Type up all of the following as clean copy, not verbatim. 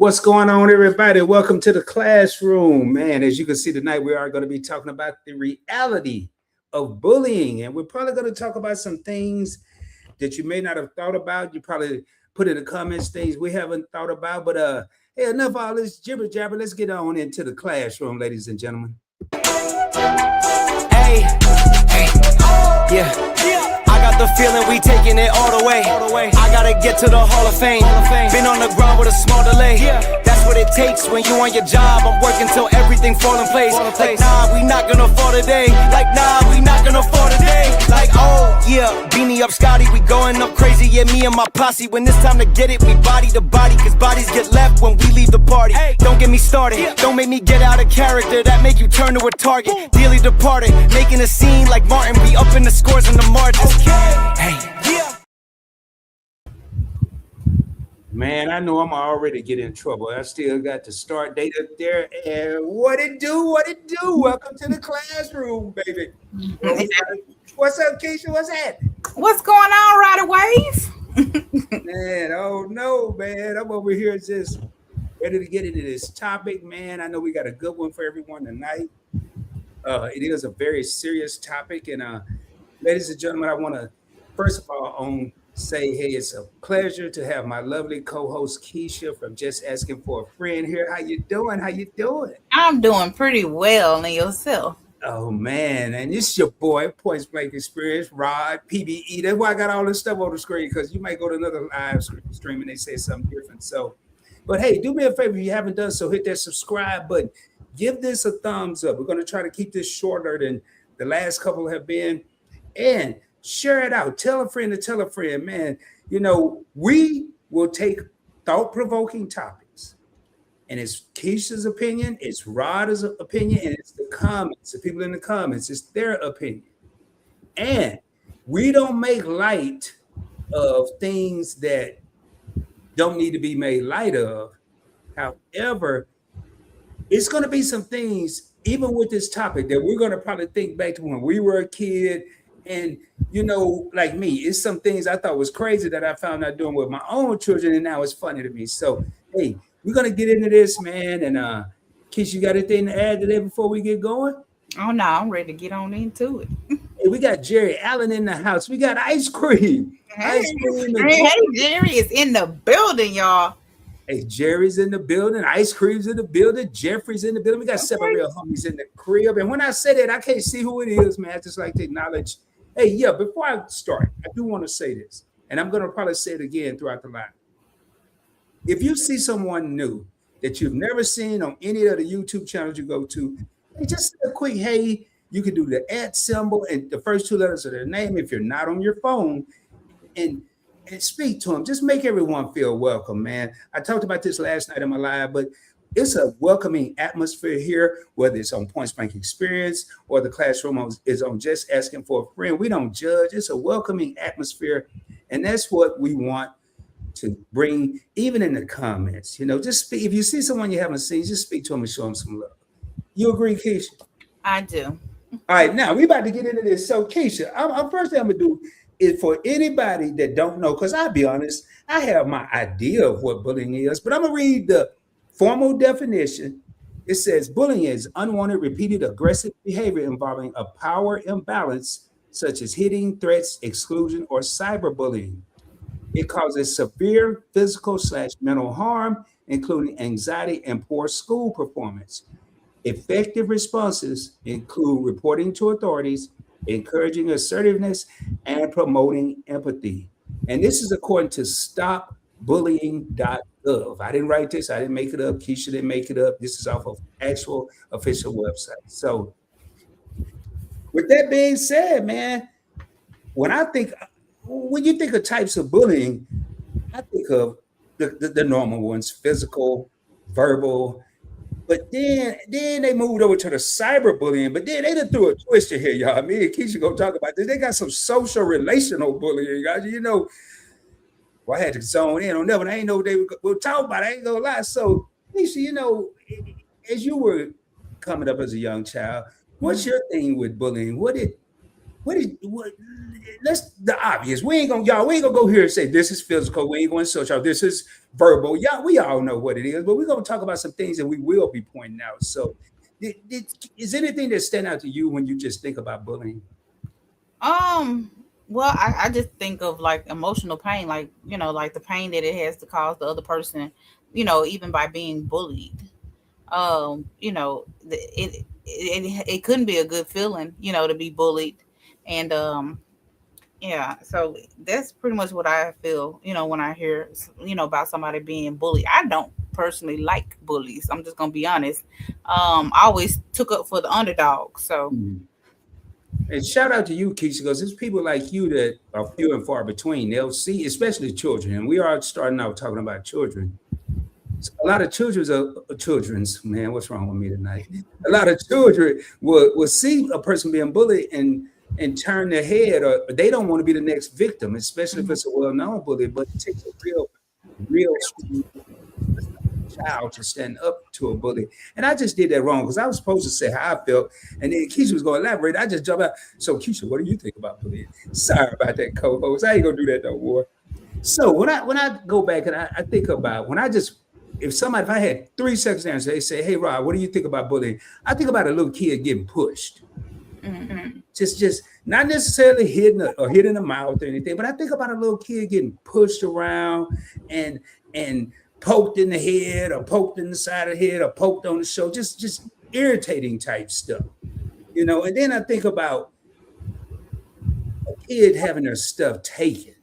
What's going on, everybody? Welcome to the classroom. Man, as you can see tonight, we are going to be talking about the reality of bullying. And we're probably going to talk about some things that you may not have thought about. You probably put in the comments things we haven't thought about. But hey, enough of all this jibber jabber. Let's get on into the classroom, ladies and gentlemen. Hey, yeah. I got the feeling we taking it all the way. I gotta get to the Hall of Fame. Been on the ground with a small delay. That's what it takes when you on your job. I'm working till everything fall in place. Like nah, we not gonna fall today. Like nah, we not gonna fall today. Like oh yeah, beanie up Scotty, we going up crazy. Yeah, me and my posse. When it's time to get it, we body to body. Cause bodies get left when we leave the party. Don't get me started, don't make me get out of character. That make you turn to a target. Dearly departed, making a scene like Martin. We up in the scores and the margins. Hey, yeah. Man, I know I'm already getting in trouble. I still got the start date up there. And what it do? Welcome to the classroom, baby. What's up, Kisha? What's happening? What's going on, Rider Wave? Man, oh no, man. I'm over here just ready to get into this topic, man. I know we got a good one for everyone tonight. It is a very serious topic. And ladies and gentlemen, I want to first of all say, hey, it's a pleasure to have my lovely co-host Kisha from Just Asking for a Friend here. How you doing? I'm doing pretty well, and yourself? Oh man, and it's your boy, Points Blank Experience, Rod, PBE. That's why I got all this stuff on the screen, because you might go to another live stream and they say something different. So, but hey, do me a favor if you haven't done so, hit that subscribe button. Give this a thumbs up. We're going to try to keep this shorter than the last couple have been. And share it out. Tell a friend to tell a friend, man. You know, we will take thought-provoking topics. And it's Keisha's opinion, it's Rod's opinion, and it's the comments, the people in the comments. It's their opinion. And we don't make light of things that don't need to be made light of. However, it's going to be some things, even with this topic, that we're going to probably think back to when we were a kid. And, you know, like me, it's some things I thought was crazy that I found out doing with my own children, and now it's funny to me. So, hey, we're going to get into this, man. And, Keisha, you got anything to add today before we get going? Oh, no, I'm ready to get on into it. Hey, we got Jerry Allen in the house. We got ice cream. Hey, Jerry is in the building, y'all. Hey, Jerry's in the building. Ice cream's in the building. Jeffrey's in the building. We got several real homies in the crib. And when I say that, I can't see who it is, man. I just like to acknowledge. Hey, yeah, before I start, I do want to say this, and I'm going to probably say it again throughout the line. If you see someone new that you've never seen on any of the YouTube channels you go to, hey, just a quick, hey, you can do the @ symbol and the first two letters of their name if you're not on your phone, and speak to them. Just make everyone feel welcome, man. I talked about this last night in my live, but it's a welcoming atmosphere here, whether it's on Points Blank Experience or the classroom is on Just Asking for a Friend. We don't judge. It's a welcoming atmosphere. And that's what we want to bring, even in the comments. You know, just speak. If you see someone you haven't seen, just speak to them and show them some love. You agree, Keisha? I do. All right, now we about to get into this. So, Keisha, first thing I'm going to do is for anybody that don't know, because I'll be honest, I have my idea of what bullying is, but I'm going to read the formal definition. It says bullying is unwanted, repeated, aggressive behavior involving a power imbalance, such as hitting, threats, exclusion, or cyberbullying. It causes severe physical/mental harm, including anxiety and poor school performance. Effective responses include reporting to authorities, encouraging assertiveness, and promoting empathy. And this is according to stopbullying.gov. I didn't write this. I didn't make it up. Keisha didn't make it up. This is off of actual official website. So with that being said, man, when you think of types of bullying, I think of the normal ones, physical, verbal. But then they moved over to the cyberbullying. But then they done threw a twister here, y'all. Me and Keisha gonna talk about this. They got some social relational bullying, guys. You know, well, I had to zone in on that one. I ain't know what they were talking about. I ain't gonna lie. So, Keisha, you know, as you were coming up as a young child, what's your thing with bullying? what let's the obvious. We ain't gonna go here and say this is physical. We ain't going to social. This is verbal. Y'all, we all know what it is, but we're gonna talk about some things that we will be pointing out. So is anything that stand out to you when you just think about bullying? Um, well, I just think of like emotional pain, like, like the pain that it has to cause the other person, even by being bullied. It couldn't be a good feeling, to be bullied. And yeah, so that's pretty much what I feel, when I hear, about somebody being bullied. I don't personally like bullies. I'm just gonna be honest. I always took up for the underdog. So Mhm. And shout out to you, Keisha, because it's people like you that are few and far between. They'll see, especially children, and we are starting out talking about children. So a lot of children's man. What's wrong with me tonight? A lot of children will see a person being bullied and turn their head, or they don't want to be the next victim, especially if mhm. it's a well-known bully. But it takes a real strong child to stand up to a bully. And I just did that wrong because I was supposed to say how I felt, and then Keisha was going to elaborate. I just jumped out. So Keisha, what do you think about bullying? Sorry about that, co-host. I ain't gonna do that no more. So when I go back and I think about when I just if I had 3 seconds to answer, they say, "Hey Rob, what do you think about bullying?" I think about a little kid getting pushed, Mhm. just not necessarily hit in the mouth or anything, but I think about a little kid getting pushed around and and poked in the head or poked in the side of the head or poked on the shoulder, just irritating type stuff, And then I think about a kid having their stuff taken.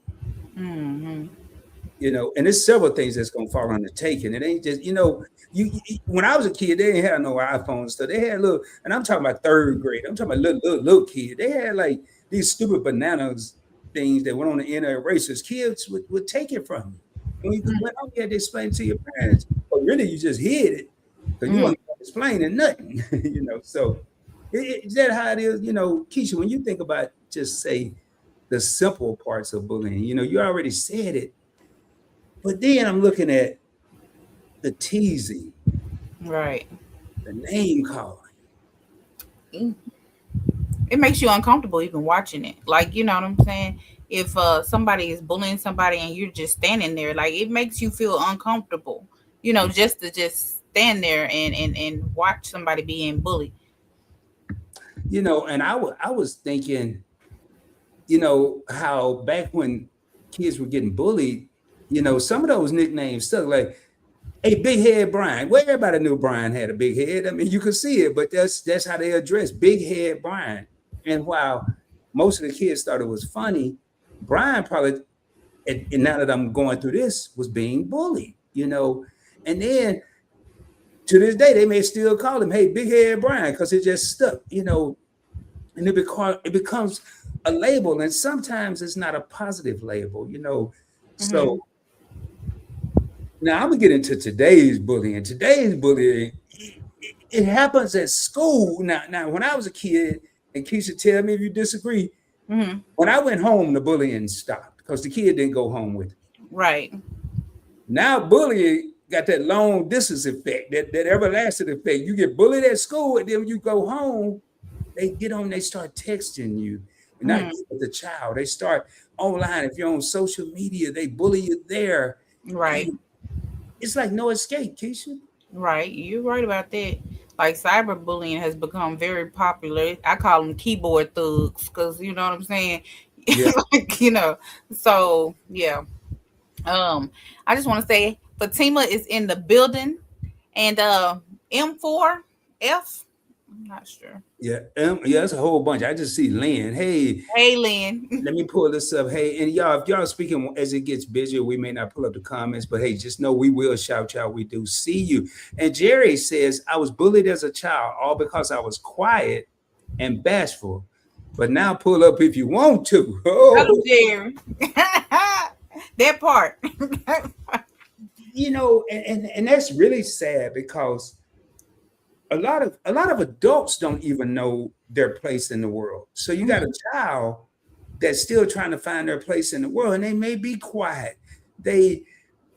Mhm. And there's several things that's gonna fall under taking. It ain't just, when I was a kid, they didn't have no iPhones, so they had little, and I'm talking about third grade. I'm talking about little kid. They had like these stupid bananas things that went on the end of erasers. Kids would take it from you. And when you went home, you had to explain to your parents. But really, you just hid it because you Mhm. weren't explaining nothing. So is that how it is? Keisha, when you think about just say the simple parts of bullying, you already said it, but then I'm looking at the teasing, Right. the name calling. Mm. It makes you uncomfortable even watching it. Like, you know what I'm saying? If somebody is bullying somebody and you're just standing there, like it makes you feel uncomfortable. Just to just stand there and watch somebody being bullied. And I was thinking, how back when kids were getting bullied, some of those nicknames stuck like, hey, Big Head Brian. Well, everybody knew Brian had a big head. I mean, you could see it, but that's how they addressed Big Head Brian. And while most of the kids thought it was funny, Brian probably, and now that I'm going through this, was being bullied. And then to this day, they may still call him, hey, Big Head Brian, because it just stuck. And it becomes a label, and sometimes it's not a positive label. So Hmm. now I'm gonna get into today's bullying. Today's bullying, it happens at school. Now, when I was a kid, and Keisha, tell me if you disagree. Hmm. When I went home, the bullying stopped because the kid didn't go home with me. Right. Now bullying got that long distance effect, that everlasting effect. You get bullied at school, and then when you go home, they start texting you. And not Hmm. you, but the child. They start online. If you're on social media, they bully you there. Right. And it's like no escape, Keisha. Right. You're right about that. Like cyberbullying has become very popular. I call them keyboard thugs because you know what I'm saying. Yeah. Like, So yeah. Um, I just want to say Fatima is in the building, and M4F. I'm not sure. Yeah, it's a whole bunch. I just see Lynn. Hey, Hey, Lynn. let me pull this up. Hey, and y'all, if y'all speaking as it gets busier, we may not pull up the comments, but hey, just know we will shout y'all. We do see you. And Jerry says, I was bullied as a child, all because I was quiet and bashful. But now pull up if you want to. Hello, Oh, Jerry. That part. and that's really sad because a lot of adults don't even know their place in the world. So you got Mhm. a child that's still trying to find their place in the world, and they may be quiet. They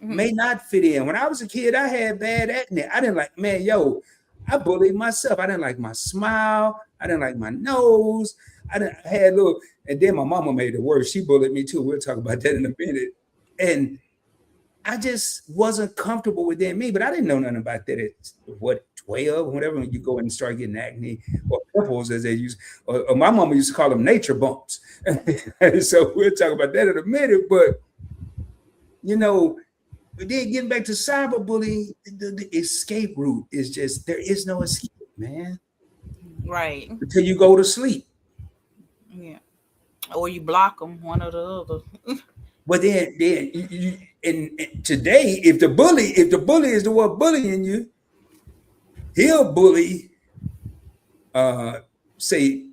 Mhm. may not fit in. When I was a kid, I had bad acne. I didn't like, man, yo, I bullied myself. I didn't like my smile. I didn't like my nose. I had a little, and then my mama made it worse. She bullied me too. We'll talk about that in a minute. And I just wasn't comfortable within me, but I didn't know nothing about that at what 12, whatever, when you go and start getting acne or pimples as they use, or my mama used to call them nature bumps. So we'll talk about that in a minute. But you know, but then getting back to cyberbullying, the escape route is just there is no escape, man. Right. Until you go to sleep. Yeah. Or you block them, one or the other. But then and today, if the bully is the one bullying you, he'll bully. Say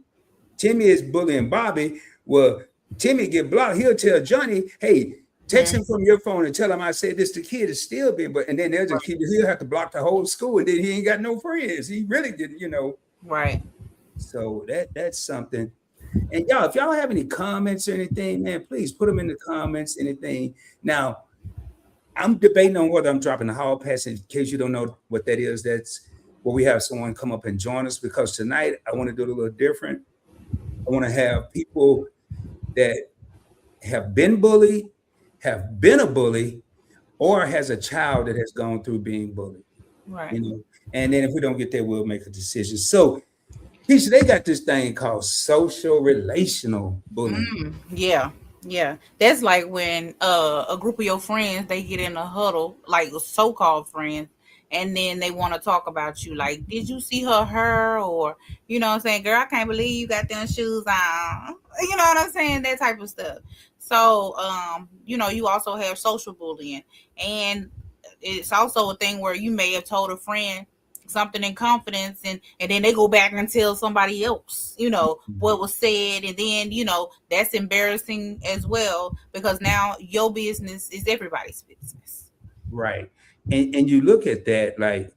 Timmy is bullying Bobby. Well, Timmy get blocked. He'll tell Johnny, "Hey, text him from your phone and tell him I said this." The kid is still being, but and then they'll just keep. He'll have to block the whole school, and then he ain't got no friends. He really didn't, you know. Right. So that's something. And y'all, if y'all have any comments or anything, man, please put them in the comments. Anything. Now, I'm debating on whether I'm dropping the hall pass. In case you don't know what that is, that's where we have someone come up and join us, because tonight I want to do it a little different. I want to have people that have been bullied, have been a bully, or has a child that has gone through being bullied. Right. You know, and then if we don't get there, we'll make a decision. So, Kisha, they got this thing called social relational bullying. Yeah. Yeah. That's like when a group of your friends, they get in a huddle, like so-called friends, and then they want to talk about you. Like, did you see her? Or, you know what I'm saying? Girl, I can't believe you got them shoes on. You know what I'm saying? That type of stuff. So, you know, you also have social bullying. And it's also a thing where you may have told a friend something in confidence, and then they go back and tell somebody else, you know, what was said, and then, you know, that's embarrassing as well, because now your business is everybody's business. Right. And you look at that like,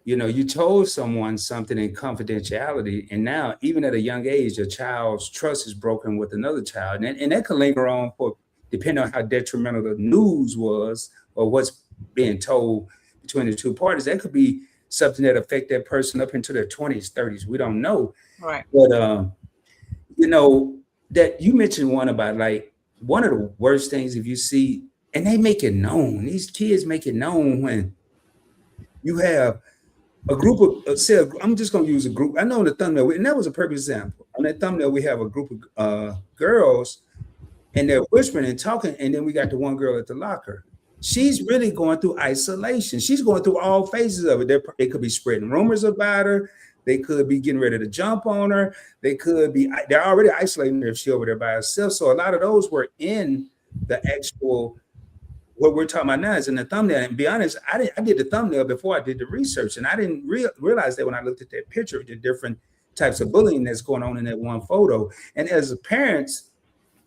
you know, you told someone something in confidentiality, and now even at a young age, a child's trust is broken with another child, and that can linger on for, depending on how detrimental the news was or what's being told between the two parties. That could be something that affect that person up into their 20s, 30s. We don't know. Right. But you know, that you mentioned one about like one of the worst things, if you see, and they make it known, these kids make it known when you have a group of say, I'm just going to use a group. I know in the thumbnail, and that was a perfect example. On that thumbnail, we have a group of girls, and they're whispering and talking, and then we got the one girl at the locker. She's really going through isolation. She's going through all phases of it. They could be spreading rumors about her. They could be getting ready to jump on her. They're already isolating her if she's over there by herself. So a lot of those were in the actual, what we're talking about now is in the thumbnail. And to be honest, I did the thumbnail before I did the research. And I didn't realize that when I looked at that picture, the different types of bullying that's going on in that one photo. And as parents,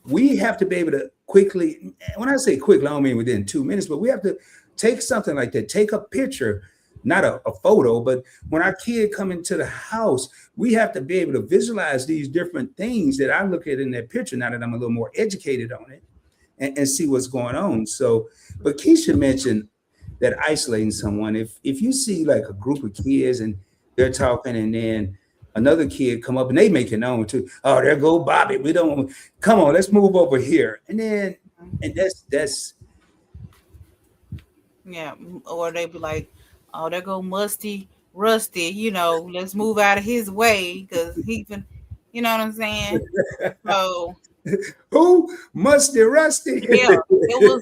we have to be able to quickly, when I say quickly, I don't mean within 2 minutes, but we have to take something like that, take a picture, not a photo, but when our kid come into the house, we have to be able to visualize these different things that I look at in that picture now that I'm a little more educated on it, and see what's going on. So, but Kisha mentioned that isolating someone, if you see like a group of kids and they're talking, and then another kid come up and they make it known too. Oh, there go Bobby. We don't, come on, let's move over here. And then, and that's Yeah. Or they be like, oh, there go Rusty, you know, let's move out of his way, because he can, you know what I'm saying? So who? Musty Rusty. yeah, it was.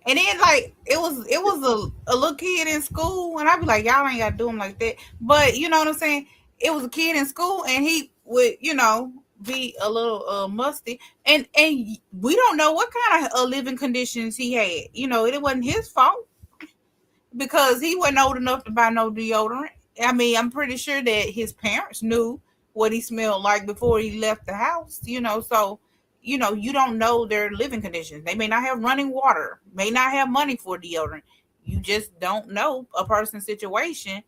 And then like it was a little kid in school, and I'd be like, y'all ain't gotta do him like that. But you know what I'm saying? It was a kid in school, and he would, you know, be a little musty, and we don't know what kind of living conditions he had. You know, it wasn't his fault, because he wasn't old enough to buy no deodorant. I mean, I'm pretty sure that his parents knew what he smelled like before he left the house, you know, so, you know, you don't know their living conditions. They may not have running water, may not have money for deodorant. You just don't know a person's situation.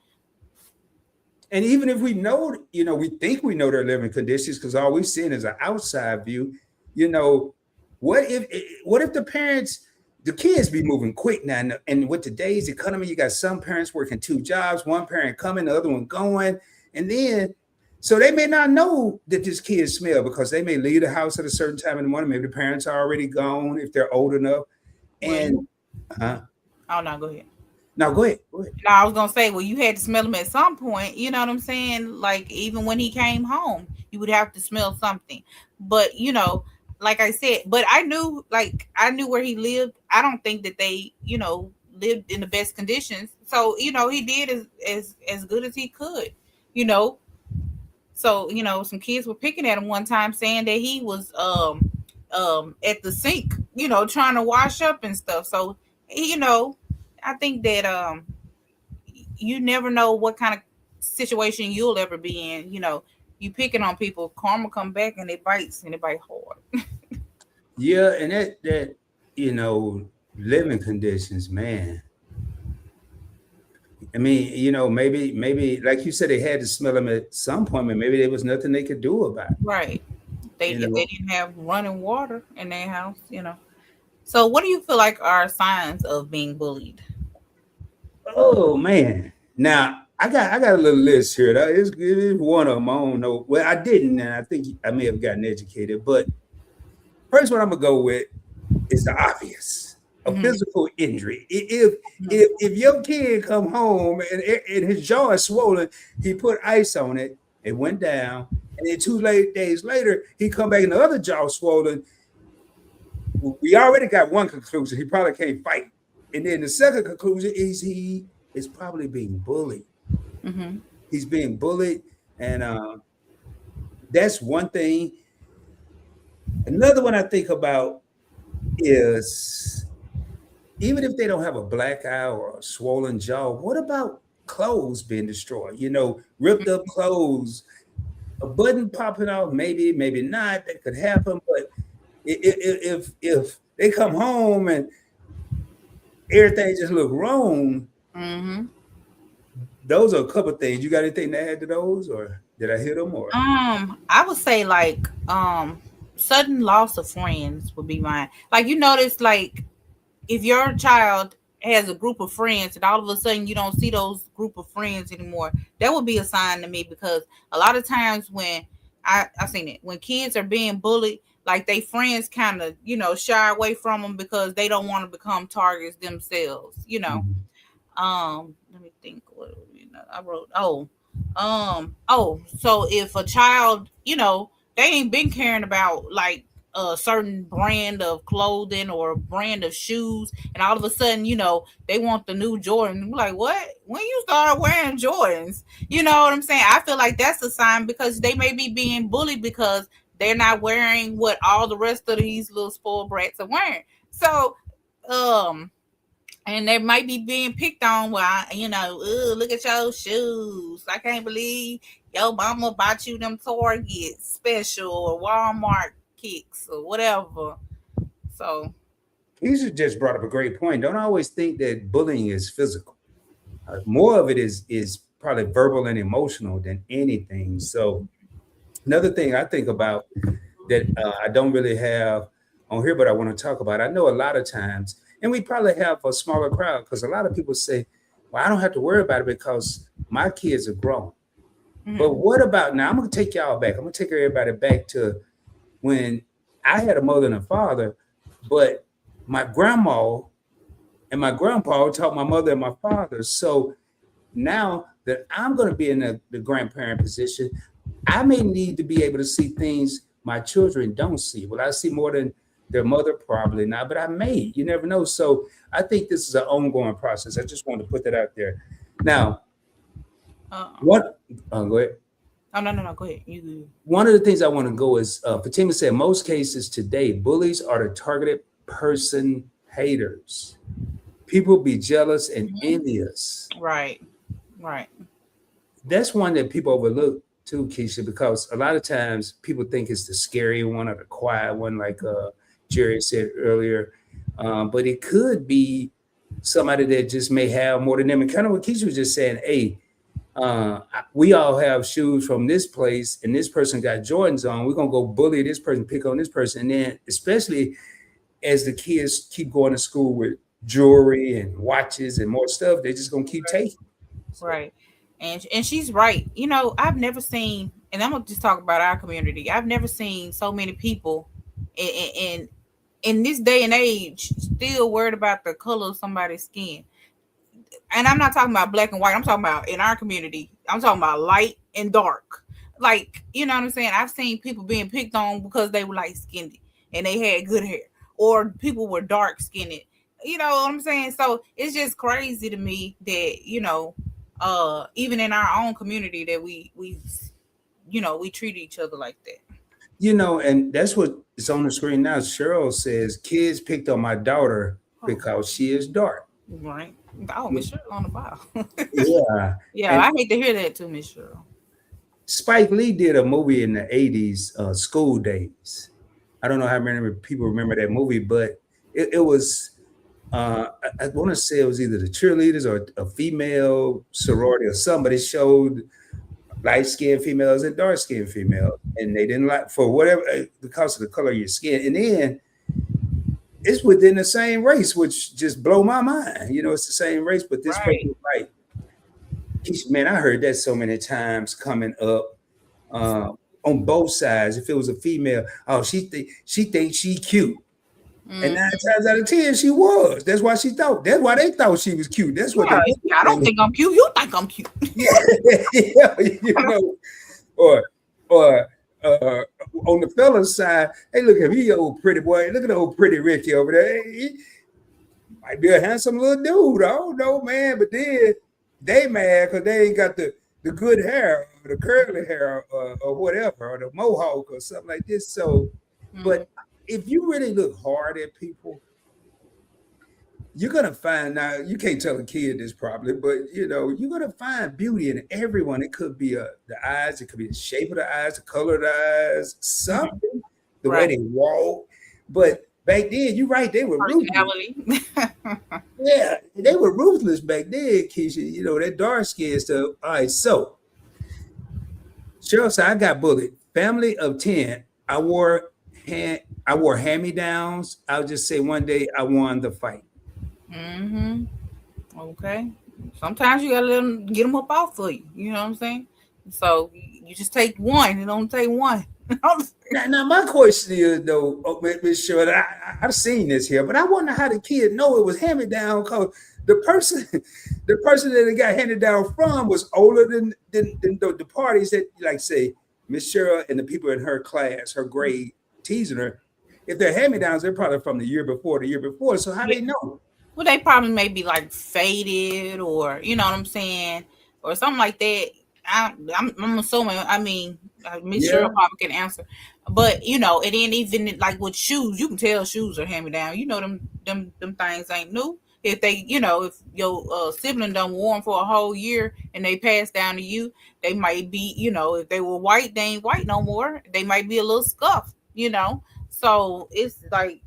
And even if we know, you know, we think we know their living conditions because all we've seen is an outside view, you know, what if the parents, the kids be moving quick now, and with today's economy, you got some parents working 2 jobs, one parent coming, the other one going, and then So they may not know that this kid smell because they may leave the house at a certain time in the morning. Maybe the parents are already gone if they're old enough. Well, And oh no, go ahead. now go ahead. Go ahead. No, I was gonna say, well, you had to smell him at some point. You know what I'm saying? Like even when he came home, you would have to smell something. But like I said, but I knew where he lived. I don't think that they, lived in the best conditions. So he did as good as he could. You know, so some kids were picking at him one time, saying that he was at the sink, trying to wash up and stuff. So I think that you never know what kind of situation you'll ever be in. You picking on people, karma come back and it bites hard. Yeah, and that living conditions, man. I mean, maybe like you said, they had to smell them at some point, but maybe there was nothing they could do about it. Right. They You if they know, didn't have running water in their house. So what do you feel like are signs of being bullied? oh man. Now I got a little list here. It's one of them. I don't know. Well, I didn't, and I think I may have gotten educated. But first one I'm gonna go with is the obvious. A Hmm. physical injury. If your kid come home and his jaw is swollen, he put ice on it, it went down, and then 2 days later he come back and the other jaw swollen. We already got one conclusion: he probably can't fight, and then the second conclusion is he is probably being bullied. Hmm. He's being bullied, and that's one thing. Another one I think about is even if they don't have a black eye or a swollen jaw, what about clothes being destroyed? Ripped up clothes, a button popping off, maybe not. That could happen, but if they come home and everything just look wrong, Hmm. those are a couple things. You got anything to add to those, or did I hit them? Or I would say like sudden loss of friends would be mine. Like you notice, like if your child has a group of friends and all of a sudden you don't see those group of friends anymore, that would be a sign to me because a lot of times when I seen it when kids are being bullied, like they friends kind of shy away from them because they don't want to become targets themselves. Mhm. Let me think. I wrote? So if a child, they ain't been caring about like a certain brand of clothing or a brand of shoes, and all of a sudden, they want the new Jordan. Like, what? When you start wearing Jordans? You know what I'm saying? I feel like that's a sign because they may be being bullied because they're not wearing what all the rest of these little spoiled brats are wearing. So, um, and they might be being picked on. Well, "Ugh, look at your shoes. I can't believe your mama bought you them Target special or Walmart kicks or whatever." So, Keisha just brought up a great point. Don't always think that bullying is physical. More of it is probably verbal and emotional than anything. So another thing I think about that I don't really have on here, but I want to talk about. I know a lot of times, and we probably have a smaller crowd because a lot of people say, "Well, I don't have to worry about it because my kids are grown." But mhm, what about now? I'm going to take y'all back. I'm going to take everybody back to when I had a mother and a father, but my grandma and my grandpa taught my mother and my father. So now that I'm going to be in the grandparent position, I may need to be able to see things my children don't see. Will I see more than their mother? Probably not, but I may. You never know. So I think this is an ongoing process. I just wanted to put that out there. Now, uh, what? Go ahead. oh no, no, no, go ahead. You. One of the things I want to go is Fatima said most cases today, bullies are the targeted person haters. People be jealous and Mhm. envious. Right, right. That's one that people overlook too, Keisha, because a lot of times people think it's the scary one or the quiet one, like Jerry said earlier. But it could be somebody that just may have more than them. And kind of what Keisha was just saying, hey, we all have shoes from this place, and this person got Jordans on. We're gonna go bully this person, pick on this person, and then especially as the kids keep going to school with jewelry and watches and more stuff, they're just gonna keep taking. So Right. And she's right. I've never seen and I'm gonna just talk about our community. I've never seen so many people in this day and age still worried about the color of somebody's skin. And I'm not talking about black and white. I'm talking about in our community. I'm talking about light and dark. Like, you know what I'm saying? I've seen people being picked on because they were light skinned and they had good hair, or people were dark skinned. You know what I'm saying? So it's just crazy to me that, even in our own community that we treat each other like that. And that's what is on the screen now. Cheryl says kids picked on my daughter because she is dark. Right. Oh, Miss Cheryl on the ball. Yeah. Yeah, And I hate to hear that too, Miss Cheryl. Spike Lee did a movie in the 80s, School Days. I don't know how many people remember that movie, but it was, I want to say it was either the cheerleaders or a female sorority or somebody showed light skinned females and dark skinned females. And they didn't like, for whatever, because of the color of your skin. And then it's within the same race, which just blow my mind. It's the same race, but this Right. person, like, man, I heard that so many times coming up on both sides. If it was a female, oh, she thinks she cute, and Mm. 9 times out of 10 she was. That's why she thought. That's why they thought she was cute. That's what Yeah, they. yeah, I don't think I'm cute. You think I'm cute. Yeah, yeah, or or on the fella's side, hey, look at me, old pretty boy. Look at the old pretty Ricky over there. He might be a handsome little dude. I don't know, man. But then they mad because they ain't got the good hair, or the curly hair, or whatever, or the mohawk or something like this. So, Mhm. but if you really look hard at people, you're gonna find now. You can't tell a kid this probably, but you're gonna find beauty in everyone. It could be the eyes, it could be the shape of the eyes, the color of the eyes, something, the way Right. they walk. But back then, you're right, they were ruthless. Personality. Yeah, they were ruthless back then, Keisha. That dark skin stuff. All right, so Cheryl said I got bullied. Family of 10. I wore hand-me-downs. I'll just say one day I won the fight. Hmm. Okay. Sometimes you gotta let them get them up off for you. You know what I'm saying? So you just take one. It don't take one. Now my question is though, Miss Shirley, I've seen this here, but I wonder how the kid know it was handed down because the person, the person that it got handed down from was older than the parties that, like, say, Miss Cheryl and the people in her class, her grade, teasing her. If they're hand me downs, they're probably from the year before, the year before. So how Yeah. they know? Well, they probably may be like faded, or you know what I'm saying, or something like that. I'm assuming. I mean, Miss Yeah, Cheryl probably can answer, but and then even like with shoes, you can tell shoes are hand me down. Them things ain't new. If if your sibling done wore 'em for a whole year and they pass down to you, they might be, if they were white, they ain't white no more. They might be a little scuffed. So it's like,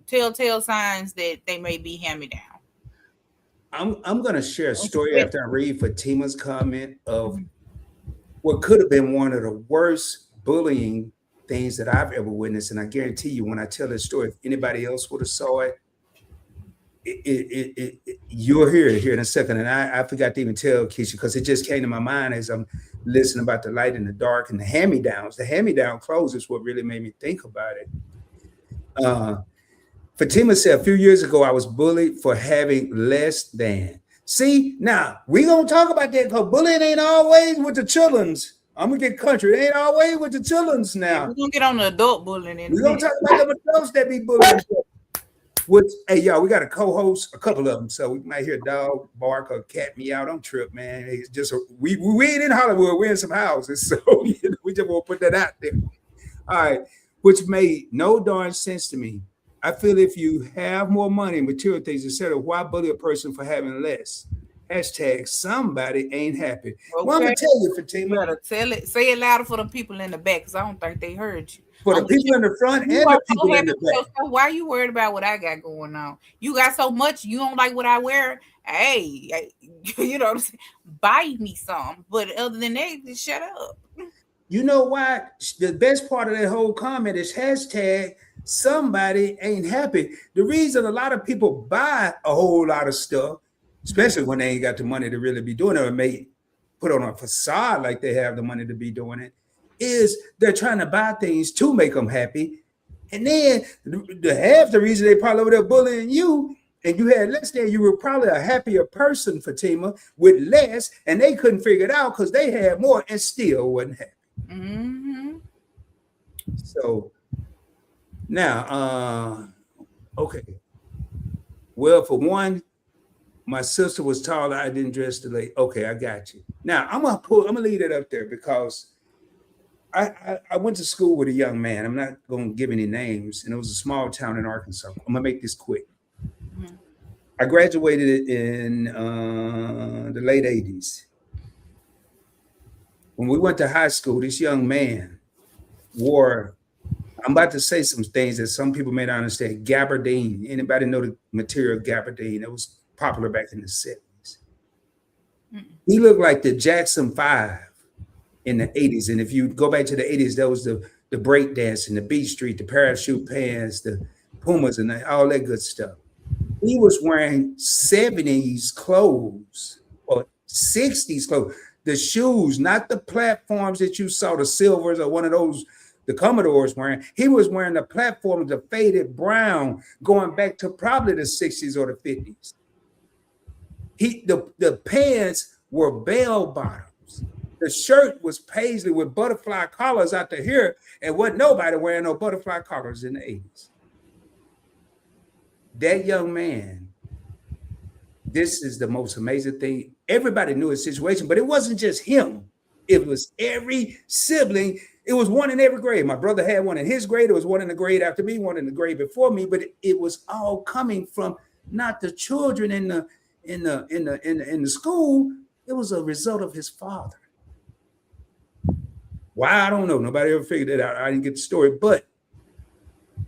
telltale signs that they may be hand me down. I'm gonna share a story after I read Fatima's comment of what could have been one of the worst bullying things that I've ever witnessed. And I guarantee you, when I tell this story, if anybody else would have saw it, you'll hear it here in a second. And I forgot to even tell Kisha because it just came to my mind as I'm listening about the light and the dark and the hand-me-downs. The hand-me-down clothes is what really made me think about it. Uh, Fatima said a few years ago, I was bullied for having less than. See, now we gonna talk about that because bullying ain't always with the children's. I'm gonna get country. It ain't always with the children's Yeah, we're now. gonna get on the adult bullying in a We gonna minute. talk about them adults that be bullying. Which, hey, y'all, we got a co-host, a couple of them, so we might hear a dog bark or cat meow. Don't trip, man. It's just we ain't in Hollywood. We're in some houses, so we just want to put that out there. All right, which made no darn sense to me. I feel if you have more money, material things, etc., why bully a person for having less? Hashtag somebody ain't happy. Well, I'm Okay, gonna tell you, you Fatima, better tell it. Say it louder for the people in the back, cause I don't think they heard you. for the Unless people in the front you and are the so people in happy the with back. yourself, why are you worried about what I got going on? You got so much, you don't like what I wear. Hey, you know what I'm saying? Buy me some. But other than that, just shut up. You know why? The best part of that whole comment is hashtag somebody ain't happy. The reason a lot of people buy a whole lot of stuff, especially when they ain't got the money to really be doing it, or may put on a facade like they have the money to be doing it. Is they're trying to buy things to make them happy, and then the half the reason they probably over there bullying you, and you had less than, you were probably a happier person, Fatima, with less, and they couldn't figure it out because they had more and still wasn't happy. Mm-hmm. So now, okay. Well, for one, my sister was taller. I didn't dress the late. Okay, I got you. Now I'm gonna leave it up there because I went to school with a young man. I'm not gonna give any names, and it was a small town in Arkansas. I'm gonna make this quick. Mm-hmm. I graduated in the late 80s. When we went to high school, this young man wore, I'm about to say some things that some people may not understand. Gabardine. Anybody know the material gabardine? It was popular back in the 70s. He looked like the Jackson 5 in the 80s. And if you go back to the 80s, that was the break dancing, the Beat Street, the parachute pants, the Pumas, and all that good stuff. He was wearing 70s clothes or 60s clothes. The shoes, not the platforms that you saw, the silvers or one of those the Commodores wearing. He was wearing the platforms, the faded brown, going back to probably the 60s or the 50s. The pants were bell bottoms. The shirt was paisley with butterfly collars out to here, and wasn't nobody wearing no butterfly collars in the 80s. That young man, this is the most amazing thing. Everybody knew his situation, but it wasn't just him. It was every sibling. It was one in every grade. My brother had one in his grade. It was one in the grade after me, one in the grade before me. But it was all coming from not the children in the school. It was a result of his father. Why? I don't know. Nobody ever figured it out. I didn't get the story, but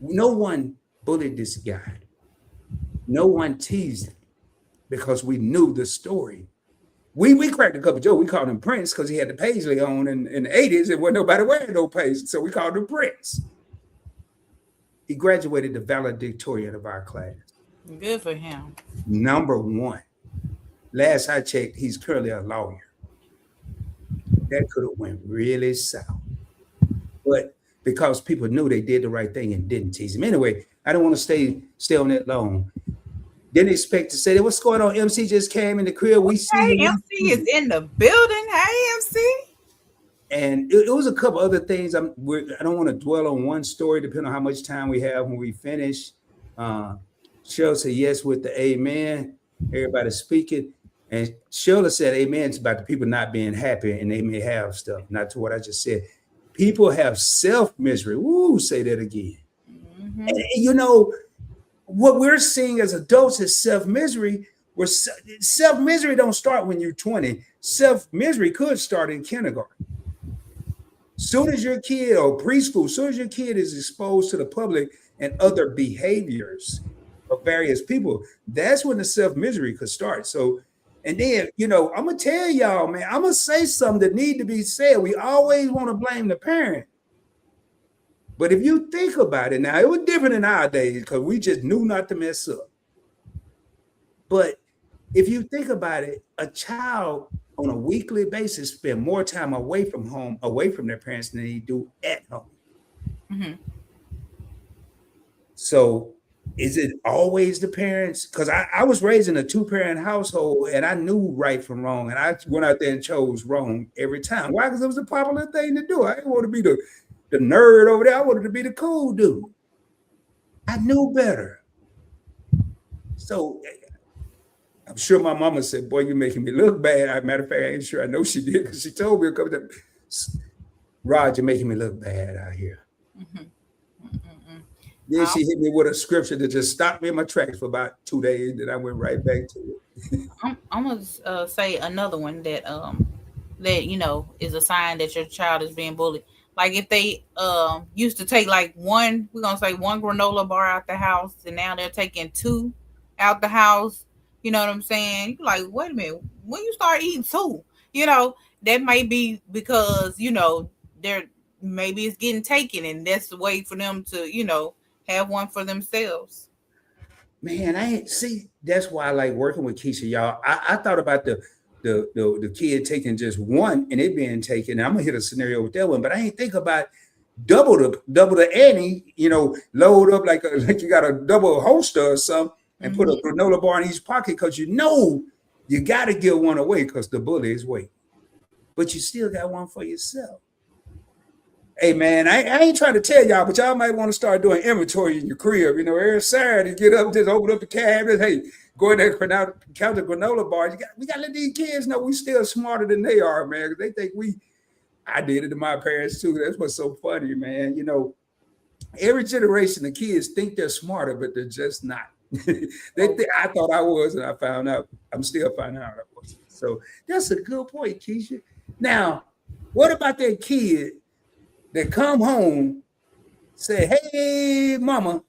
no one bullied this guy. No one teased him because we knew the story. We cracked a couple jokes. We called him Prince because he had the paisley on in the 80s and wasn't nobody wearing no paisley. So we called him Prince. He graduated the valedictorian of our class. Good for him. Number one. Last I checked, he's currently a lawyer. That could have went really south. But because people knew they did the right thing and didn't tease him. Anyway, I don't want to stay on that long. Didn't expect to say that. What's going on? MC just came in the crib. We see Hey, MC is in the building. Hey, MC. And it was a couple other things. I don't want to dwell on one story, depending on how much time we have when we finish. Cheryl said yes with the amen. Everybody speaking. And Sheila said amen to about the people not being happy and they may have stuff, not to what I just said. People have self-misery. Woo, say that again. Mm-hmm. And, you know, what we're seeing as adults is self-misery. Where self-misery don't start when you're 20. Self-misery could start in kindergarten. Soon as your kid or preschool, soon as your kid is exposed to the public and other behaviors of various people, that's when the self-misery could start. So, and then, you know, I'm going to tell y'all, man, I'm going to say something that need to be said. We always want to blame the parent. But if you think about it now, it was different in our days because we just knew not to mess up. But if you think about it, a child on a weekly basis spend more time away from home, away from their parents than they do at home. Mm-hmm. So is it always the parents? Because I was raised in a 2-parent household and I knew right from wrong. And I went out there and chose wrong every time. Why? Because it was a popular thing to do. I didn't want to be the nerd over there. I wanted to be the cool dude. I knew better. So I'm sure my mama said, boy, you're making me look bad. As a matter of fact, I ain't sure I know she did because she told me a couple times, Rod, you're making me look bad out here. Mm-hmm. Then she hit me with a scripture that just stopped me in my tracks for about 2 days. Then I went right back to it. I'm gonna say another one that you know is a sign that your child is being bullied. Like if they used to take like one granola bar out the house, and now they're taking 2 out the house. You know what I'm saying? You're like, wait a minute, when you start eating 2, you know, that may be because, you know, maybe it's getting taken, and that's the way for them to, you know, have one for themselves. Man, that's why I like working with Kisha, y'all. I thought about the kid taking just one and it being taken. And I'm gonna hit a scenario with that one, but I ain't think about double the ante, load up like you got a double holster or something and put a granola bar in each pocket because you got to give one away because the bully is waiting. But you still got one for yourself. Hey man, I ain't trying to tell y'all, but y'all might want to start doing inventory in your crib. Every Saturday, get up, just open up the cabinet. Hey, go in there, count the granola bars. We got to let these kids know we still smarter than they are, man. Because they think I did it to my parents too. That's what's so funny, man. Every generation of kids think they're smarter, but they're just not. I thought I was, and I found out. I'm still finding out I wasn't. So that's a good point, Kisha. Now, what about that kid that come home, say, "Hey, mama,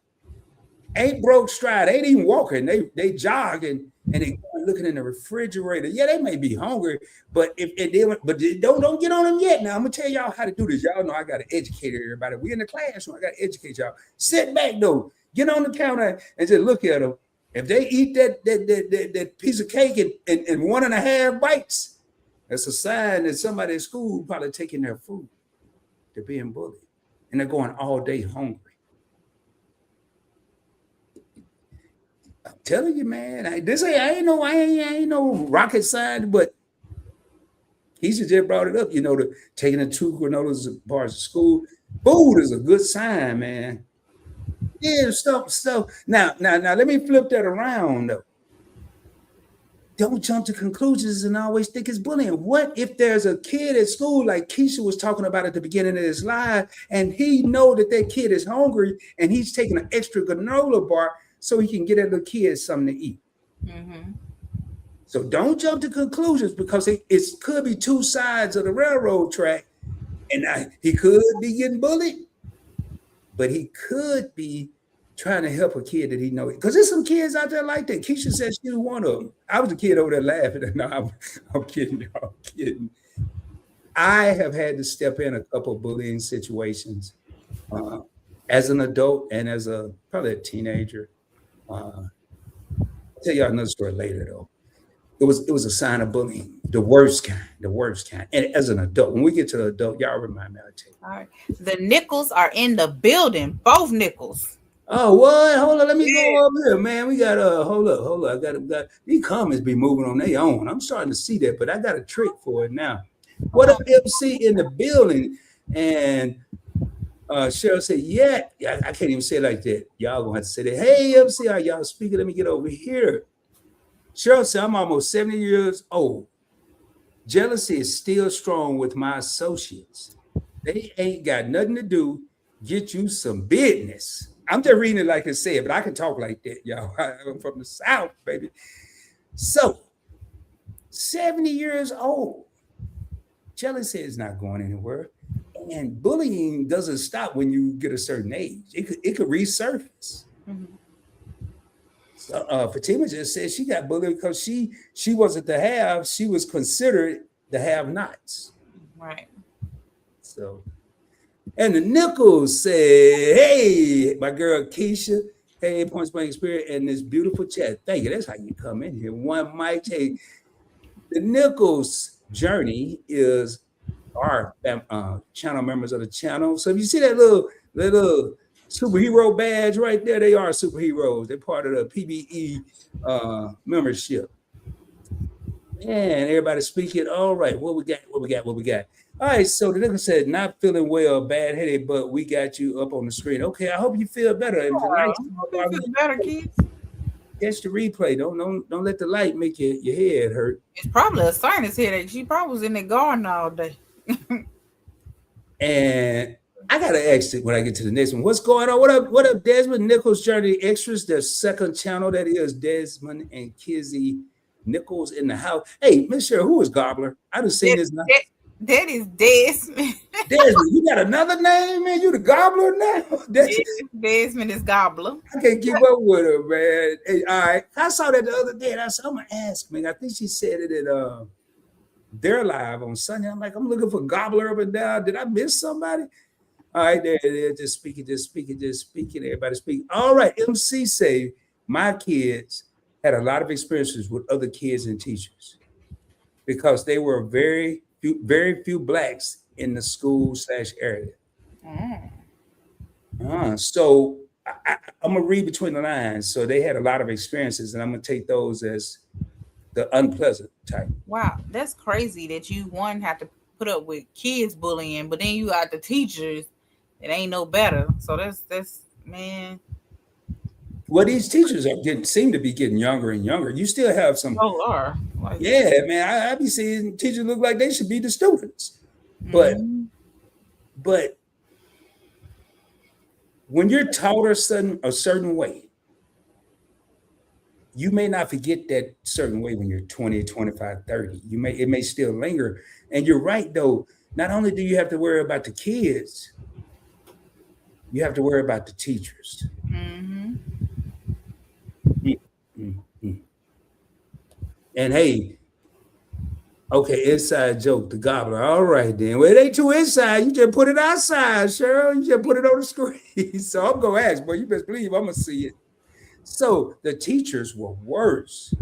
ain't broke stride, ain't even walking. They jogging and they looking in the refrigerator. Yeah, they may be hungry, but don't get on them yet. Now I'm gonna tell y'all how to do this. Y'all know I gotta educate everybody. We in the classroom. I gotta educate y'all. Sit back though. Get on the counter and just look at them. If they eat that piece of cake in 1.5 bites, that's a sign that somebody at school probably taking their food. They're being bullied, and they're going all day hungry. I'm telling you, man. I ain't no rocket science, but he just brought it up. Taking the 2 granola bars to school. Food is a good sign, man. Yeah, stuff. Now, let me flip that around though. Don't jump to conclusions and always think it's bullying. What if there's a kid at school like Kisha was talking about at the beginning of this live, and he know that kid is hungry and he's taking an extra granola bar so he can get that little kid something to eat. So don't jump to conclusions because it could be 2 sides of the railroad track, and he could be getting bullied, but he could be trying to help a kid that he knows. Because there's some kids out there like that. Kisha said she was one of them. I was a kid over there laughing. No, I'm kidding. I'm kidding. I have had to step in a couple of bullying situations as an adult and as probably a teenager. I'll tell y'all another story later, though. It was a sign of bullying, the worst kind. And as an adult, when we get to the adult, y'all remind me. I'll tell you. All right, the Nichols are in the building. Both Nichols. Oh, what? Hold on, let me go up here, man. We got hold up. I got these comments be moving on their own. I'm starting to see that, but I got a trick for it now. What up, MC in the building? And Cheryl said, yeah, I can't even say it like that. Y'all gonna have to say that. Hey, MC, are y'all speaking? Let me get over here. Cheryl said, I'm almost 70 years old. Jealousy is still strong with my associates. They ain't got nothing to do. Get you some business. I'm just reading it like it said, but I can talk like that, y'all. I'm from the South, baby. So, 70 years old. Jealousy is not going anywhere. And bullying doesn't stop when you get a certain age. It could resurface. So, Fatima just said she got bullied because she wasn't the have. She was considered the have-nots. Right. So, and the Nichols said, hey, my girl Kisha, hey, Point Blank Spirit, and this beautiful chat. Thank you. That's how you come in here. One mic. Hey, the Nichols journey is our channel members of the channel. So if you see that little superhero badge right there, they are superheroes. They're part of the PBE membership. And everybody speaking. All right, what we got? All right, so the nigga said, not feeling well, bad headache, but we got you up on the screen. Okay, I hope you feel better. It was a nice feel better, kids. Catch the replay. Don't let the light make your head hurt. It's probably a sinus headache. She probably was in the garden all day. And I gotta ask it when I get to the next one. What's going on? What up, Desmond Nichols Journey Extras, their second channel. That is Desmond and Kizzy Nichols in the house. Hey, Miss Cheryl, who is Gobbler? I done seen this now. That is Desmond. Desmond, you got another name, man? You the Gobbler now? Desmond is Gobbler. I can't keep up with her, man. Hey, all right. I saw that the other day, and I said, I'm gonna ask, man. I think she said it at their live on Sunday. I'm like, I'm looking for Gobbler up and down. Did I miss somebody? All right, there. Just speaking. Everybody speak. All right, MC say, my kids had a lot of experiences with other kids and teachers. because they were very few blacks in the school/area. Mm. So I'm gonna read between the lines. So they had a lot of experiences, and I'm gonna take those as the unpleasant type. Wow, that's crazy that you one have to put up with kids bullying, but then you got the teachers that ain't no better. So that's man. Well, these teachers are getting seem to be getting younger and younger. You still have some, Oh Lord, like, yeah, man. I be seeing teachers look like they should be the students, but mm, but when you're taught a certain way, you may not forget that certain way when you're 20, 25, 30. It may still linger. And you're right though. Not only do you have to worry about the kids, you have to worry about the teachers. mm-hmm. Mm, mm, mm. And hey, okay, inside joke, the gobbler. All right then. Well, it ain't too inside. You just put it outside, Cheryl. You just put it on the screen. So I'm gonna ask, but you best believe I'm gonna see it. So the teachers were worse.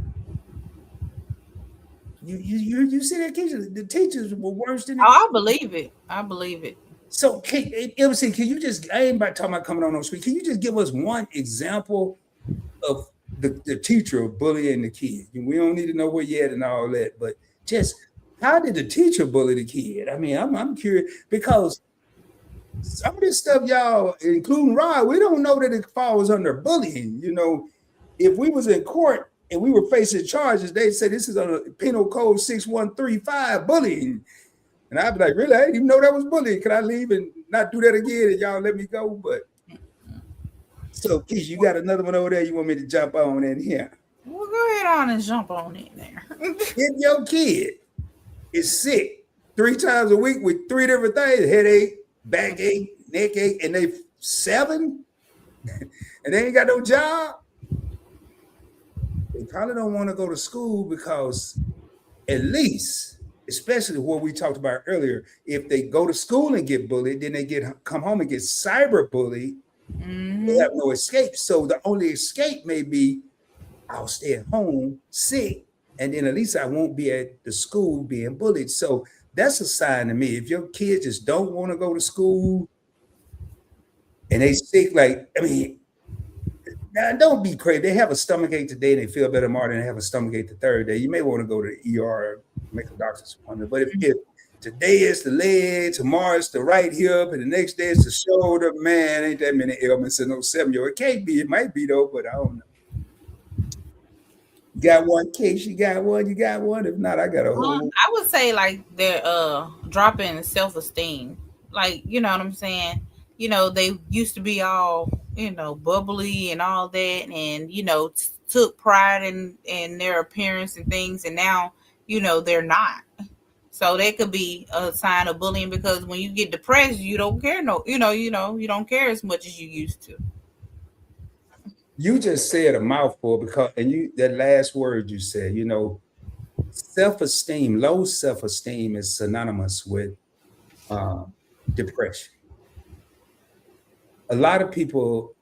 You see that, Keisha? The teachers were worse than the Oh, I kids. believe it. I believe it. So, MC, can you just? I ain't about talking about coming on screen. Can you just give us one example of the teacher bullying the kid? We don't need to know where you at and all that, but just how did the teacher bully the kid? I mean, I'm curious because some of this stuff, y'all, including Rod, we don't know that it falls under bullying. If we was in court and we were facing charges, they'd say this is under Penal Code 6135 bullying. And I'd be like, really? I didn't even know that was bullying. Can I leave and not do that again and y'all let me go? But so, Keisha, you got another one over there you want me to jump on in here? Well, go ahead on and jump on in there. If your kid is sick 3 times a week with 3 different things, headache, backache, neck ache, and they 7, and they ain't got no job, they probably don't want to go to school because at least, especially what we talked about earlier, if they go to school and get bullied, then they come home and get cyber bullied, they have no escape. So the only escape may be I'll stay at home sick, and then at least I won't be at the school being bullied. So that's a sign to me. If your kids just don't want to go to school and they sick, like, I mean, now don't be crazy. They have a stomach ache today, they feel better tomorrow, than they have a stomach ache the third day. You may want to go to the ER, make a doctor's appointment. But if today is the leg, tomorrow it's the right hip, and the next day it's the shoulder, man, ain't that many ailments in no 7-year-old. It can't be. It might be though, but I don't know. You got one case, you got one, you got one. If not, I got a whole. I would say like they're dropping self-esteem. Like, you know what I'm saying? They used to be all, bubbly and all that, and took pride in their appearance and things, and now, they're not. So that could be a sign of bullying, because when you get depressed, you don't care you don't care as much as you used to. You just said a mouthful because, and that last word you said, self-esteem, low self-esteem is synonymous with depression. A lot of people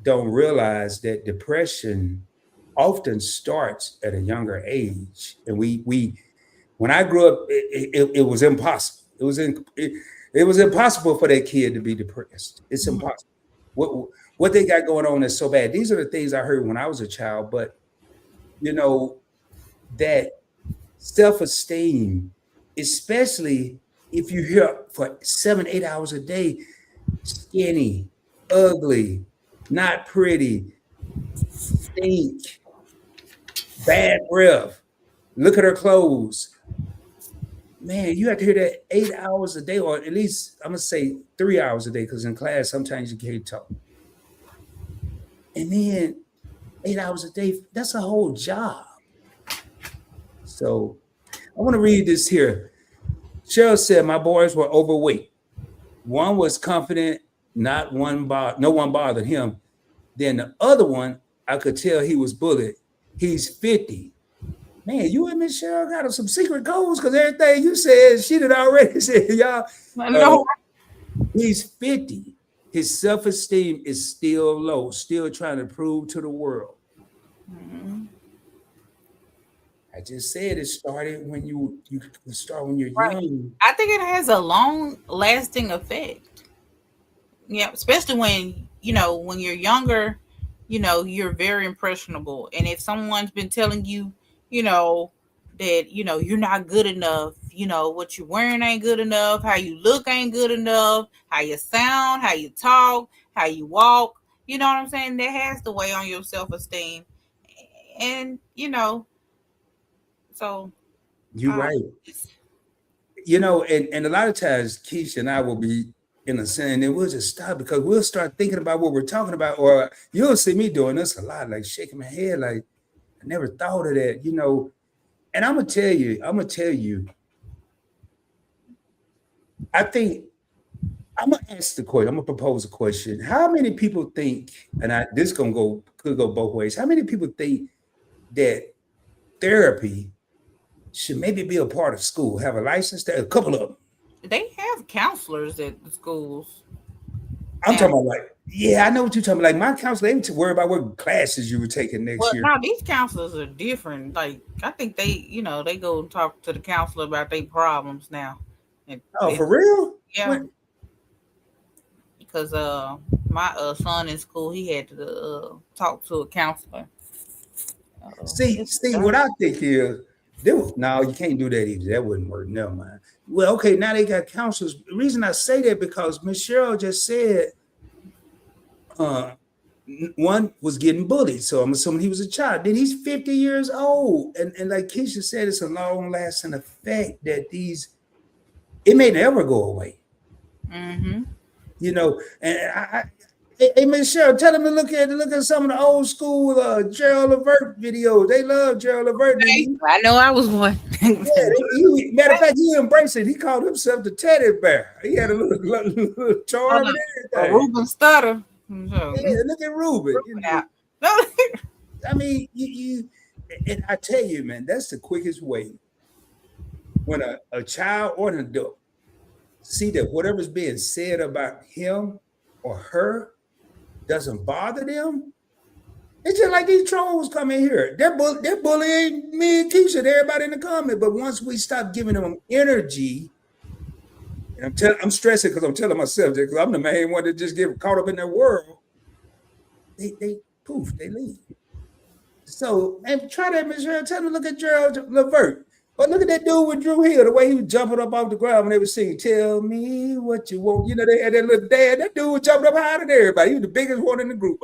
don't realize that depression often starts at a younger age, and when I grew up, it was impossible. It was impossible for that kid to be depressed. It's impossible. What they got going on is so bad. These are the things I heard when I was a child, but that self-esteem, especially if you're here for 7, 8 hours a day, skinny, ugly, not pretty, stink, bad breath, look at her clothes. Man, you have to hear that 8 hours a day, or at least I'm gonna say 3 hours a day, because in class sometimes you can't talk. And then 8 hours a day, that's a whole job. So I want to read this here. Cheryl said my boys were overweight. One was confident, no one bothered him. Then the other one, I could tell he was bullied. He's 50. Man, you and Miss Cheryl got some secret codes, because everything you said, she did already said, y'all. He's 50. His self-esteem is still low, still trying to prove to the world. I just said it started when you start when you're Right. young. I think it has a long lasting effect. Yeah, especially when when you're younger, you're very impressionable, and if someone's been telling you, you know, that you're not good enough, what you're wearing ain't good enough, how you look ain't good enough, how you sound, how you talk, how you walk, you know what I'm saying? That has to weigh on your self esteem, and so You're uh, right. it's- And a lot of times Keisha and I will be in a sin and we'll just stop because we'll start thinking about what we're talking about, or you'll see me doing this a lot, like shaking my head, like I never thought of that. And I'm gonna tell you, I think I'm gonna ask the question, I'm gonna propose a question. How many people think, and this gonna go could go both ways, how many people think that therapy should maybe be a part of school, have a license there, a couple of them? they have counselors at the schools I'm now. talking about like, yeah, I know what you're talking about. Like my counselor, they need to worry about what classes you were taking next Well, year. now these counselors are different. Like I think they go and talk to the counselor about their problems now, and Oh, it, for real? yeah, What? because my son in school he had to talk to a counselor. It's See, what I think is, no, you can't do that either. That wouldn't work. Never mind. Well, okay, now they got counselors. The reason I say that because Miss Cheryl just said uh, one was getting bullied. So I'm assuming he was a child. Then he's 50 years old. And like Kisha said, it's a long lasting effect that it may never go away. mm-hmm. And hey, Miss Cheryl, tell them to look at some of the old school Gerald Levert videos. They love Gerald Levert. Okay. I know I was one. Yeah, matter of fact, he embraced it. He called himself the teddy bear. He had a little charm and everything. Ruben Stutter. Yeah, look at Ruben. Out. I mean, and I tell you, man, that's the quickest way when a child or an adult see that whatever's being said about him or her doesn't bother them. It's just like these trolls come in here. They're bullying me and Keisha, and everybody in the comment. But once we stop giving them energy, and I'm stressing because I'm telling myself that because I'm the main one that just get caught up in their world, they poof, they leave. So, and try that, Michelle. Tell them to look at Gerald Levert. But look at that dude with Drew Hill, the way he was jumping up off the ground when they were singing, "Tell me what you want." They had that little dad. That dude was jumping up higher than everybody. He was the biggest one in the group.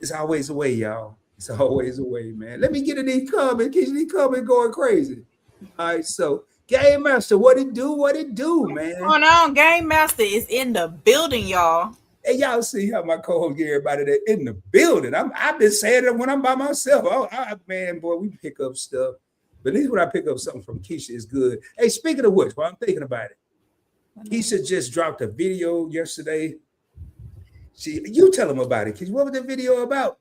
It's always a way, y'all. It's always a way, man. Let me get in these comments. Keep these comments going crazy. All right, so Game Master, what it do, man? What's going on? Game Master is in the building, y'all. Hey, y'all see how my co-host get everybody that in the building. I've been saying it when I'm by myself. Man, boy, we pick up stuff. But at least when I pick up something from Keisha, it's good. Hey, speaking of which, while I'm thinking about it, Keisha just dropped a video yesterday. You tell them about it, Keisha. What was the video about?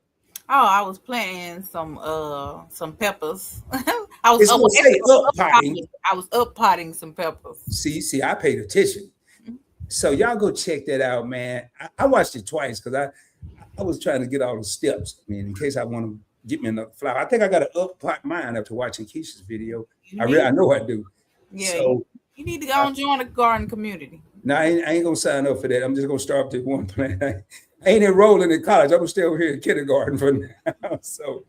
Oh, I was planting some peppers. I was up potting some peppers. See, I paid attention. So y'all go check that out, man. I watched it twice because I was trying to get all the steps. I mean, in case I want to get me another flower. I think I got to up pot mine after watching Keisha's video. I know I do. Yeah, so, you need to go and join the garden community. No, I ain't gonna sign up for that. I'm just gonna start up this one plant. I ain't enrolling in college. I'm gonna stay over here in kindergarten for now. So,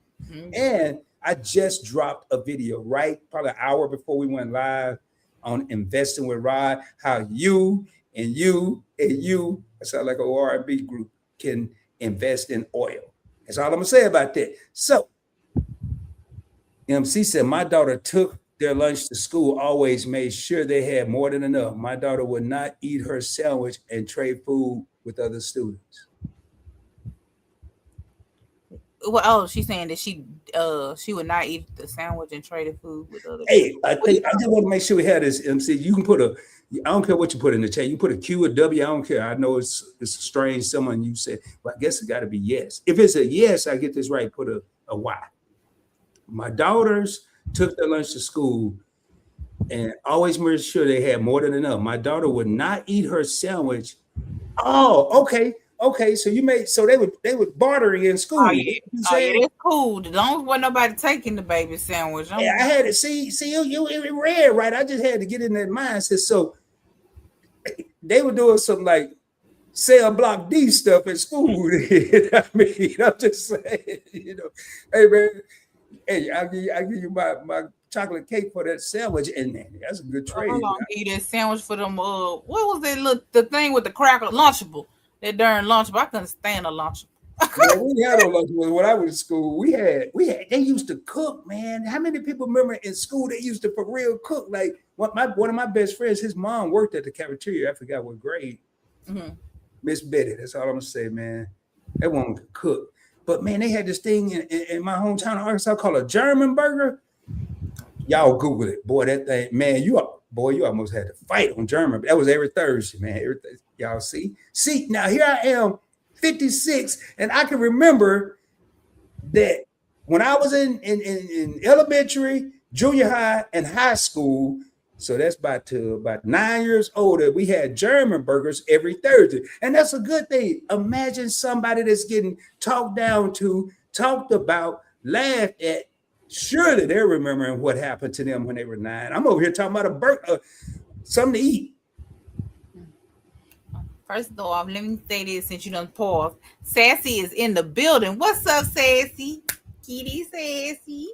and I just dropped a video probably an hour before we went live on investing with Rod. How you and you and you, I sound like a R&B group, can invest in oil. That's all I'm gonna say about that. So, MC said my daughter took their lunch to school, always made sure they had more than enough. My daughter would not eat her sandwich and trade food with other students. Well, she's saying that she would not eat the sandwich and trade food with other. Hey, I just want to make sure we have this, MC. You can put I don't care what you put in the chat. You put a Q or W. I don't care. I know it's strange. Someone you said, well, I guess it got to be yes. If it's a yes, I get this right. Put a Y. My daughters took their lunch to school and always made sure they had more than enough. My daughter would not eat her sandwich. Oh, okay. Okay, so you made so they would bartering in Oh school. yeah, You oh yeah, saying? that's cool. As long as wasn't nobody taking the baby sandwich, Yeah, I'm I had to see you it read right. I just had to get in that mindset. So they were doing some like cell block D stuff at school. I mean, I'm just saying, hey man, hey, I give you my chocolate cake for that sandwich, and man, that's a good hold trade. on, give you that sandwich for them. What was that? Look, the thing with the cracker Lunchable. That darn Lunchable. I couldn't stand a Lunchable. Man, we had no lunch when I was in school. We had they used to cook, man. How many people remember in school they used to for real cook? Like one of my best friends, his mom worked at the cafeteria. I forgot what grade. Mm-hmm. Miss Betty. That's all I'm gonna say, man. That woman could cook. But man, they had this thing in my hometown of Arkansas called a German burger. Y'all Google it, boy. That thing, man. You almost had to fight on German. That was every Thursday, man. Y'all see. Now here I am, 56, and I can remember that when I was in elementary, junior high, and high school. So that's about 9 years older. We had German burgers every Thursday, and that's a good thing. Imagine somebody that's getting talked down to, talked about, laughed at. Surely they're remembering what happened to them when they were 9. I'm over here talking about something to eat. First off, let me say this since you done paused. Sassy is in the building. What's up, Sassy? Kitty Sassy.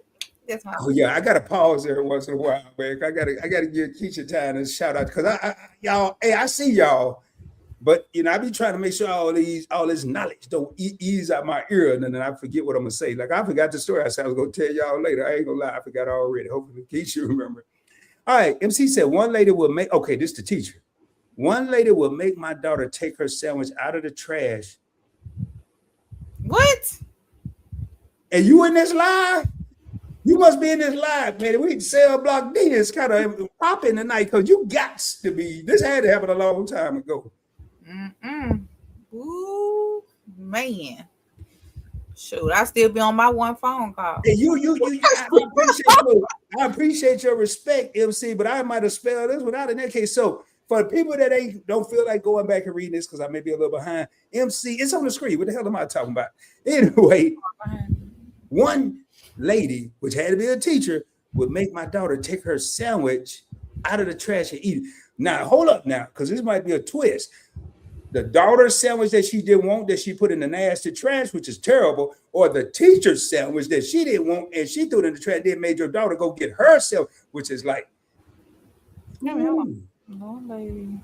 That's my Oh yeah, I gotta pause every once in a while, man. I gotta give Kisha time a shout out because y'all, hey, I see y'all, but I be trying to make sure all this knowledge don't ease out my ear, and then I forget what I'm gonna say. Like I forgot the story I said I was gonna tell y'all later. I ain't gonna lie, I forgot already. Hopefully Kisha remember. All right, MC said one lady will make. Okay, this is the teacher. One lady will make my daughter take her sandwich out of the trash. What? And you in this live? You must be in this live, man. We cell block D is kind of popping tonight because you got to be. This had to happen a long time ago. Ooh, man. Shoot, I still be on my one phone call. Hey, I appreciate your respect, MC, but I might have spelled this without in that case. So for the people that don't feel like going back and reading this because I may be a little behind, MC, it's on the screen. What the hell am I talking about? Anyway, one lady, which had to be a teacher, would make my daughter take her sandwich out of the trash and eat it. Now, hold up now, because this might be a twist. The daughter's sandwich that she didn't want, that she put in the nasty trash, which is terrible, or the teacher's sandwich that she didn't want and she threw it in the trash, then made your daughter go get herself, which is like, No, lady.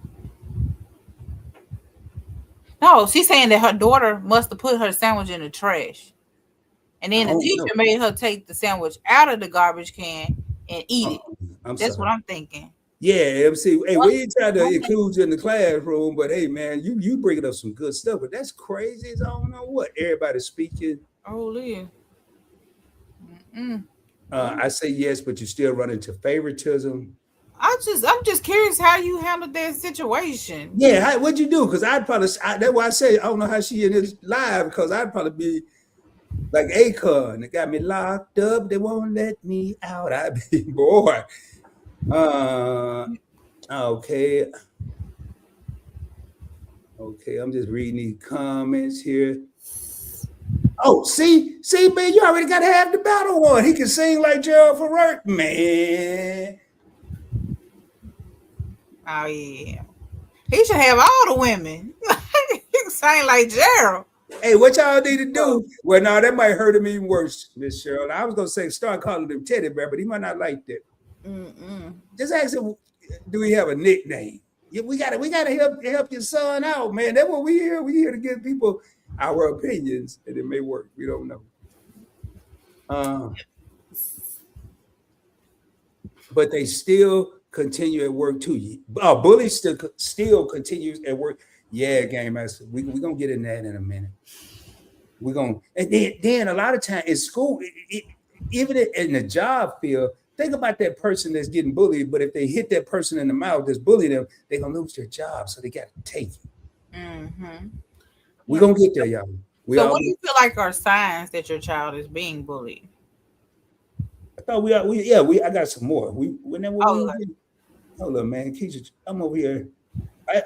No, she's saying that her daughter must have put her sandwich in the trash. And then the teacher made her take the sandwich out of the garbage can and eat it. That's what I'm thinking. Yeah, MC. Hey, we ain't trying to include you in the classroom, but hey, man, you bringing up some good stuff. But that's crazy. I don't know what everybody's speaking. Oh, yeah. I say yes, but you still run into favoritism. I'm just curious how you handled that situation. Yeah, what'd you do? Because that's why I say I don't know how she in this live because I'd probably be like Akon. They got me locked up. They won't let me out. I'd be boy. Okay. I'm just reading these comments here. Oh, see, man, you already got half the battle won. He can sing like Gerald Ferrer, man. Oh yeah, he should have all the women. He can sing like Gerald. Hey, what y'all need to do? Well, no, that might hurt him even worse, Miss Cheryl. I was gonna say start calling him Teddy Bear, but he might not like that. Just ask him, do he have a nickname? Yeah, we gotta help your son out, man. That's what we here. We here to give people our opinions, and it may work. We don't know. But they still continue at work too. Bully still continues at work. Yeah, game master. We're gonna get in that in a minute. We're gonna, and then a lot of time in school, even in the job field. Think about that person that's getting bullied, but if they hit that person in the mouth that's bullying them, they're going to lose their job. So they got to take it. We're going to get there, y'all. So what do you feel like are signs that your child is being bullied? I thought I got some more. Hold on, man. Kisha, I'm over here.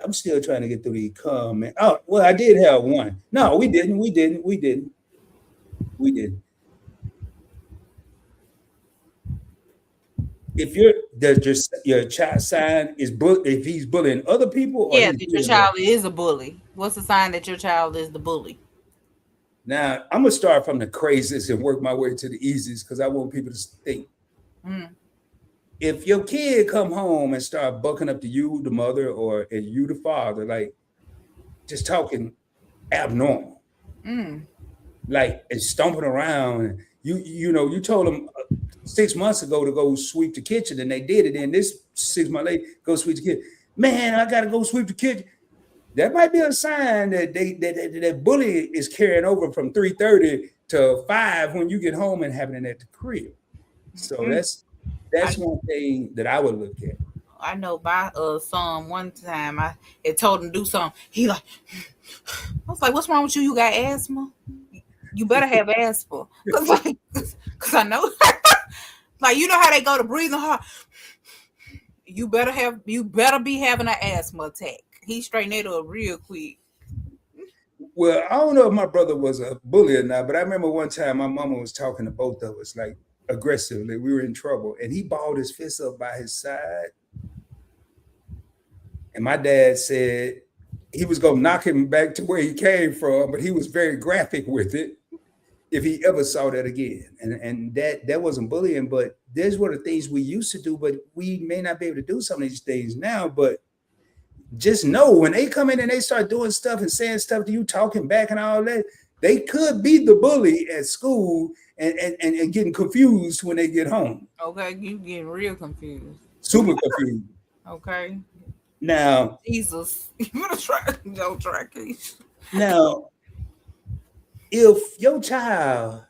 I'm still trying to get through the comment. Oh, well, I did have one. No, we didn't. We didn't. We didn't. We didn't. If your child sign is if he's bullying other people or Yeah, he's that your bullying them. child is a bully. What's the sign that your child is the bully? Now I'm gonna start from the craziest and work my way to the easiest because I want people to think. Mm, If your kid come home and start bucking up to you, the mother, or and you, the father, like just talking abnormal, mm, like and stomping around. You told them 6 months ago to go sweep the kitchen, and they did it. And this 6 months later, go sweep the kitchen. Man, I gotta go sweep the kitchen. That might be a sign that that bully is carrying over from 3:30 to 5 when you get home and happening at the crib. So mm. that's I one thing that I would look at. I know my son one time I had told him to do something. He like I was like, "What's wrong with you? You got asthma? You better have asthma." Cause I know, like you know how they go to breathing hard. You better be having an asthma attack. He straightened it up real quick. Well, I don't know if my brother was a bully or not, but I remember one time my mama was talking to both of us like aggressively. We were in trouble, and he balled his fist up by his side, and my dad said he was gonna knock him back to where he came from, but he was very graphic with it if he ever saw that again. And that wasn't bullying, but there's one of the things we used to do, but we may not be able to do some of these things now. But just know when they come in and they start doing stuff and saying stuff to you, talking back and all that, they could be the bully at school and getting confused when they get home. Okay, you getting real confused. Super confused. Okay, Now, Jesus, you better try. Don't try, Keisha. now, if your child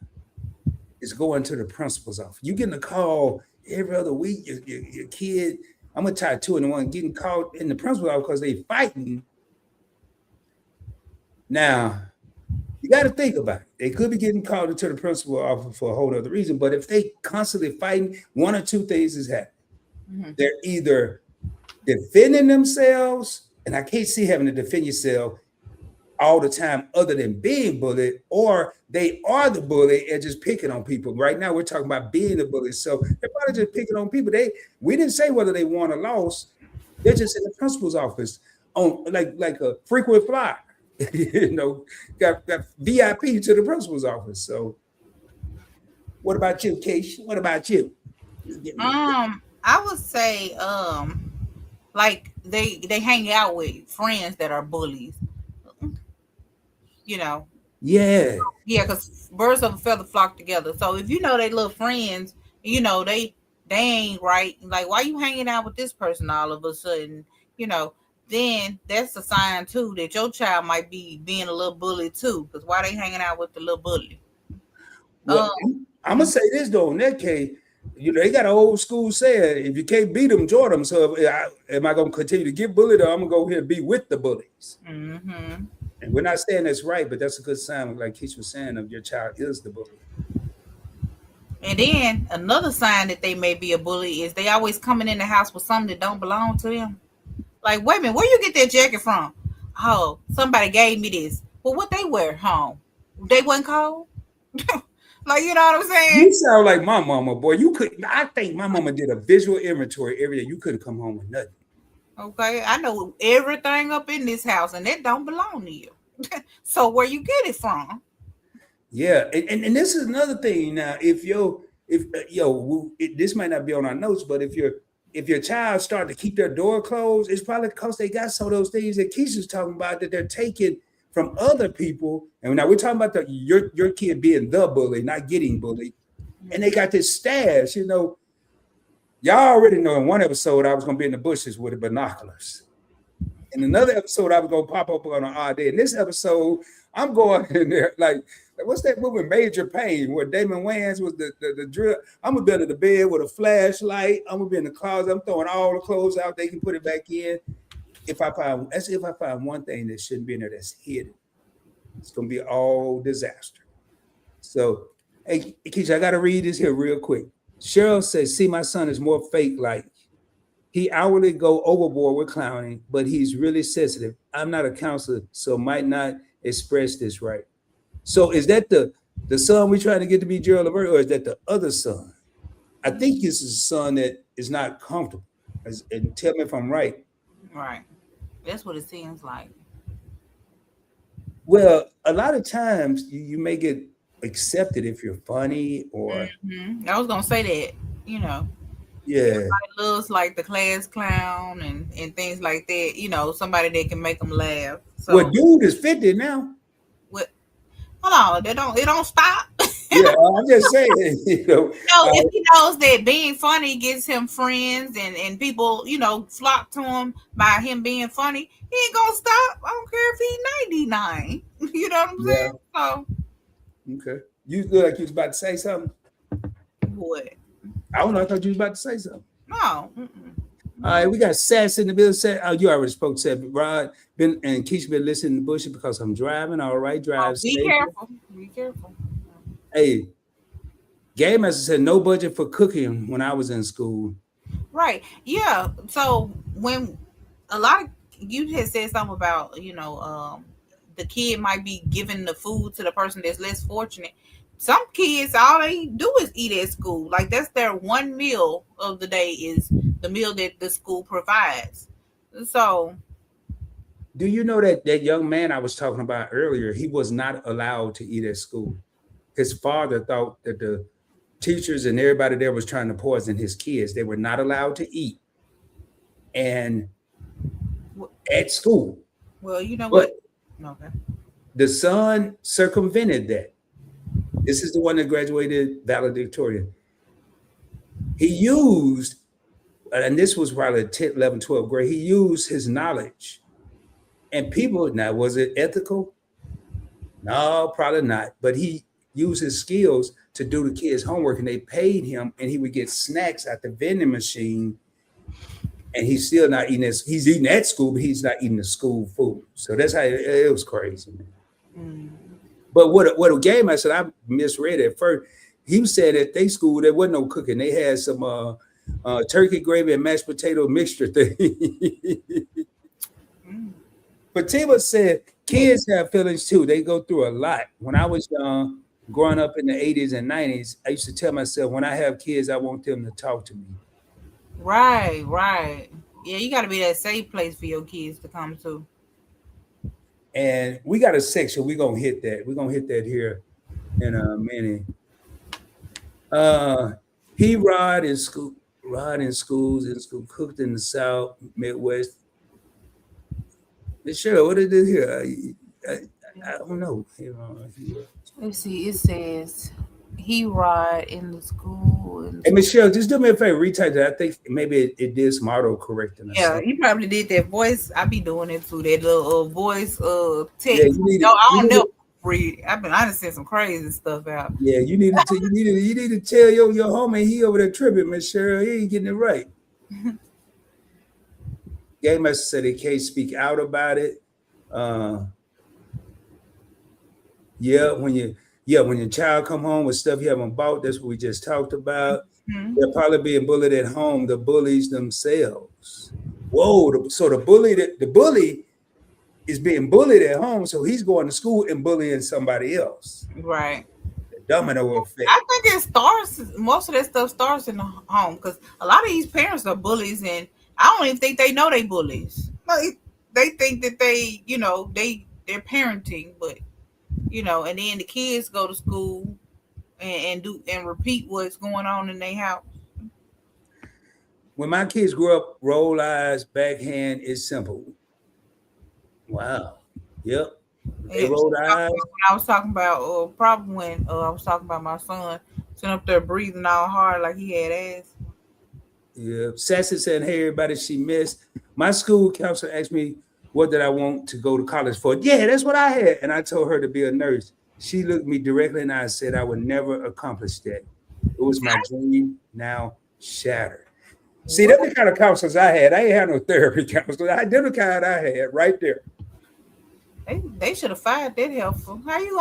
is going to the principal's office, you getting a call every other week, your kid, I'm gonna tie two in one, getting called in the principal's office because they fighting. Now, you got to think about it. They could be getting called into the principal office for a whole other reason, but if they constantly fighting, one or two things is happening. Mm-hmm. They're either defending themselves, and I can't see having to defend yourself all the time other than being bullied, or they are the bully and just picking on people. Right now, we're talking about being the bully. So they're probably just picking on people. We didn't say whether they won or lost. They're just in the principal's office on like a frequent flyer. Got VIP to the principal's office. So what about you, Keisha? What about you? I would say, like they hang out with friends that are bullies. You know, Yeah. yeah, because birds of a feather flock together. So if you know they little friends, they ain't right. Like, why you hanging out with this person all of a sudden? Then that's a sign too that your child might be being a little bully too. Because why they hanging out with the little bully? Well, I'm gonna say this though. In that case, they got an old school saying: if you can't beat them, join them. So, am I gonna continue to get bullied, or I'm gonna go here and be with the bullies? Mm-hmm. And we're not saying that's right, but that's a good sign, like Keisha was saying, of your child is the bully. And then another sign that they may be a bully is they always coming in the house with something that don't belong to them. Like, wait a minute, where you get that jacket from? Oh, somebody gave me this. Well, what they wear home? They wasn't cold? Like, you know what I'm saying? You sound like my mama, boy. I think my mama did a visual inventory every day. You couldn't come home with nothing. Okay, I know everything up in this house, and it don't belong to you. So where you get it from? Yeah, and this is another thing. Now, this might not be on our notes, but if your child start to keep their door closed, it's probably because they got some of those things that Keisha's talking about that they're taking from other people. And now we're talking about your kid being the bully, not getting bullied, and they got this stash. Y'all already know in one episode I was going to be in the bushes with the binoculars. In another episode, I was going to pop up on an odd day. In this episode, I'm going in there like what's that movie, Major Pain, where Damon Wayans was the drill. I'm going to be under the bed with a flashlight. I'm going to be in the closet. I'm throwing all the clothes out. They can put it back in. If I find one thing that shouldn't be in there that's hidden, it's going to be all disaster. So, hey, Keisha, I got to read this here real quick. Cheryl says, see, my son is more fake like. He hourly go overboard with clowning, but he's really sensitive. I'm not a counselor, so might not express this right. So is that the son we trying to get to be Gerald Levert, or is that the other son? I think this is a son that is not comfortable. And tell me if I'm right. Right. That's what it seems like. Well, a lot of times you may get accepted if you're funny or I was gonna say that. You know, yeah. everybody loves like the class clown and things like that. You know, somebody that can make them laugh. Well, So, dude is 50 now. what? Hold on, it don't stop. Yeah, I'm just saying, No, if he knows that being funny gets him friends and people, flock to him by him being funny, he ain't gonna stop. I don't care if he's 99. You know what I'm yeah. saying? So Okay. You look like you was about to say something. what? I don't know. I thought you was about to say something. No. All right, we got Sass in the building. Oh, you already spoke to Rod. And Kisha been listening to Bushy because I'm driving. All right, drive Be safe. careful. Be careful. Hey, Game Master said no budget for cooking when I was in school. Right. Yeah. So when a lot of you had said something about, the kid might be giving the food to the person that's less fortunate. Some kids, all they do is eat at school. Like that's their one meal of the day is the meal that the school provides. So, do you know that young man I was talking about earlier, he was not allowed to eat at school. His father thought that the teachers and everybody there was trying to poison his kids. They were not allowed to eat and at school. Well, you know but what? Okay. The son circumvented that. This is the one that graduated valedictorian. He used, and this was probably 10th, 11th, 12th grade, he used his knowledge. And people, now, was it ethical? No, probably not. But he used his skills to do the kids' homework, and they paid him, and he would get snacks at the vending machine. And he's still not eating this. He's eating at school, but he's not eating the school food. So that's how it was crazy, man. But what a game I said, I misread it at first. He said at their school there wasn't no cooking. They had some turkey gravy and mashed potato mixture thing. But Tima said kids have feelings too. They go through a lot. When I was growing up in the 80s and 90s, I used to tell myself, when I have kids, I want them to talk to me. Right. Yeah, you got to be that safe place for your kids to come to. And we got a section. We're going to hit that. We're going to hit that here in a minute. Rod in schools, cooked in the South, Midwest. Sure, what is it here? I don't know. Let's see. It says he ride in the school. Hey, Michelle, just do me a favor. Retype that. I think maybe it did some auto correcting. Yeah, you probably did that voice. I be doing it too. That little voice text. Yeah, I don't know. Read. I've been honestly some crazy stuff out. Yeah, you need to tell your homie he over there tripping, Miss Cheryl. He ain't getting it right. Game Master said they can't speak out about it. When your child come home with stuff you haven't bought, that's what we just talked about. They're probably being bullied at home. The bullies themselves. Whoa! So the bully is being bullied at home, so he's going to school and bullying somebody else. Right. The domino effect. I think it starts. Most of that stuff starts in the home because a lot of these parents are bullies, and I don't even think they know they bullies. They think that they're parenting, but and then the kids go to school and repeat what's going on in their house. When my kids grew up, roll eyes, backhand is simple. Wow. Yep. They rolled eyes. When I was talking about probably when I was talking about my son sitting up there breathing all hard like he had ass. Yeah. Sassy said, hey, everybody, she missed. My school counselor asked me, what did I want to go to college for? Yeah, that's what I had. And I told her to be a nurse. She looked me directly in the eye and said I would never accomplish that. It was my dream, now shattered. See, that's the kind of counselors I had. I ain't had no therapy counselor. They're the kind I had right there. They should have fired that helpful. How you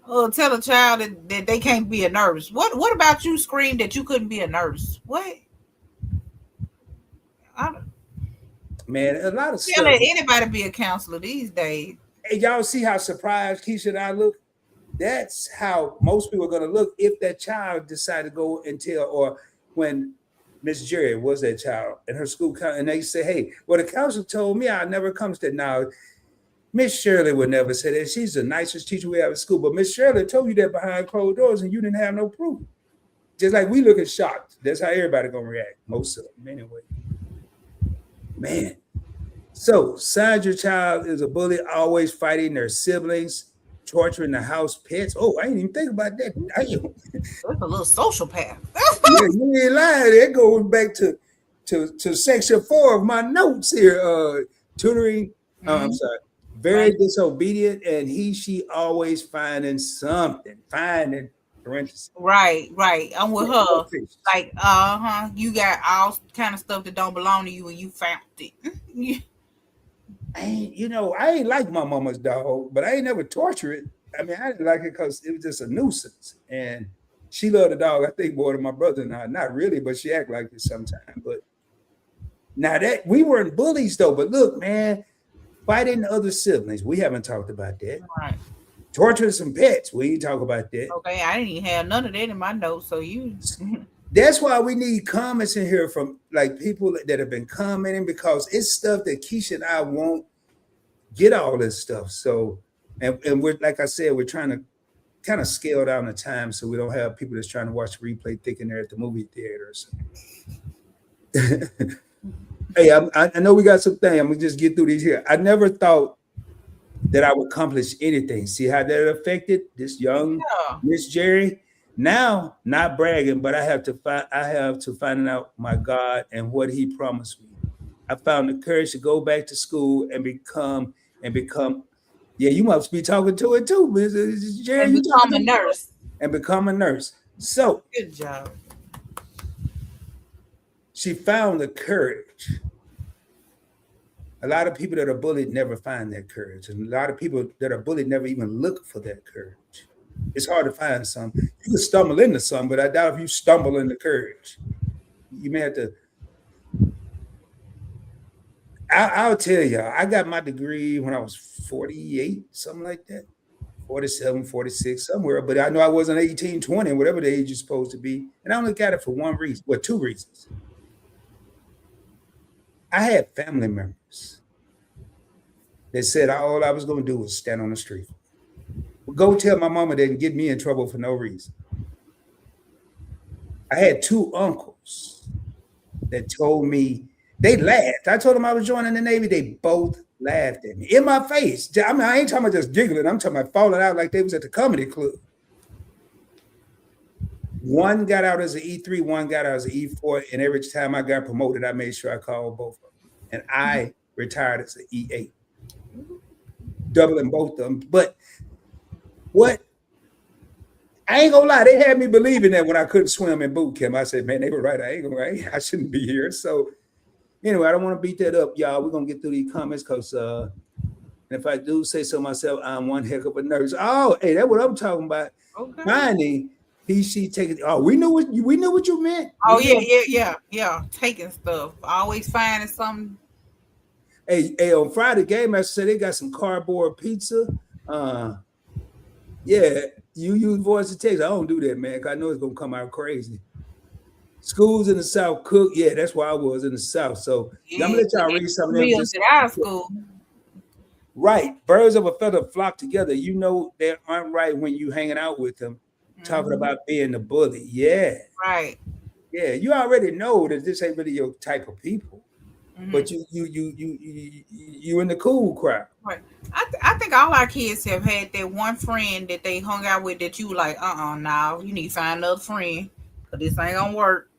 gonna tell a child that they can't be a nurse? What about you screamed that you couldn't be a nurse? What? Man, a lot of Can't stuff. let anybody be a counselor these days. Hey, y'all see how surprised Keisha and I look? That's how most people are going to look if that child decide to go and tell, or when Miss Jerry was that child and her school, and they say, hey, well, the counselor told me I never comes to now. Miss Shirley would never say that. She's the nicest teacher we have at school. But Miss Shirley told you that behind closed doors and you didn't have no proof. Just like we looking shocked. That's how everybody going to react. Most of them, anyway. Man. So, signs your child is a bully, always fighting their siblings, torturing the house pets. Oh, I didn't even think about that. That's a little sociopath. Yeah, you ain't lying. That goes back to section 4 of my notes here. Tutoring. I'm sorry. Very disobedient, and she always finding something. Finding parentheses. Right. I'm with her. Like, you got all kind of stuff that don't belong to you, and you found it. I ain't like my mama's dog, but I ain't never torture it. I mean, I didn't like it because it was just a nuisance. And she loved the dog, I think, more than my brother and I. Not really, but she act like it sometimes. But now that we weren't bullies though, but look, man, fighting other siblings, we haven't talked about that. Right. Torturing some pets, we ain't talk about that. Okay, I didn't even have none of that in my notes, so you. That's why we need comments in here from like people that have been commenting, because it's stuff that Keisha and I won't get all this stuff. So, and we're, like I said, we're trying to kind of scale down the time so we don't have people that's trying to watch the replay thinking they're at the movie theater. Hey, I know we got some things. I'm gonna just get through these here. I never thought that I would accomplish anything. See how that affected this young Miss Jerry. Now, not bragging, but I have to find out my God and what He promised me. I found the courage to go back to school and become. Yeah, you must be talking to it too, Miss Jerry. And become a nurse. And become a nurse. So good job. She found the courage. A lot of people that are bullied never find that courage, and a lot of people that are bullied never even look for that courage. It's hard to find some. You can stumble into some, but I doubt if you stumble into courage. You may have to. I'll tell y'all, I got my degree when I was 48, something like that. 47, 46, somewhere. But I know I wasn't 18, 20, whatever the age you're supposed to be. And I only got it for one reason. Well, two reasons. I had family members that said all I was going to do was stand on the street. Go tell my mama they didn't get me in trouble for no reason. I had two uncles that told me, they laughed. I told them I was joining the Navy. They both laughed at me in my face. I mean, I ain't talking about just giggling. I'm talking about falling out like they was at the comedy club. One got out as an E3, one got out as an E4. And every time I got promoted, I made sure I called both of them. And I retired as an E8, doubling both of them. But what? I ain't gonna lie, they had me believing that when I couldn't swim in boot camp. I said, man, they were right. I shouldn't be here. So anyway, I don't want to beat that up, y'all. We're gonna get through these comments because if I do say so myself, I'm one heck of a nurse. Oh, hey, that's what I'm talking about. Okay. Finally, she taking. Oh, we knew what you meant. Oh yeah. Taking stuff. Always finding something. Hey, on Friday game master said they got some cardboard pizza. Yeah, you use voice to text. I don't do that, man, because I know it's gonna come out crazy. Schools in the South cook. Yeah, that's why I was in the South. So I'm gonna let y'all read some of them. At our school. Right. Birds of a feather flock together. You know they aren't right when you hanging out with them, talking about being the bully. Yeah. Right. Yeah, you already know that this ain't really your type of people. But you in the cool crowd. Right. I think all our kids have had that one friend that they hung out with that you were like, now you need to find another friend. This ain't gonna work.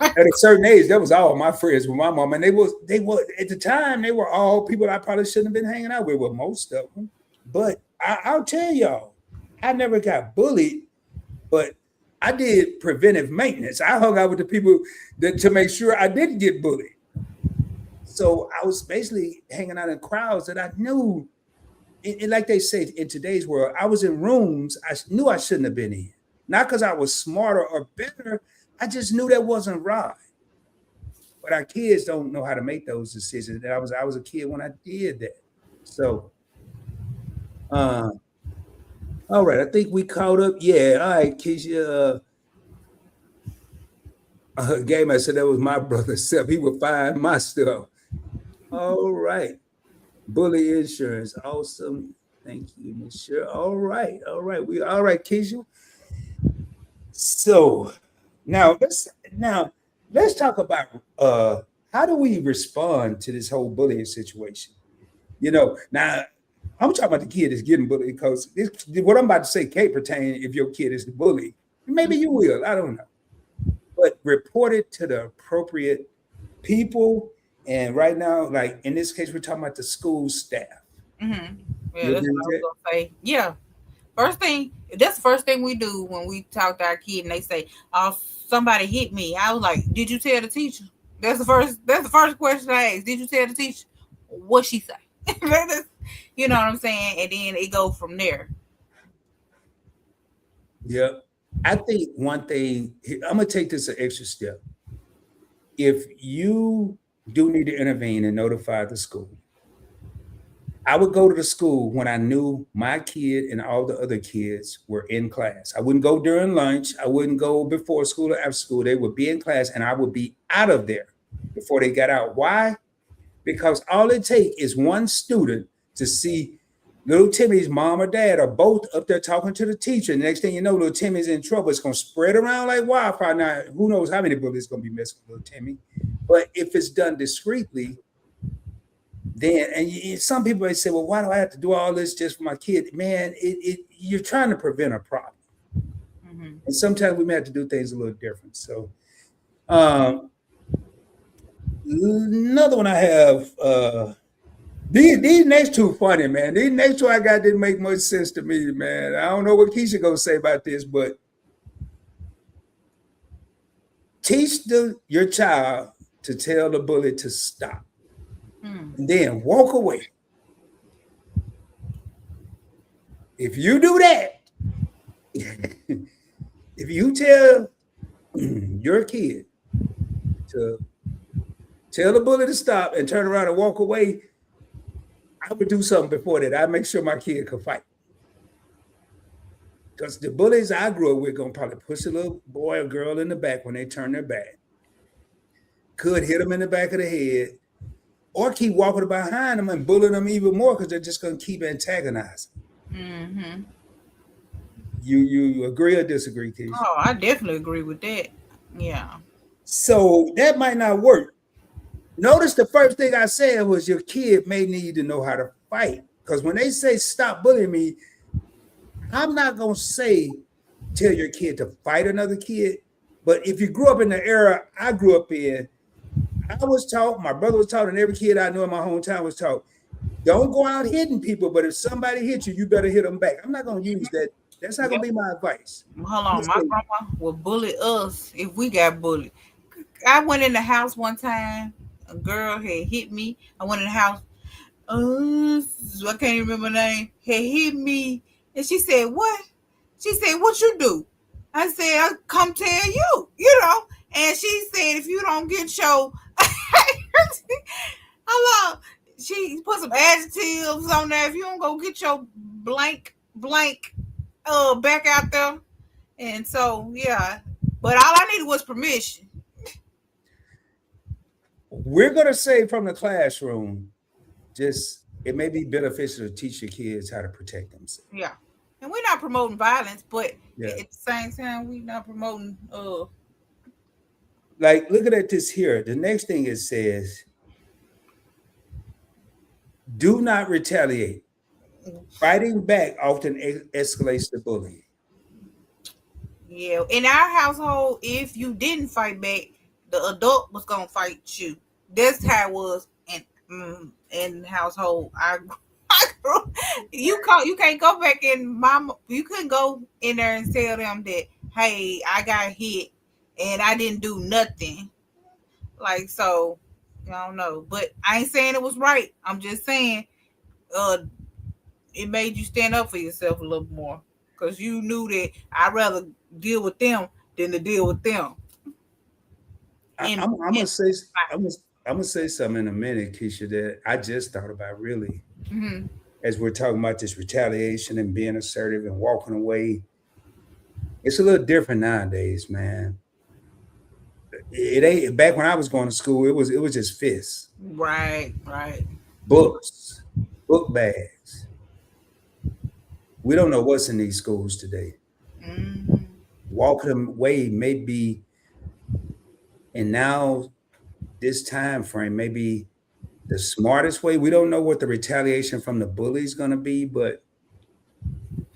At a certain age, that was all my friends with my mom, and they were at the time they were all people I probably shouldn't have been hanging out with. Well, most of them, but I'll tell y'all, I never got bullied, but I did preventive maintenance. I hung out with the people to make sure I didn't get bullied. So I was basically hanging out in crowds that I knew, and like they say in today's world, I was in rooms I knew I shouldn't have been in. Not because I was smarter or better. I just knew that wasn't right. But our kids don't know how to make those decisions. And I was a kid when I did that. So uh all right, I think we caught up. Yeah, all right, Keisha. Game, I said that was my brother Seth. He would find my stuff. All right. Bully insurance. Awesome. Thank you, Miss Sure. All right. All right. We all right, Keisha. So now let's talk about how do we respond to this whole bullying situation? Now I'm talking about the kid that's getting bullied because what I'm about to say can't pertain if your kid is the bully. Maybe you will. I don't know. But report it to the appropriate people. And right now, like in this case, we're talking about the school staff. Mm-hmm. Yeah, You that's agree what with I was that? gonna say. Yeah, first thing, that's the first thing we do when we talk to our kid and they say, "Oh, somebody hit me." I was like, "Did you tell the teacher?" That's the first. That's the first question I asked. Did you tell the teacher? What she say? You know what I'm saying? And then it go from there. Yeah. I think one thing, I'm going to take this an extra step. If you do need to intervene and notify the school, I would go to the school when I knew my kid and all the other kids were in class. I wouldn't go during lunch. I wouldn't go before school or after school. They would be in class and I would be out of there before they got out. Why? Because all it takes is one student to see little Timmy's mom or dad are both up there talking to the teacher. And the next thing you know, little Timmy's in trouble. It's going to spread around like wildfire. Now, who knows how many bullies going to be messing with little Timmy? But if it's done discreetly, then some people may say, well, why do I have to do all this just for my kid? Man, you're trying to prevent a problem. Mm-hmm. And sometimes we may have to do things a little different. So um, another one I have, these next two funny, man. These next two I got didn't make much sense to me, man. I don't know what Keisha gonna say about this, but teach your child to tell the bully to stop and then walk away. If you do that, if you tell your kid to tell the bully to stop and turn around and walk away, I would do something before that. I'd make sure my kid could fight. Because the bullies I grew up with gonna probably push a little boy or girl in the back when they turn their back. Could hit them in the back of the head, or keep walking behind them and bullying them even more because they're just gonna keep antagonizing. Mm-hmm. You agree or disagree, Keisha? Oh, I definitely agree with that. Yeah. So that might not work. Notice the first thing I said was your kid may need to know how to fight. Because when they say stop bullying me, I'm not gonna say tell your kid to fight another kid. But if you grew up in the era I grew up in, I was taught, my brother was taught, and every kid I knew in my hometown was taught, don't go out hitting people, but if somebody hits you, you better hit them back. I'm not gonna use that. That's not gonna be my advice. Hold I'm on, gonna my say, grandma would bully us if we got bullied. I went in the house one time. A girl had hit me. I went in the house. I can't even remember her name. Had hit me, and she said, "What?" She said, "What you do?" I said, "I come tell you." You know. And she said, "If you don't get your," hello, she put some adjectives on there. If you don't go get your blank back out there. And so, yeah, but all I needed was permission. we're gonna say from the classroom, just it may be beneficial to teach your kids how to protect themselves. Yeah, and we're not promoting violence, but Yeah. at the same time, we're not promoting. Like looking at this here, the next thing it says, do not retaliate. Fighting back often escalates the bullying. Yeah, in our household, if you didn't fight back, the adult was gonna fight you. That's how it was in the household. You can't go back in mom. You couldn't go in there and tell them that, hey, I got hit and I didn't do nothing. Like, so, I don't know, but I ain't saying it was right. I'm just saying, uh, it made you stand up for yourself a little more because you knew that I'd rather deal with them than to deal with them. in, I'm in gonna say I'm gonna say something in a minute, Keisha, that I just thought about really mhm. as we're talking about this retaliation and being assertive and walking away. It's a little different nowadays, man. It ain't back when I was going to school. It was just fists, Right, right. books, book bags. We don't know what's in these schools today. Mhm. Walking away may be, and now this time frame may be the smartest way. We don't know what the retaliation from the bully is going to be, but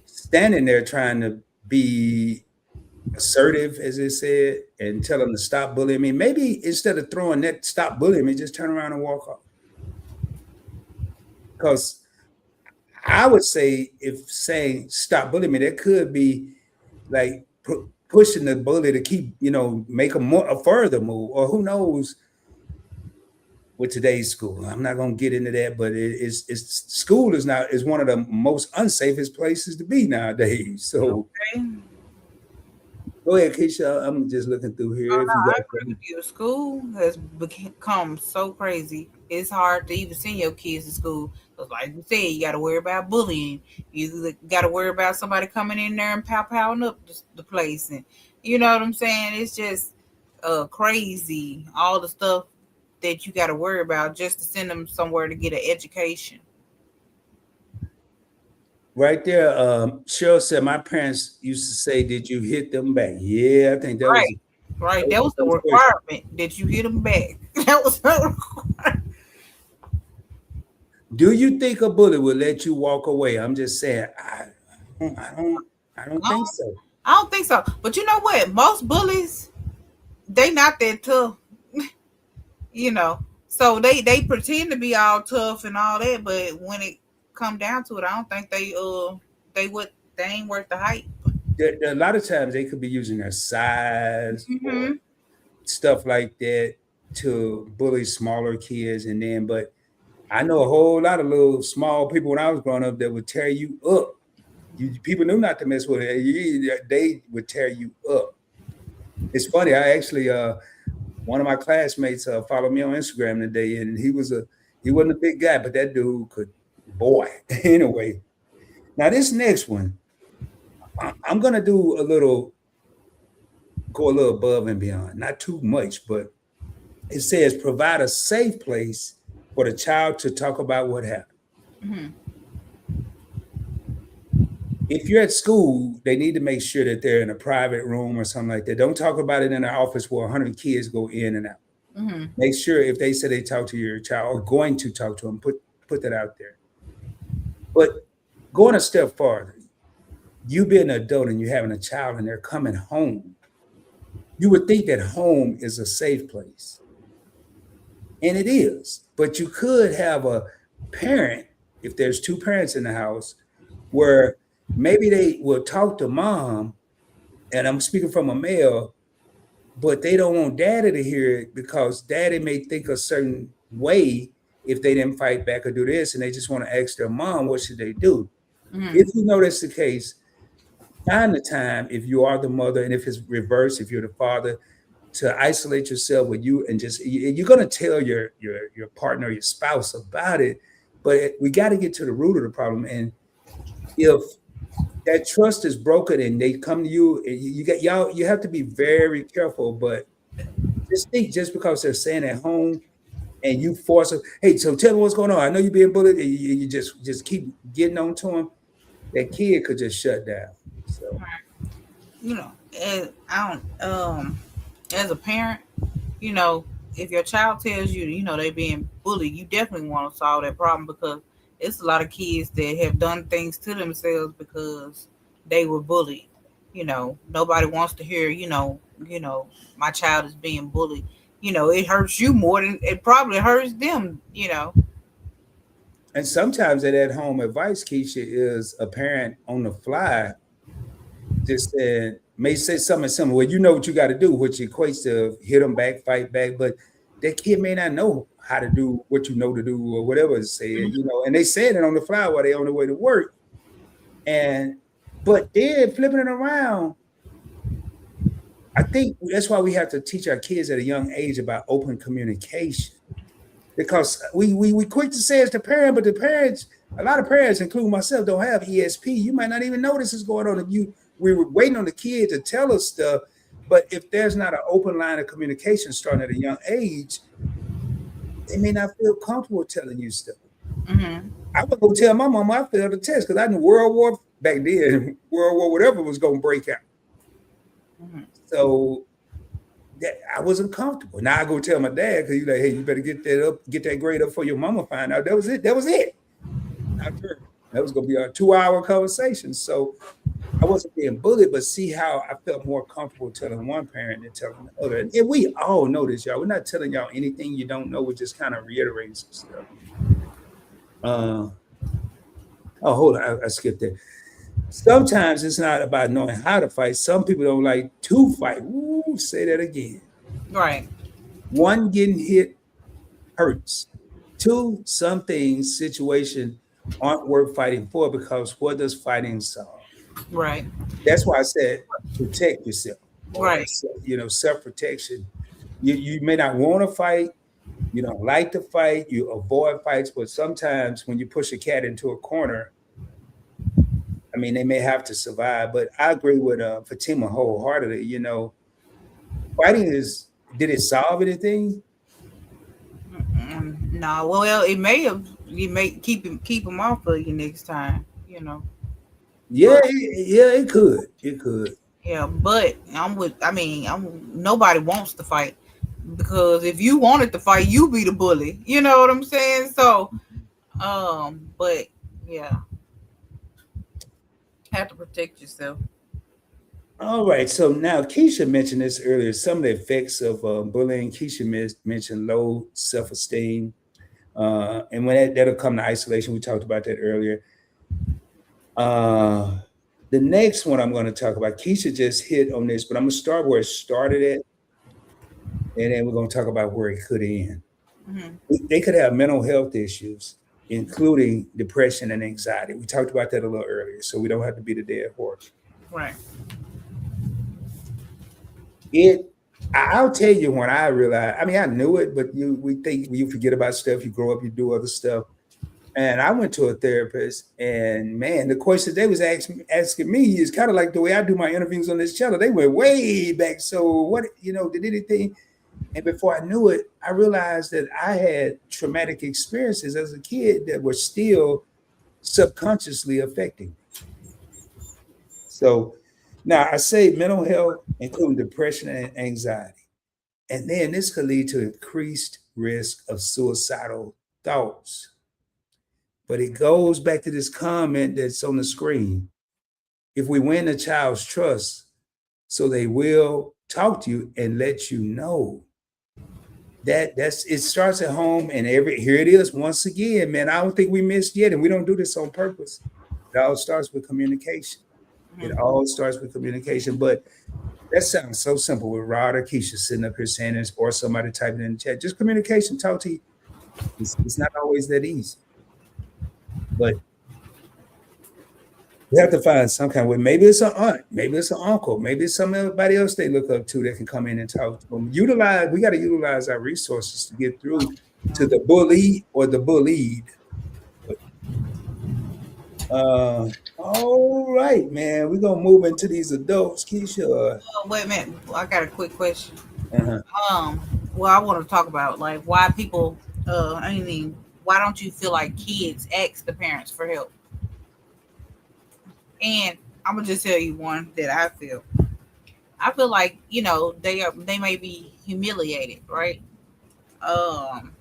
standing there trying to be assertive, as it said, and tell them to stop bullying me. Maybe instead of throwing that stop bullying me, just turn around and walk off. Because I would say if saying stop bullying me, that could be like pushing the bully to keep, make a further move, or who knows with today's school. I'm not gonna get into that, but it's school is one of the most unsafest places to be nowadays. So Okay. go ahead, Keisha. I'm just looking through here. Oh If no, you I got agree with something. you. School has become so crazy. It's hard to even send your kids to school. Cause like you said, you got to worry about bullying. You got to worry about somebody coming in there and powing up the place, and you know what I'm saying. It's just crazy. All the stuff that you got to worry about just to send them somewhere to get an education. Right there, Cheryl said my parents used to say, "Did you hit them back?" Yeah, I think that was Right, right. That the was a first question. requirement that you hit them back. That was a requirement. Do you think a bully will let you walk away? I'm just saying, don't, I don't, I don't think so. I don't think so. But you know what? Most bullies, they not that tough, you know. So they pretend to be all tough and all that, but when it come down to it, I don't think they ain't worth the hype. A lot of times they could be using their size or Hmm. stuff like that to bully smaller kids, and then, but I know a whole lot of little small people when I was growing up that would tear you up. People knew not to mess with it. They would tear you up. It's funny. I actually, one of my classmates followed me on Instagram today, and he wasn't a big guy, but that dude could, boy. Anyway, now this next one, I'm gonna go a little above and beyond, not too much, but it says provide a safe place for the child to talk about what happened. Hmm. If you're at school, they need to make sure that they're in a private room or something like that. Don't talk about it in an office where 100 kids go in and out. Hmm. Make sure if they say they talk to your child or going to talk to them, put that out there. But going a step farther, you being an adult and you having a child and they're coming home, you would think that home is a safe place. And it is. But you could have a parent, if there's two parents in the house, where maybe they will talk to mom, and I'm speaking from a male, but they don't want daddy to hear it because daddy may think a certain way if they didn't fight back or do this, and they just want to ask their mom, what should they do? Hmm. If you know that's the case, find the time, if you are the mother, and if it's reversed, if you're the father, to isolate yourself with you and just you're going to tell your partner, your spouse about it, but we got to get to the root of the problem. And if that trust is broken and they come to you, you got y'all, you have to be very careful. But just think, just because they're staying at home and you force them, hey, so tell me what's going on. I know you're being bullied. And you just keep getting on to them. That kid could just shut down. So You know, and I don't. As a parent, you know, if your child tells you, you know, they being bullied, you definitely want to solve that problem because it's a lot of kids that have done things to themselves because they were bullied. You know, nobody wants to hear, my child is being bullied. You know, it hurts you more than it probably hurts them, you know. and sometimes that home advice, Keisha, is a parent on the fly just said may say something similar. Well, you know what you got to do, which equates to hit them back, fight back. But that kid may not know how to do what you know to do or whatever is said, and they said it on the fly while they on their way to work. And but then flipping it around, I think that's why we have to teach our kids at a young age about open communication, because we quick to say it's the parent, but the parents, a lot of parents, including myself, don't have ESP. You might not even know this is going on. If you we were waiting on the kid to tell us stuff, but if there's not an open line of communication starting at a young age, they may not feel comfortable telling you stuff. Mm-hmm. I would go tell my mom I failed the test because I knew World War back then, World War whatever was going to break out. Mm-hmm. So that I wasn't comfortable. Now I go tell my dad because he's like, hey, you better get that up, get that grade up for your mama find out. That was it. That was it. That was going to be a 2-hour conversation. So I wasn't being bullied, but see how I felt more comfortable telling one parent than telling the other. And we all know this, y'all. We're not telling y'all anything you don't know. We're just kind of reiterating some stuff. Uh, oh, hold on. I skipped that. Sometimes it's not about knowing how to fight. Some people don't like to fight. Ooh, say that again. Right. One, getting hit hurts. Two, some things, situation aren't worth fighting for because what does fighting solve? Right. That's why I said protect yourself, or Right. self protection. You may not want to fight, you don't like to fight, you avoid fights, but sometimes when you push a cat into a corner, I mean, they may have to survive. But I agree with Fatima wholeheartedly. Fighting is, did it solve anything? No, well, it may have. You may keep him off of you next time. Yeah, But it could. It could. yeah, but I'm with. I mean, nobody wants to fight because if you wanted to fight, you be the bully. You know what I'm saying? So, but yeah, have to protect yourself. All right. So now Keisha mentioned this earlier. Some of the effects of bullying. Keisha mentioned low self-esteem, and when that'll come to isolation. We talked about that earlier. Uh, the next one I'm going to talk about, Keisha just hit on this, but I'm going to start where it started at, and then we're going to talk about where it could end. Hmm. They could have mental health issues, including depression and anxiety. We talked about that a little earlier, so we don't have to be the dead horse. Right. It, I'll tell you when I realized. I mean, I knew it, but we think you forget about stuff. You grow up, you do other stuff. And I went to a therapist, and man, the questions they was asking me is kind of like the way I do my interviews on this channel. They went way back. So what, did anything? And before I knew it, I realized that I had traumatic experiences as a kid that were still subconsciously affecting me. So now I say mental health, including depression and anxiety. And then this could lead to increased risk of suicidal thoughts. But it goes back to this comment that's on the screen. If we win a child's trust, so they will talk to you and let you know that's it starts at home. And here it is once again, man. I don't think we missed yet, and we don't do this on purpose. It all starts with communication. It Hmm. all starts with communication. But that sounds so simple with Rod or Keisha sitting up here saying this, or somebody typing in the chat. Just communication, talk to you. It's not always that easy. But we have to find some kind of way. Maybe it's an aunt, maybe it's an uncle, maybe it's somebody else they look up to that can come in and talk to them. We got to utilize our resources to get through to the bully or the bullied. All right, man. We're gonna move into these adults, Keisha. Oh, wait a minute. I got a quick question. Uh-huh. Um, well, I want to talk about like why people. I mean, why don't you feel like kids ask the parents for help? And I'm gonna just tell you one that I feel. I feel like they may be humiliated, right? Um,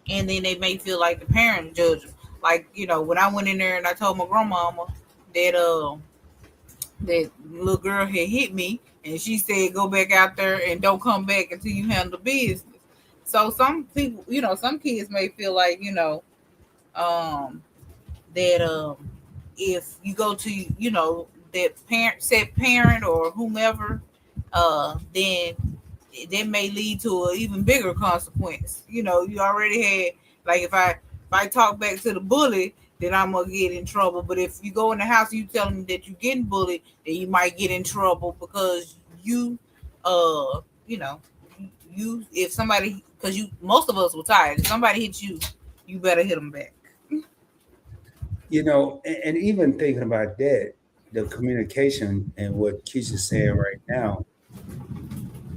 and then they may feel like the parents judge them. Like when I went in there and I told my grandmama that that little girl had hit me, and she said go back out there and don't come back until you handle business. So some people, some kids may feel like um, that if you go to that parent or whomever, then that may lead to an even bigger consequence. You already had, like, if I talk back to the bully, then I'm gonna get in trouble. But if you go in the house and you tell them that you're getting bullied, then you might get in trouble because you you know, you if somebody, because you most of us were tired. If somebody hits you, you better hit them back. And even thinking about that, the communication and what Keisha's saying right now,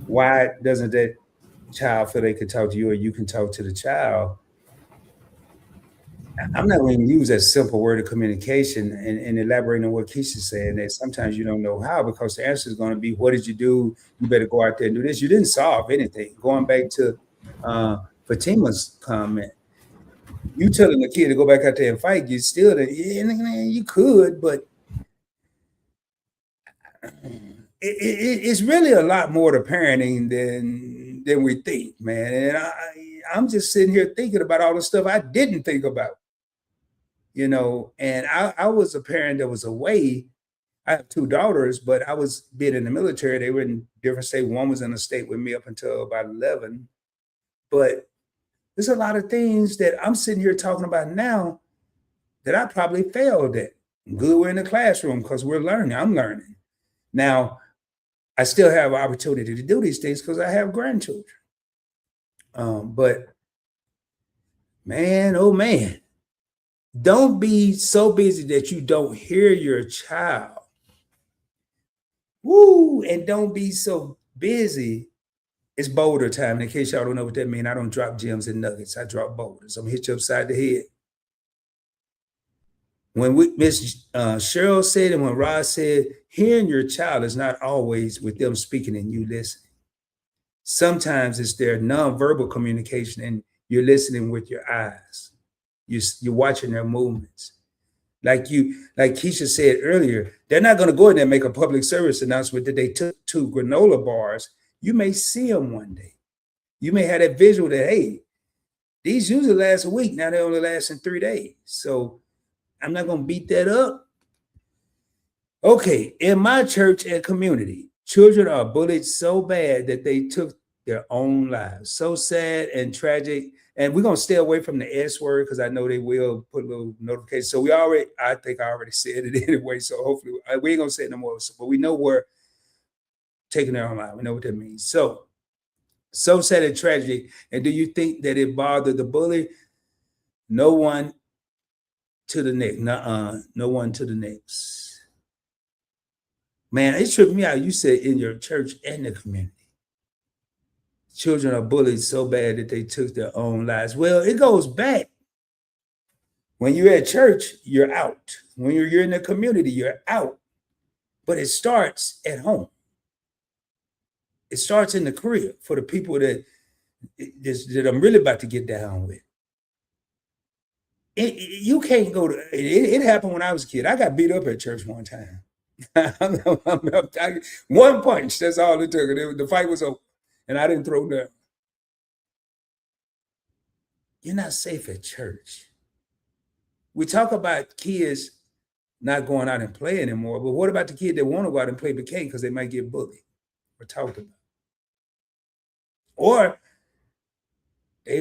why doesn't that child feel they could talk to you or you can talk to the child? I'm not going to use that simple word of communication and elaborating on what Keisha's saying, that sometimes you don't know how, because the answer is going to be, what did you do? You better go out there and do this. You didn't solve anything. Going back to uh, Fatima's comment, you telling the kid to go back out there and fight, you still, you could, but it's really a lot more to parenting than we think, man. And I'm just sitting here thinking about all the stuff I didn't think about, and I was a parent that was away. I have two daughters, but I was being in the military. They were in different states. One was in a state with me up until about 11. But there's a lot of things that I'm sitting here talking about now that I probably failed at. Good, we're in the classroom because we're learning. I'm learning. Now, I still have an opportunity to do these things because I have grandchildren. But man, oh man, don't be so busy that you don't hear your child. Woo! And don't be so busy. It's boulder time. In case y'all don't know what that means, I don't drop gems and nuggets. I drop boulders. I'm gonna hit you upside the head. When Miss Cheryl said, and when Rod said, hearing your child is not always with them speaking and you listening. Sometimes it's their nonverbal communication and you're listening with your eyes. You're watching their movements. Like Kisha said earlier, they're not going to go in there and make a public service announcement that they took 2 granola bars. You may see them one day. You may have that visual that, hey, these usually last a week. Now they only last in 3 days. So I'm not going to beat that up. Okay, in my church and community, children are bullied so bad that they took their own lives. So sad and tragic. And we're going to stay away from the S word because I know they will put a little notification. So I think I already said it anyway. So hopefully we ain't going to say it no more. But we know we're taking their own life. We know what that means. So sad and tragic. And do you think that it bothered the bully? No one to the next. No one to the next. Man, it tripped me out. You said in your church and the community. Children are bullied so bad that they took their own lives. Well, it goes back. When you're at church, you're out. When you're in the community, you're out. But it starts at home. It starts in the crib for the people that I'm really about to get down with. You can't go to it. It happened when I was a kid. I got beat up at church one time. One punch, that's all it took. The fight was over. And I didn't throw down. You're not safe at church. We talk about kids not going out and play anymore, but what about the kid that want to go out and play but can't because they might get bullied or talked about? Or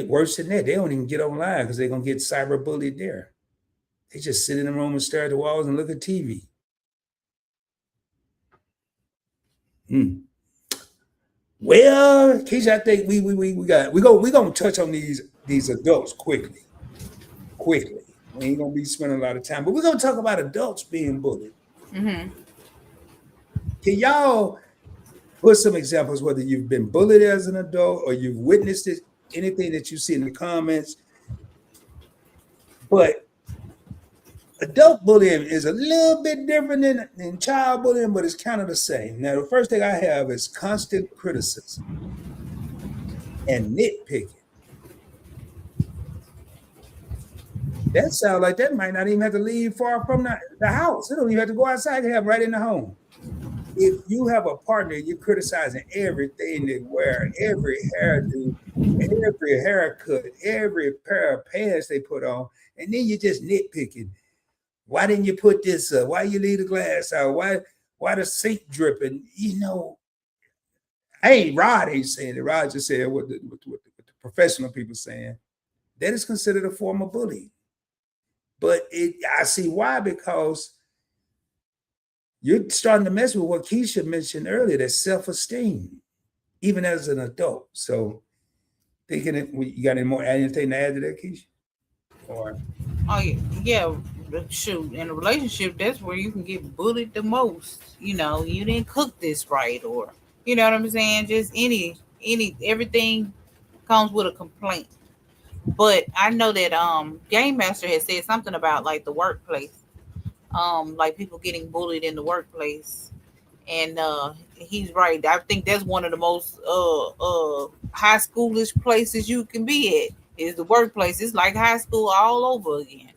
worse than that, they don't even get online because they're going to get cyber bullied there. They just sit in the room and stare at the walls and look at TV. Well, Keisha, I think we're gonna touch on these adults quickly. We ain't gonna be spending a lot of time, but we're gonna talk about adults being bullied. Mm-hmm. Can y'all put some examples, whether you've been bullied as an adult or you've witnessed it, anything that you see in the comments? But adult bullying is a little bit different than child bullying, but it's kind of the same. Now, the first thing I have is constant criticism and nitpicking. That sounds like that might not even have to leave far from the house. It don't even have to go outside. It can have right in the home. If you have a partner, you're criticizing everything they wear, every hairdo, every haircut, every pair of pants they put on, and then you're just nitpicking. Why didn't you put this up? Why you leave the glass out? Why the sink dripping? Rod ain't saying it. Rod just said what the professional people saying. That is considered a form of bullying. But I see why, because you're starting to mess with what Keisha mentioned earlier, that self-esteem. even as an adult. So thinking if you got any more anything to add to that, Keisha? Or Oh yeah, yeah. Shoot, in a relationship, that's where you can get bullied the most. You didn't cook this right, or you know what I'm saying. Just any everything comes with a complaint. But I know that Game Master has said something about like the workplace, like people getting bullied in the workplace, and he's right. I think that's one of the most high schoolish places you can be at is the workplace. It's like high school all over again.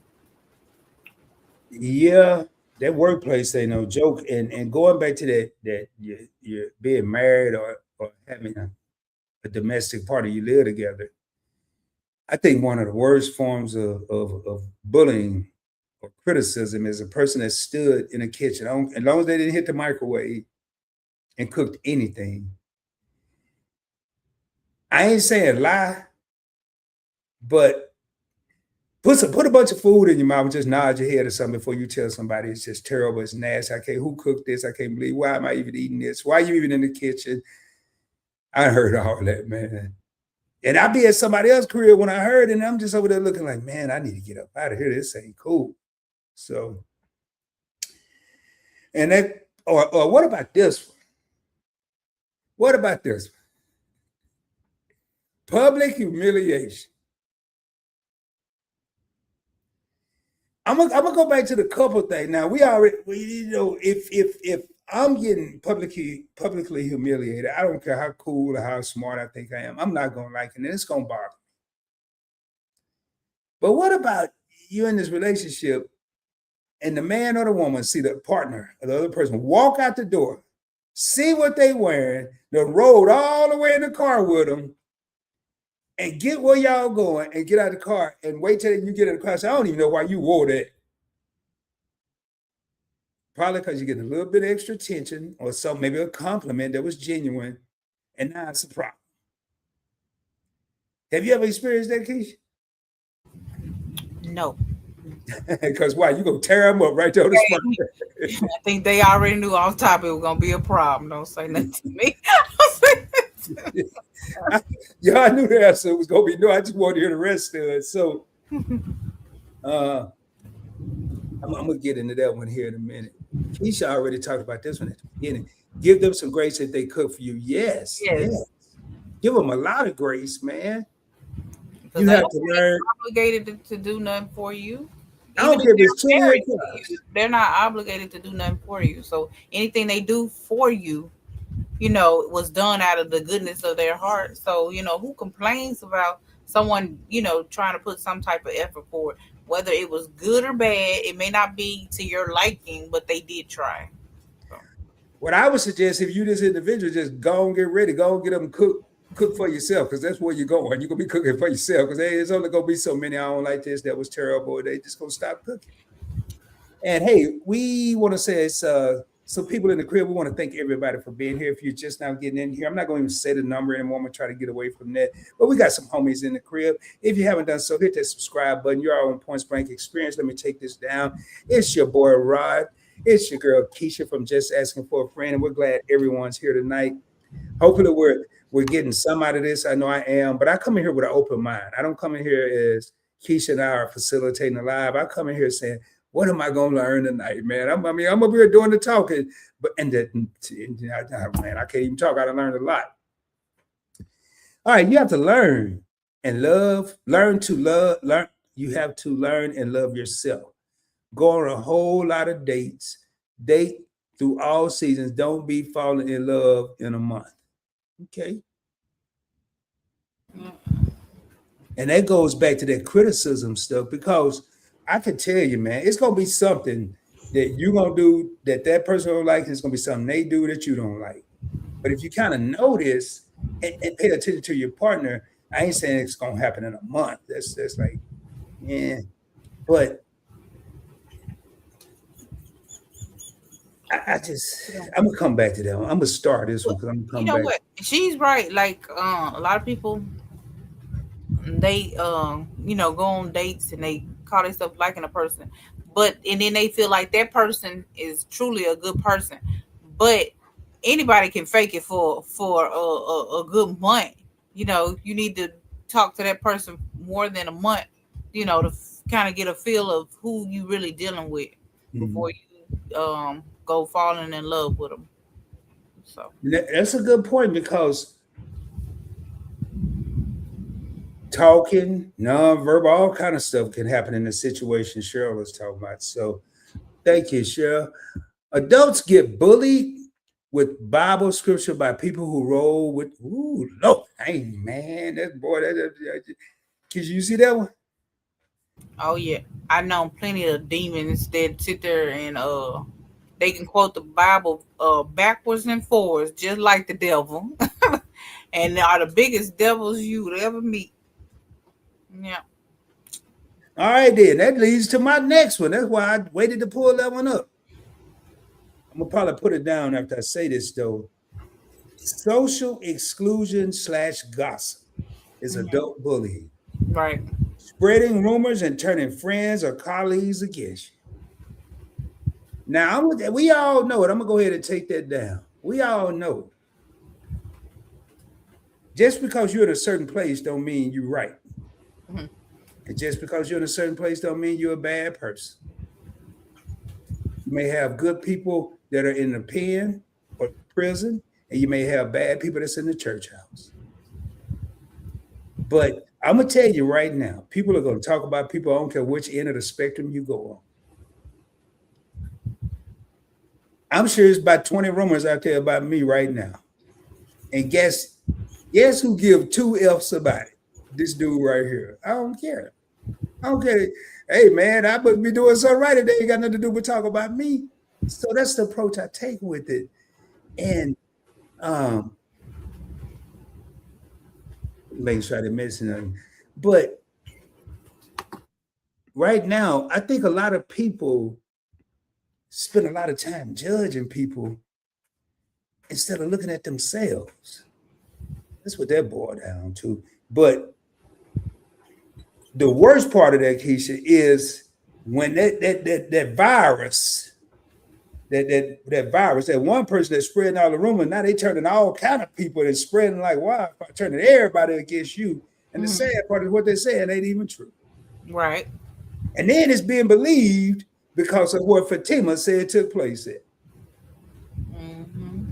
yeah, that workplace ain't no joke. And going back to that you're being married or having a domestic party, you live together. I think one of the worst forms of bullying or criticism is a person that stood in a kitchen, as long as they didn't hit the microwave and cooked anything. I ain't saying lie, but put a bunch of food in your mouth and just nod your head or something before you tell somebody it's just terrible, it's nasty. I can't. Who cooked this? I can't believe. Why am I even eating this? Why are you even in the kitchen? I heard all that, man. And I be at somebody else's career when I heard it, and I'm just over there looking like, man, I need to get up out of here. This ain't cool. So, and that, or what about this one? What about this one? Public humiliation. I'm gonna go back to the couple thing. Now if I'm getting publicly humiliated, I don't care how cool or how smart I think I am. I'm not gonna like it, and it's gonna bother me. But what about you in this relationship, and the man or the woman see the partner or the other person walk out the door, see what they wearing, the road all the way in the car with them, and get where y'all going and get out of the car and wait till you get in the car. Say, I don't even know why you wore that. Probably because you get a little bit of extra attention or some maybe a compliment that was genuine, and now it's a problem. Have you ever experienced that, Keisha? No. Because why? You gonna tear them up right there on the spot. I think they already knew off top it was gonna be a problem. Don't say nothing to me. Yeah, I knew the answer was gonna be no. I just wanted to hear the rest of it. So I'm gonna get into that one here in a minute. Keisha already talked about this one at the beginning. Give them some grace if they cook for you. Yes, Yes. yes. Give them a lot of grace, man. Because You they have don't to feel learn. obligated to do nothing for you. I Even don't if care if it's they're chili or married to cookies. you, they're not obligated to do nothing for you. So anything they do for you, was done out of the goodness of their heart. So, who complains about someone, trying to put some type of effort forward, whether it was good or bad, it may not be to your liking, but they did try. So, What I would suggest if you this individual, just go and get ready, go and get them cook for yourself, because that's where you're going. You're gonna be cooking for yourself because hey, there's only gonna be so many I don't like this, that was terrible. They just gonna stop cooking. And hey, we want to say it's some people in the crib. We want to thank everybody for being here. If you're just now getting in here, I'm not going to even say the number anymore. I'm gonna try to get away from that. But we got some homies in the crib. If you haven't done so, hit that subscribe button. You're all on Points Blank Experience. Let me take this down. It's your boy Rod. It's your girl Keisha from Just Asking for a Friend, and we're glad everyone's here tonight. Hopefully, we're getting some out of this. I know I am, but I come in here with an open mind. I don't come in here as Keisha and I are facilitating the live. I come in here saying, what am I going to learn tonight, man? I'm up here doing the talking, but man, I can't even talk. I done learned a lot. All right, you have to learn and love. Learn to love. Learn. You have to learn and love yourself. Go on a whole lot of dates. Date through all seasons. Don't be falling in love in a month. Okay. And that goes back to that criticism stuff, because I can tell you, man, it's gonna be something that you're gonna do that person don't like, and it's gonna be something they do that you don't like. But if you kind of notice and pay attention to your partner, I ain't saying it's gonna happen in a month. That's like, yeah. But I'm gonna come back to that one. I'm gonna start this one because I'm gonna you come know back. what? She's right. Like a lot of people, they go on dates and they call themselves liking a person, and then they feel like that person is truly a good person, but anybody can fake it for a good month. You need to talk to that person more than a month, to kind of get a feel of who you really dealing with before Mhm. you go falling in love with them. So That's a good point because talking, nonverbal, all kind of stuff can happen in the situation Cheryl was talking about. So thank you, Cheryl. Adults get bullied with Bible scripture by people who roll with, ooh, Lord, hey, man, that boy, can you see that one? oh yeah, I know plenty of demons that sit there and they can quote the Bible backwards and forwards just like the devil. And they are the biggest devils you would ever meet. Yeah. All right, then. That leads to my next one. That's why I waited to pull that one up. I'm going to probably put it down after I say this, though. Social exclusion slash gossip is Mhm. adult bullying, Right. spreading rumors and turning friends or colleagues against you. Now, we all know it. I'm going to go ahead and take that down. We all know just because you're in a certain place don't mean you're right. Mhm. And just because you're in a certain place don't mean you're a bad person. You may have good people that are in the pen or prison, and you may have bad people that's in the church house. But I'm gonna tell you right now, people are gonna talk about people. I don't care which end of the spectrum you go on. I'm sure there's about 20 rumors out there about me right now. And guess who give two F's about it? This dude right here. I don't care. I don't care. Hey man, I must be doing something right. It ain't got nothing to do with talk about me. So that's the approach I take with it. And um, make sure I didn't miss nothing. But right now, I think a lot of people spend a lot of time judging people instead of looking at themselves. That's what that boiled down to. But the worst part of that, Keisha, is when that virus, that virus, that one person that's spreading all the rumor, now they turning all kind of people and spreading like wildfire, turning everybody against you. And the sad Mhm. part is what they're saying ain't even true. Right. And then it's being believed because of what Fatima said took place there. Mhm.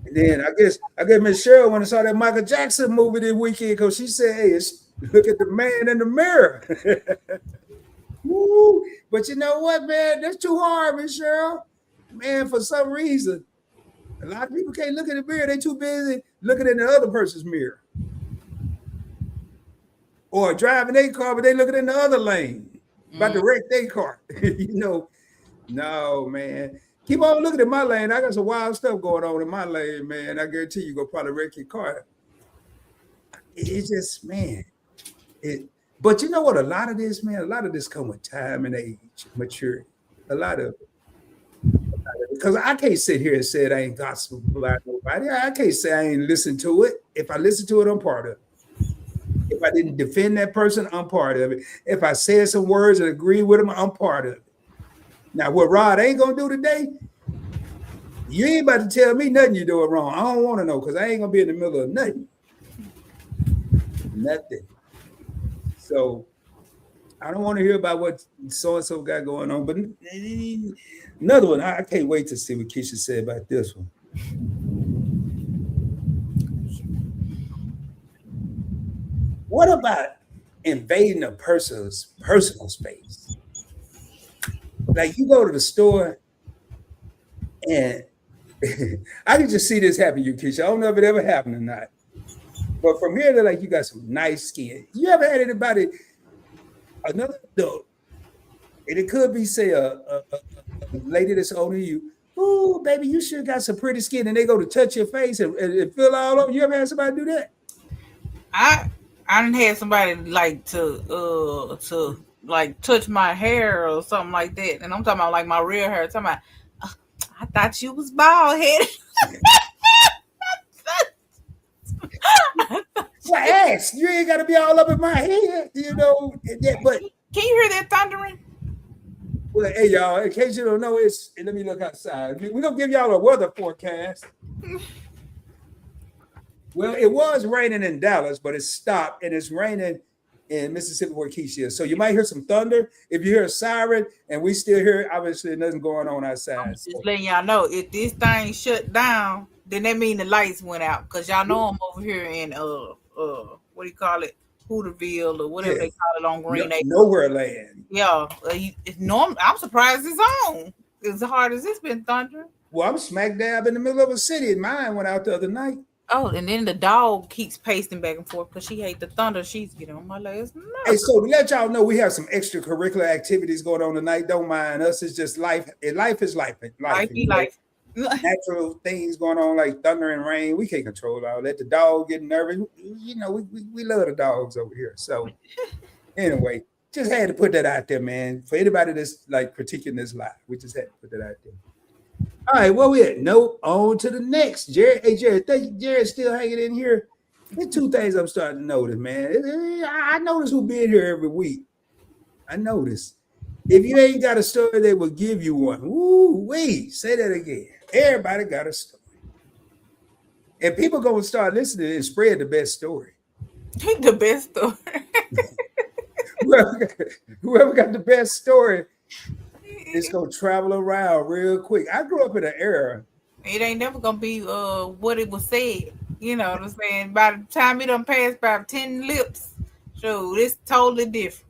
And then I guess Miss Cheryl when I saw that Michael Jackson movie this weekend because she said, "Hey, look at the man in the mirror." Woo. But you know what, man? That's too hard, Miss Cheryl. Man, for some reason, a lot of people can't look in the mirror. They're too busy looking in the other person's mirror or driving their car, but they looking in the other lane about to Mhm. wreck their car. No, man. Keep on looking at my lane. I got some wild stuff going on in my lane, man. I guarantee you, go probably wreck your car. It's just, man. It. But you know what? A lot of this, man. A lot of this come with time and age, maturity. A lot of because I can't sit here and say I ain't gossip about nobody. I can't say I ain't listen to it. If I listen to it, I'm part of it. If I didn't defend that person, I'm part of it. If I said some words and agree with them, I'm part of it. Now, what Rod ain't gonna do today, you ain't about to tell me nothing you're doing wrong. I don't want to know because I ain't gonna be in the middle of nothing. Nothing. So I don't want to hear about what so and so got going on. But another one, I can't wait to see what Kisha said about this one. What about invading a person's personal space? Like you go to the store and I can just see this happen to you, Kisha. I don't know if it ever happened or not. But from here to like you got some nice skin. You ever had anybody, another adult, and it could be say a lady that's older than you. Ooh, baby, you sure got some pretty skin, and they go to touch your face and feel all over. You ever had somebody do that? I I didn't have somebody like to like touch my hair or something like that, and I'm talking about like my real hair. Talking about, "Uh, I thought you was bald headed." Well, ask. You ain't got to be all up in my head, but Can you hear that thundering? Well, hey y'all, in case you don't know, let me look outside. We're gonna give y'all a weather forecast. Well, it was raining in Dallas, but it stopped, and it's raining in Mississippi where Kisha is. So you might hear some thunder. If you hear a siren, and we still hear, obviously nothing going on outside. Just letting y'all know, if this thing shut down, then that mean the lights went out. Cause y'all know I'm over here in what do you call it, Hooterville or whatever they call it on Green Acres. Nowhere land. Yeah, it's normal. I'm surprised it's on. As hard as it's been thundering. Well, I'm smack dab in the middle of a city, and mine went out the other night. Oh, and then the dog keeps pacing back and forth because she hates the thunder. She's getting on my last nerve. Hey, so to let y'all know, we have some extracurricular activities going on tonight. Don't mind us. It's just life. Life is life. Life be life. Natural things going on like thunder and rain. We can't control all that. The dog getting nervous. You know, we love the dogs over here. So anyway, just had to put that out there, man. For anybody that's like critiquing this live, we just had to put that out there. All right, well, we at? Nope. On to the next. Jared. Hey, Jared, thank you. Jared's still hanging in here. There's two things I'm starting to notice, man. I notice who been here every week. I notice. If you ain't got a story, they will give you one. Woo, wait, say that again. Everybody got a story. And people going to start listening and spread the best story. The best story. whoever got the best story, it's going to travel around real quick. I grew up in an era. It ain't never going to be what it was said. You know what I'm saying? By the time it done passed about 10 lips, so it's totally different.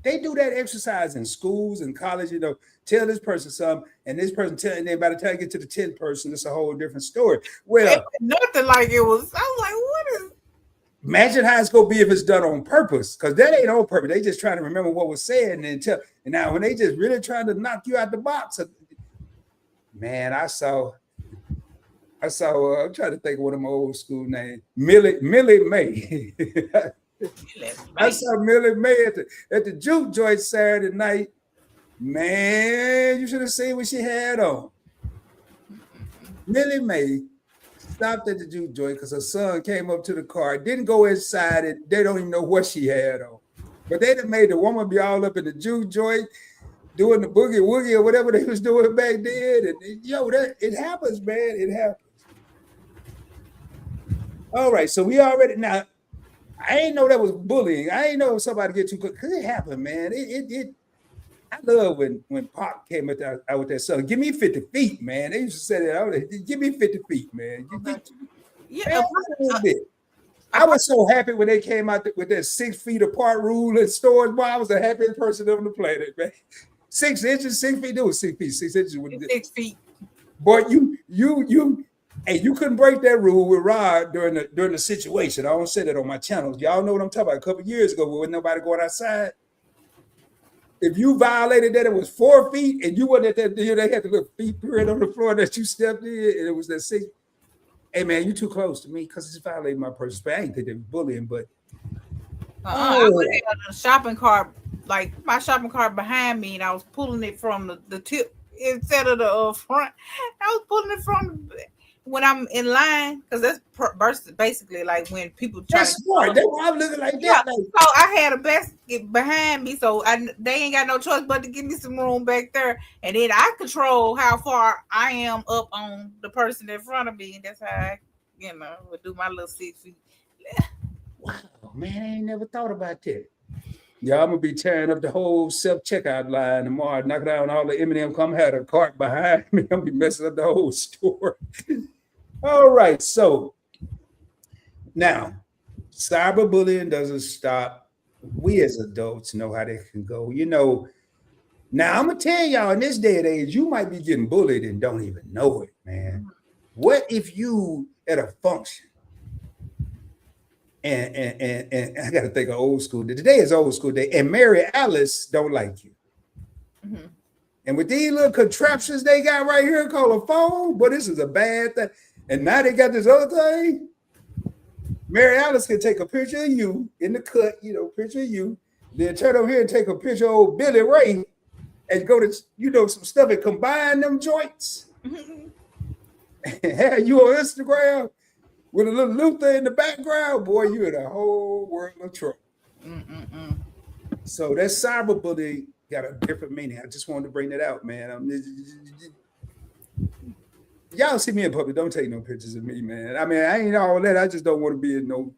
They do that exercise in schools and college, you know, tell this person something, and this person tell, and then by the time you get to the 10th person, it's a whole different story. Well, nothing like it was. I was like, what is? Imagine how it's gonna be if it's done on purpose, because that ain't on purpose. They just trying to remember what was said and then tell. And now when they just really trying to knock you out the box, man, I'm trying to think of one of my old school names, Millie May. I saw Millie May at the juke joint Saturday night. Man, you should have seen what she had on. Millie May stopped at the juke joint because her son came up to the car, didn't go inside it. They don't even know what she had on. But they done made the woman be all up in the juke joint, doing the boogie woogie or whatever they was doing back then. And it happens, man. It happens. All right, so we already now. I ain't know that was bullying. I ain't know if somebody get too quick because it happened, man. I love when Pop came out with that song. Give me 50 feet, man. They used to say that. Give me 50 feet, man. I was so happy when they came out with that 6 feet apart rule in stores. Boy, I was the happiest person on the planet, man. 6 inches, 6 feet. It was 6 feet. 6 inches. 6 feet. Boy, hey, you couldn't break that rule with Rod during the situation. I don't say that on my channels. Y'all know what I'm talking about. A couple of years ago, when nobody going outside. If you violated that, it was 4 feet, and you wasn't at that deal. They had the little feet print on the floor that you stepped in, and it was that 6. Hey man, you too close to me because it's violating my personal space. I ain't think they were bullying, but I was in a shopping cart, like my shopping cart behind me, and I was pulling it from the tip instead of the front. I was pulling it from when I'm in line, because that's basically like when people try. That's smart. That's why I'm looking like that. Yeah. So I had a basket behind me, so they ain't got no choice but to give me some room back there, and then I control how far I am up on the person in front of me, and that's how I, would do my little 6 feet. Wow, man, I ain't never thought about that. Yeah, I'm gonna be tearing up the whole self-checkout line tomorrow, knocking down all the M&M. Come had a cart behind me. I'm gonna be messing up the whole store. All right, so now cyberbullying doesn't stop. We as adults know how they can go. Now I'm gonna tell y'all, in this day and age, you might be getting bullied and don't even know it, man. What if you at a function? And I got to think of old school. Today is old school day. And Mary Alice don't like you. Mm-hmm. And with these little contraptions they got right here called a phone, but this is a bad thing. And now they got this other thing. Mary Alice can take a picture of you in the cut, picture of you. Then turn over here and take a picture of old Billy Ray and go to, some stuff and combine them joints. Mm-hmm. And have you on Instagram with a little Luther in the background, boy, you're in a whole world of trouble. So that cyberbullying got a different meaning. I just wanted to bring that out, man. Y'all see me in public, don't take no pictures of me, man. I mean, I ain't all that. I just don't want to be in no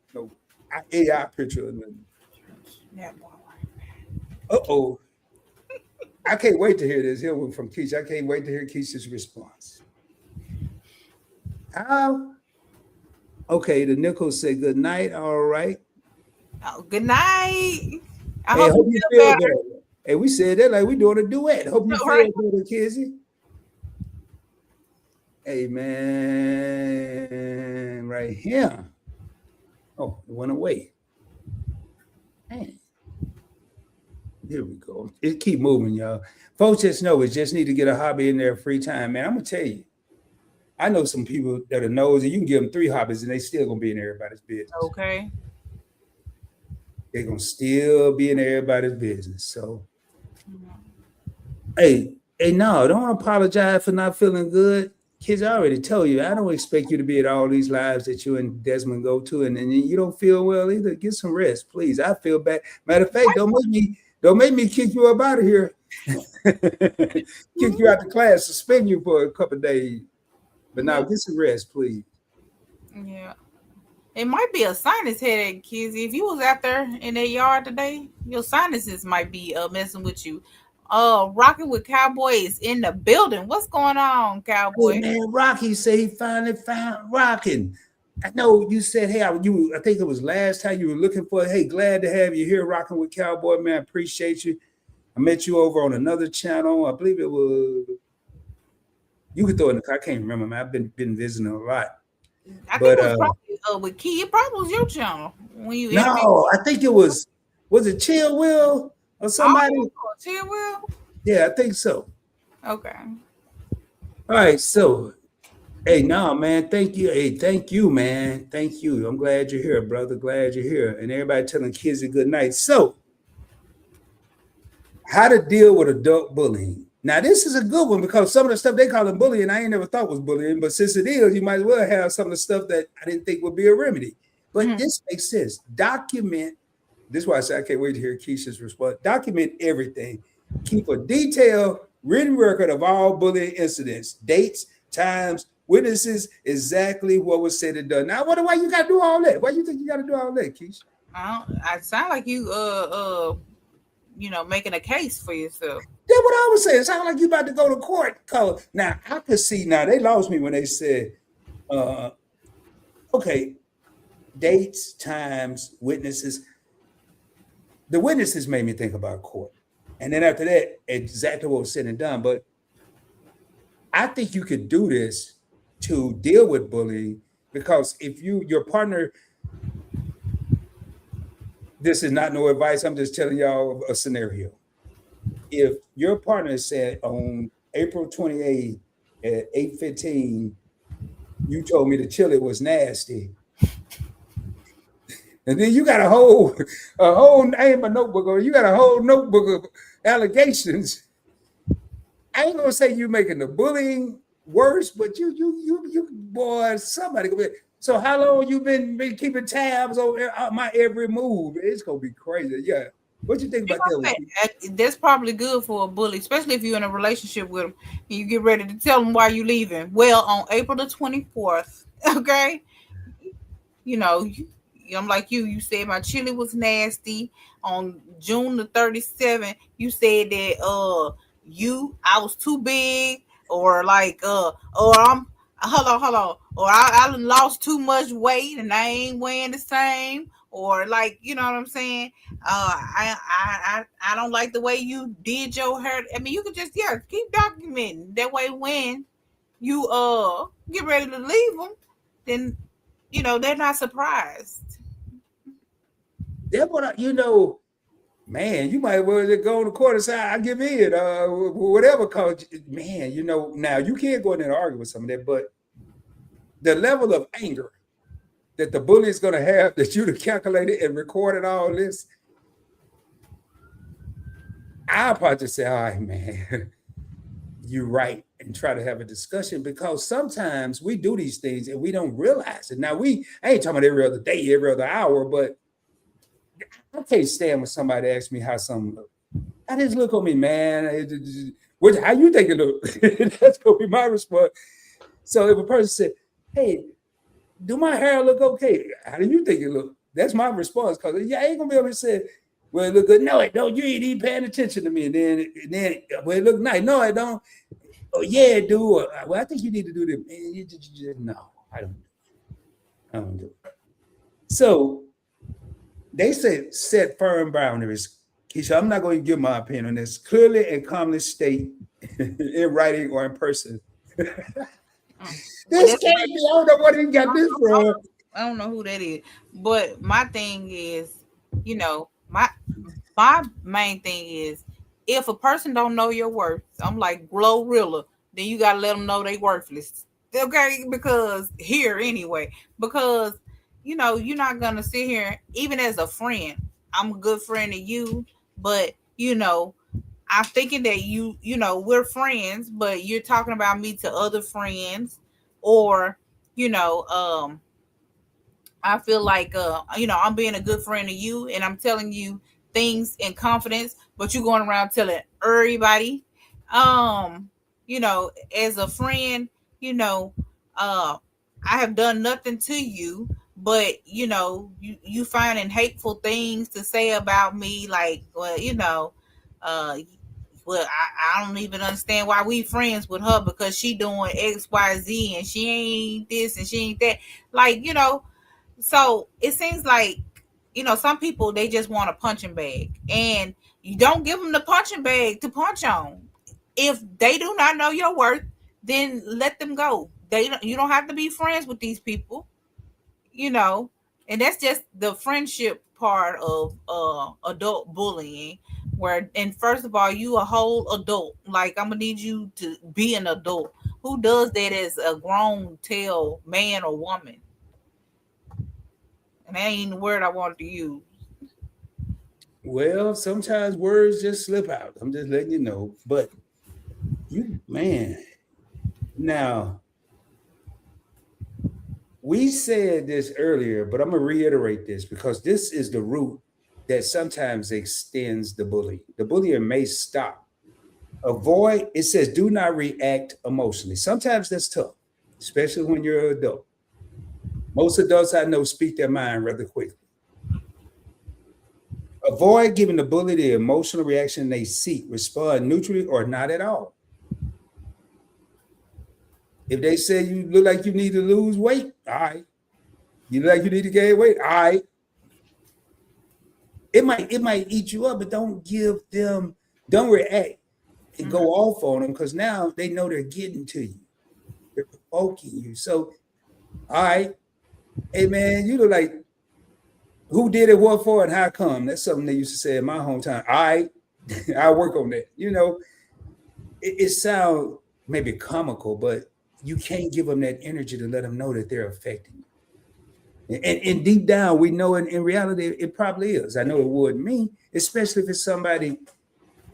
AI picture or nothing. Uh-oh. I can't wait to hear this. Here one from Kisha. I can't wait to hear Kisha's response. How? Okay, the Nichols said good night. All right. Oh, good night. I Hey, hope you feel better. Hey, we said that like we doing a duet. Hope you feel better, Kizzy. Hey, man, right here. Oh, it went away. Man. Here we go. It keep moving, y'all. Folks just know it. Just need to get a hobby in their free time, man. I'm gonna tell you. I know some people that are nosy. You can give them 3 hobbies and they still gonna be in everybody's business. Okay. They're gonna still be in everybody's business. So, hey, no, don't apologize for not feeling good. Kids, I already told you, I don't expect you to be at all these lives that you and Desmond go to, and then you don't feel well either. Get some rest, please. I feel bad. Matter of fact, don't make me kick you up out of here. Kick you out the class, suspend you for a couple of days. But now get some rest, please. Yeah. It might be a sinus headache, Kizzy. If you was out there in that yard today, your sinuses might be messing with you. Rocking with Cowboy is in the building. What's going on, Cowboy? Hey, man, Rocky said he finally found rocking. I know you said, hey, I think it was last time you were looking for, hey, glad to have you here rocking with Cowboy, man. Appreciate you. I met you over on another channel. I believe it was, you could throw it in the car. I can't remember, man. I've been visiting a lot. I think it was probably with Key. It probably was your channel when you interviewed. No, I think it was it Chill Will or somebody? Chill Will? Yeah, I think so. Okay. All right, so hey, no, man, thank you. Hey, thank you, man. Thank you. I'm glad you're here, brother. Glad you're here. And everybody telling kids a good night. So, how to deal with adult bullying. Now, this is a good one because some of the stuff they call it bullying, I ain't never thought was bullying. But since it is, you might as well have some of the stuff that I didn't think would be a remedy. But this makes sense. Document. This is why I say I can't wait to hear Kisha's response. Document everything. Keep a detailed written record of all bullying incidents, dates, times, witnesses, exactly what was said and done. Now, I wonder why you got to do all that. Why you think you got to do all that, Kisha? I sound like you making a case for yourself. That's what I was saying. It sounds like you about to go to court. Now, I could see, now they lost me when they said, okay, dates, times, witnesses. The witnesses made me think about court. And then after that, exactly what was said and done. But I think you could do this to deal with bullying because if your partner, this is not no advice, I'm just telling y'all a scenario. If your partner said on April 28th at 8:15, you told me the chili was nasty, and then you got a whole name of notebook, or you got a whole notebook of allegations. I ain't gonna say you making the bullying worse, but you boy, somebody. So how long you been keeping tabs on my every move? It's gonna be crazy. Yeah. What you think about that? That's probably good for a bully, especially if you're in a relationship with him and you get ready to tell him why you leaving. Well, on April the 24th, okay, I'm like you said my chili was nasty. On June the 37th, you said that I was too big, or like or I'm hold on, or I lost too much weight and I ain't weighing the same. Or like, you know what I'm saying? I don't like the way you did your hair. I mean, you could just keep documenting. That way, when you get ready to leave them, then they're not surprised. That's what man. You might well just go on the court and say, "I give in," whatever. Cause man, now you can't go in there and argue with some of that, but the level of anger that the bully is going to have, that you'd have calculated and recorded all this, I'll probably just say, all right, man, you're right, and try to have a discussion, because sometimes we do these things and we don't realize it. Now, I ain't talking about every other day, every other hour, but I can't stand when somebody asks me how some How does it look on me, man? How you think it look? That's gonna be my response. So if a person said, "Hey, do my hair look okay?" How do you think it look? That's my response. Because yeah, I ain't gonna be able to say, "Well, it look good." No, it don't. You ain't even paying attention to me. And then, well, it look nice. No, I don't. Oh yeah, it do. Well, I think you need to do this. No, I don't. I don't do it. So they said set firm boundaries. Kisha, I'm not going to give my opinion on this. Clearly and calmly state in writing or in person. Well, This can't be. I don't know what he got this from. I don't know who that is, but my thing is, my main thing is, if a person don't know your worth, I'm like Glorilla, then you gotta let them know they worthless. Okay, because here anyway, because you're not gonna sit here, even as a friend. I'm a good friend to you, but I'm thinking that we're friends, but you're talking about me to other friends, or you know, I feel like I'm being a good friend to you and I'm telling you things in confidence, but you're going around telling everybody. Um, as a friend, you know, I have done nothing to you, but you finding hateful things to say about me, like, well, uh well, I don't even understand why we friends with her, because she doing XYZ and she ain't this and she ain't that. Like, so it seems like, some people, they just want a punching bag, and you don't give them the punching bag to punch on. If they do not know your worth, then let them go. You don't have to be friends with these people, you know. And that's just the friendship part of adult bullying, where, and first of all, you a whole adult. Like, I'm gonna need you to be an adult. Who does that as a grown tail man or woman? And that ain't the word I wanted to use. Well, sometimes words just slip out. I'm just letting you know. But you, man, now we said this earlier, but I'm gonna reiterate this because this is the root that sometimes extends the bullying. The bullying may stop. Avoid, it says do not react emotionally. Sometimes that's tough, especially when you're an adult. Most adults I know speak their mind rather quickly. Avoid giving the bully the emotional reaction they seek. Respond neutrally or not at all. If they say you look like you need to lose weight, all right. You look like you need to gain weight, all right. It might eat you up, but don't react and go off on them, because now they know they're getting to you. They're provoking you. So, all right, hey man, you look like, who did it, what for, and how come? That's something they used to say in my hometown. All right, I work on that. It sounds maybe comical, but you can't give them that energy to let them know that they're affecting you. And deep down, we know in reality, it probably is. I know it would me, especially if it's somebody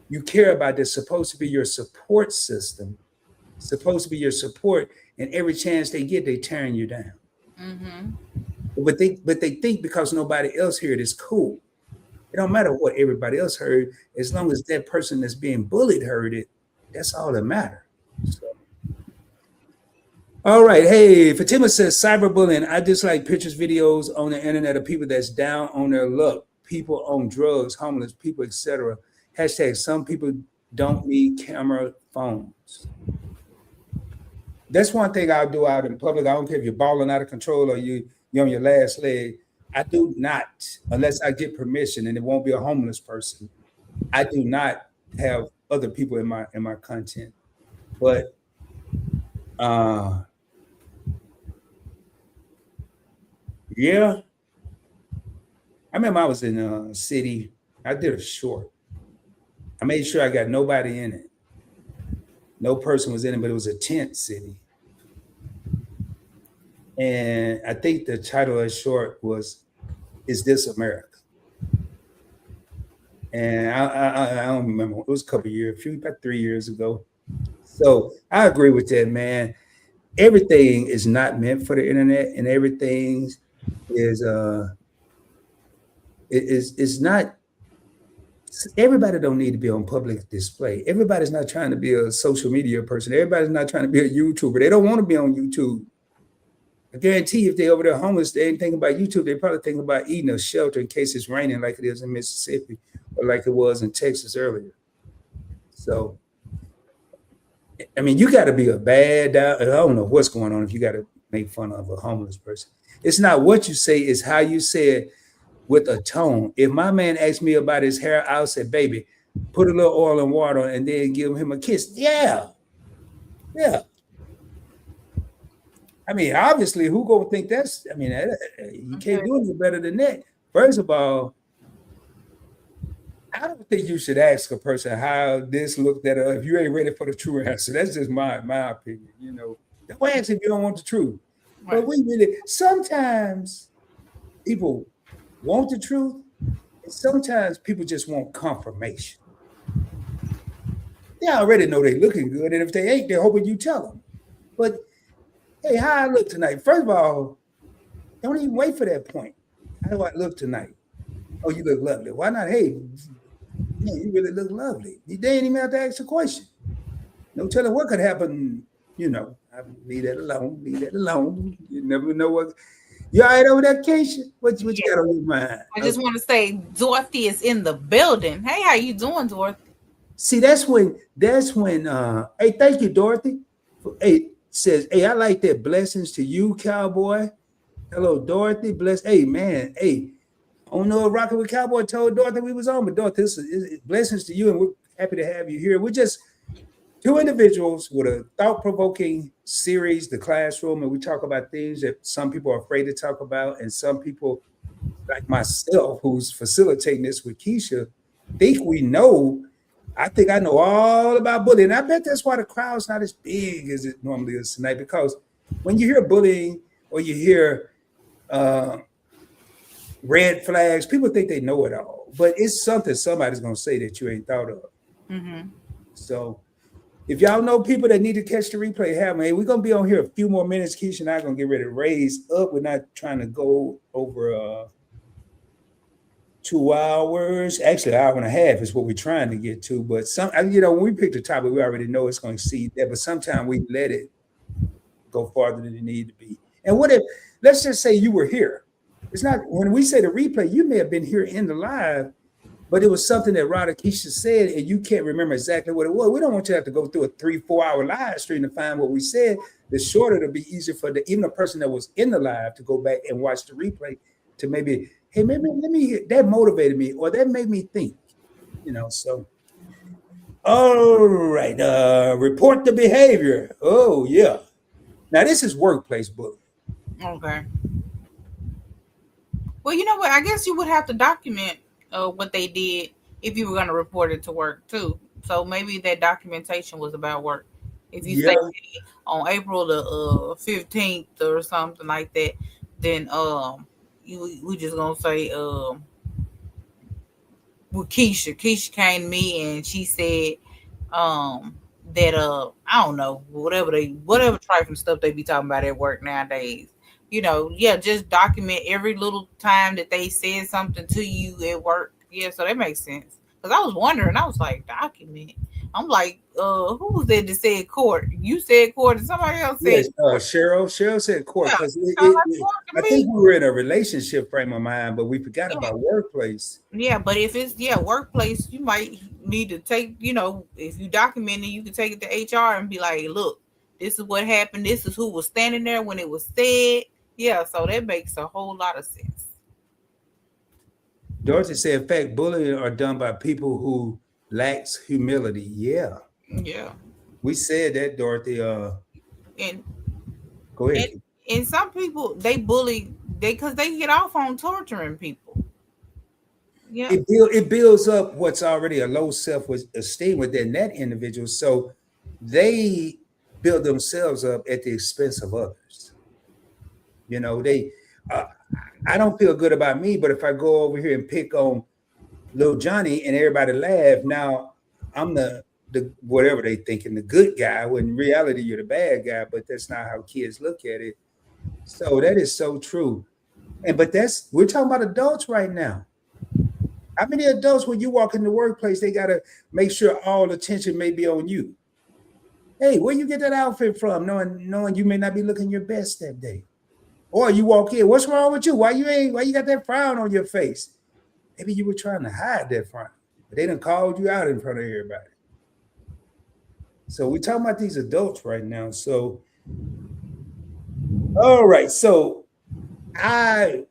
you care about that's supposed to be your support system, supposed to be your support, and every chance they get, they tearing you down. Mm-hmm. But they think because nobody else heard it's cool. It don't matter what everybody else heard, as long as that person that's being bullied heard it. That's all that matters. So, all right. Hey, Fatima says cyberbullying. I dislike pictures, videos on the internet of people that's down on their luck, people on drugs, homeless people, etc. Hashtag some people don't need camera phones. That's one thing I'll do out in public. I don't care if you're balling out of control or you're on your last leg. I do not, unless I get permission, and it won't be a homeless person. I do not have other people in my content. But yeah, I remember I was in a city. I did a short. I made sure I got nobody in it. No person was in it, but it was a tent city. And I think the title of the short was "Is This America?" And I don't remember. It was a couple of years, about 3 years ago. So I agree with that, man. Everything is not meant for the internet, and everything is not Everybody don't need to be on public display. Everybody's not trying to be a social media person. Everybody's not trying to be a YouTuber. They don't want to be on YouTube. I guarantee if they're over there homeless, they ain't thinking about YouTube. They're probably thinking about eating a shelter in case it's raining like it is in Mississippi or like it was in Texas earlier. So, I mean, you got to be a bad, I don't know what's going on if you got to make fun of a homeless person. It's not what you say, it's how you say it with a tone. If my man asks me about his hair, I'll say, baby, put a little oil and water on and then give him a kiss. Yeah. Yeah. I mean, obviously, who gonna think that's? I mean, you can't do any better than that. First of all, I don't think you should ask a person how this looked at if you ain't ready for the true answer. That's just my opinion. You know, don't ask if you don't want the truth. Right. But we really sometimes people want the truth, and sometimes people just want confirmation. They already know they looking good, and if they ain't, they're hoping you tell them. But hey, how I look tonight? First of all, don't even wait for that point. How do I look tonight? Oh, you look lovely. Why not? Hey, man, you really look lovely. They ain't even have to ask a question. No telling what could happen. You know, I leave that alone. Leave that alone. You never know what. You all right over there, Kisha? What you got on your mind? I just want to say Dorothy is in the building. Hey, how you doing, Dorothy? See, that's when hey, thank you, Dorothy. Hey, says, hey, I like that. Blessings to you, cowboy. Hello, Dorothy. Bless. Hey, man. Hey, I don't know if Rockin' with Cowboy told Dorothy we was on, but Dorothy, this is blessings to you, and we're happy to have you here. We're just two individuals with a thought-provoking series, The Classroom, and we talk about things that some people are afraid to talk about, and some people, like myself, who's facilitating this with Kisha, think we know. I think I know all about bullying. I bet that's why the crowd's not as big as it normally is tonight, because when you hear bullying or you hear red flags, people think they know it all, but it's something somebody's going to say that you ain't thought of. Mm-hmm. So if y'all know people that need to catch the replay, have me. We're going to be on here a few more minutes. Kisha and I are going to get ready to raise up. We're not trying to go over 2 hours. Actually, an hour and a half is what we're trying to get to. But when we pick the topic, we already know it's going to exceed that. But sometimes we let it go farther than it need to be. And what if, let's just say you were here. It's not, when we say the replay, you may have been here in the live, but it was something that Rod or Kisha said, and you can't remember exactly what it was. We don't want you to have to go through a 3-4 hour live stream to find what we said. The shorter, it'll be easier for even a person that was in the live to go back and watch the replay to maybe, hey, maybe let me hear, that motivated me, or that made me think, so. All right, report the behavior. Oh, yeah. Now, this is workplace bullying. Okay. Well, you know what? I guess you would have to document what they did if you were going to report it to work, too. So maybe that documentation was about work. If you say on April the 15th or something like that, then we just going to say well, Keisha came to me and she said that I don't know, whatever trifling stuff they be talking about at work nowadays. Just document every little time that they said something to you at work. Yeah, so that makes sense. Because I was wondering, I was like, document. I'm like, who was that said court? You said court, and somebody else said Cheryl. Cheryl said court, because I think we were in a relationship frame of mind, but we forgot about workplace. Yeah, but if it's workplace, you might need to take, if you document it, you can take it to HR and be like, look, this is what happened. This is who was standing there when it was said. Yeah, so that makes a whole lot of sense. Dorothy said, in fact, bullying are done by people who lacks humility. Yeah. Yeah. We said that, Dorothy. And go ahead. And some people, they bully because they get off on torturing people. Yeah. It builds up what's already a low self-esteem within that individual. So they build themselves up at the expense of others. I don't feel good about me, but if I go over here and pick on little Johnny and everybody laugh, now I'm the whatever they thinking, the good guy, when in reality you're the bad guy, but that's not how kids look at it. So that is so true. But we're talking about adults right now. How many adults, when you walk in the workplace, they got to make sure all attention may be on you? Hey, where you get that outfit from? Knowing you may not be looking your best that day. Or you walk in, what's wrong with you? Why you got that frown on your face? Maybe you were trying to hide that frown, but they done called you out in front of everybody. So we're talking about these adults right now. So, all right. So I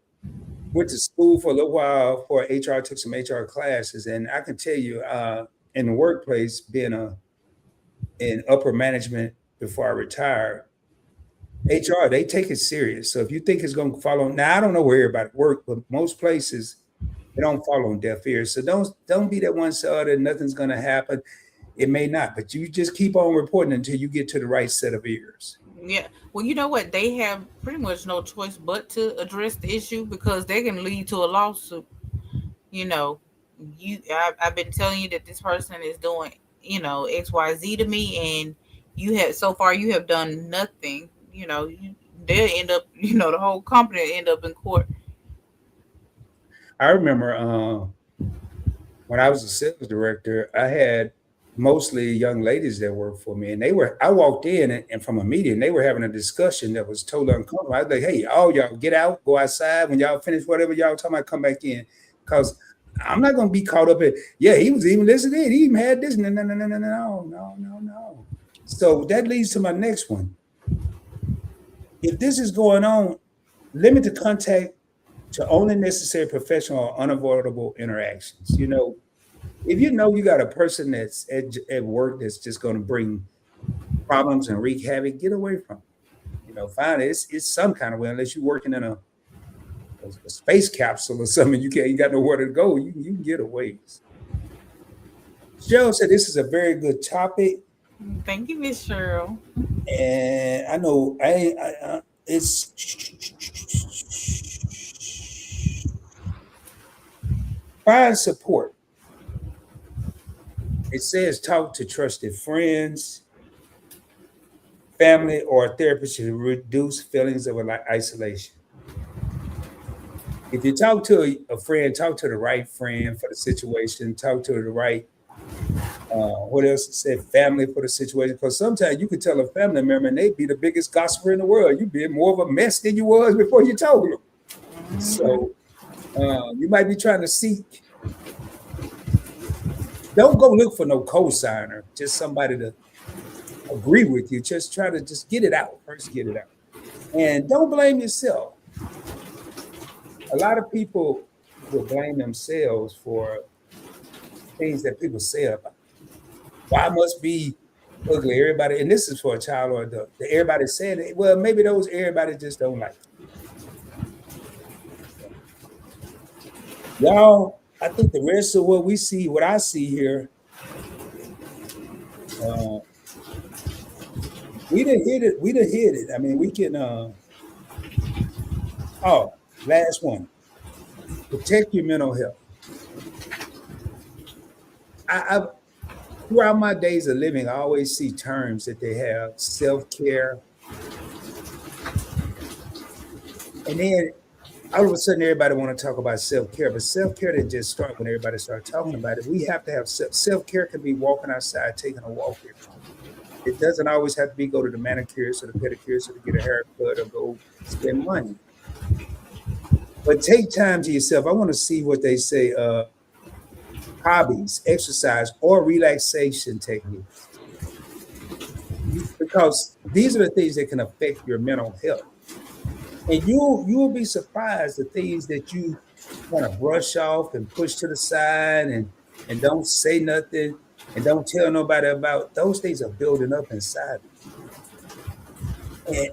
went to school for a little while for HR, took some HR classes, and I can tell you, in the workplace, being in upper management before I retired, HR, they take it serious. So if you think it's going to follow, now I don't know where everybody work, but most places they don't fall on deaf ears. So don't be that one sided. Nothing's going to happen. It may not, but you just keep on reporting until you get to the right set of ears. Yeah. Well, you know what? They have pretty much no choice but to address the issue because they can lead to a lawsuit. You know, I've been telling you that this person is doing, XYZ to me, and you have done nothing. They'll end up, the whole company will end up in court. I remember when I was a sales director, I had mostly young ladies that worked for me, and I walked in and from a meeting, they were having a discussion that was totally uncomfortable. I was like, hey, all y'all get out, go outside. When y'all finish whatever y'all talking about, come back in. Because I'm not going to be caught up in, yeah, he was even listening. He even had this. No. So that leads to my next one. If this is going on, limit the contact to only necessary professional or unavoidable interactions. If you know you got a person that's at work that's just going to bring problems and wreak havoc, get away from it. Find it's some kind of way, unless you're working in a space capsule or something, you got nowhere to go. You can get away. Cheryl said this is a very good topic. Thank you, Miss Cheryl. And I know it's find support. It says talk to trusted friends, family, or a therapist to reduce feelings of isolation. If you talk to a friend, talk to the right friend for the situation, talk to the right, what else it said, family for the situation. Because sometimes you could tell a family member and they'd be the biggest gossiper in the world. You'd be more of a mess than you was before you told them. So you might be trying to seek. Don't go look for no co-signer, just somebody to agree with you. Just try to just get it out. First, get it out. And don't blame yourself. A lot of people will blame themselves for things that people say about. Why must be ugly? Everybody, and this is for a child or adult. Everybody said it. Well, maybe those everybody just don't like it. Y'all, I think the rest of what I see here, we done hit it. I mean, we can. Last one. Protect your mental health. I throughout my days of living, I always see terms that they have: self-care, and then all of a sudden everybody want to talk about self-care, but self-care didn't just start when everybody started talking about it. We have to have self-care. Can be walking outside, taking a walk. It doesn't always have to be go to the manicurist or the pedicurist or to get a haircut or go spend money. But take time to yourself. I want to see what they say. Hobbies, exercise, or relaxation techniques, because these are the things that can affect your mental health. And you'll be surprised the things that you want to brush off and push to the side and don't say nothing and don't tell nobody about. Those things are building up inside.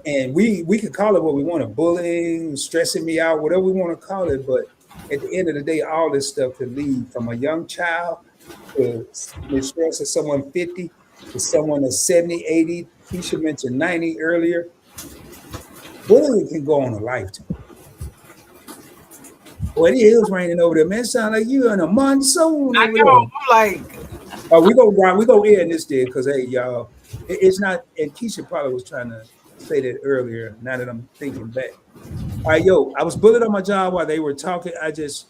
And we can call it what we want to, bullying, stressing me out, whatever we want to call it. But at the end of the day, all this stuff could lead from a young child to the stress of someone 50 to someone that's 70, 80. Kisha mentioned 90 earlier. Bullying can go on a lifetime. Boy, it is raining over there, man. It sounds like you in a monsoon over there. I'm like, we gonna end this day because hey, y'all, it's not. And Kisha probably was trying to say that earlier. Now that I'm thinking back, All right, yo, I was bullied on my job while they were talking. I just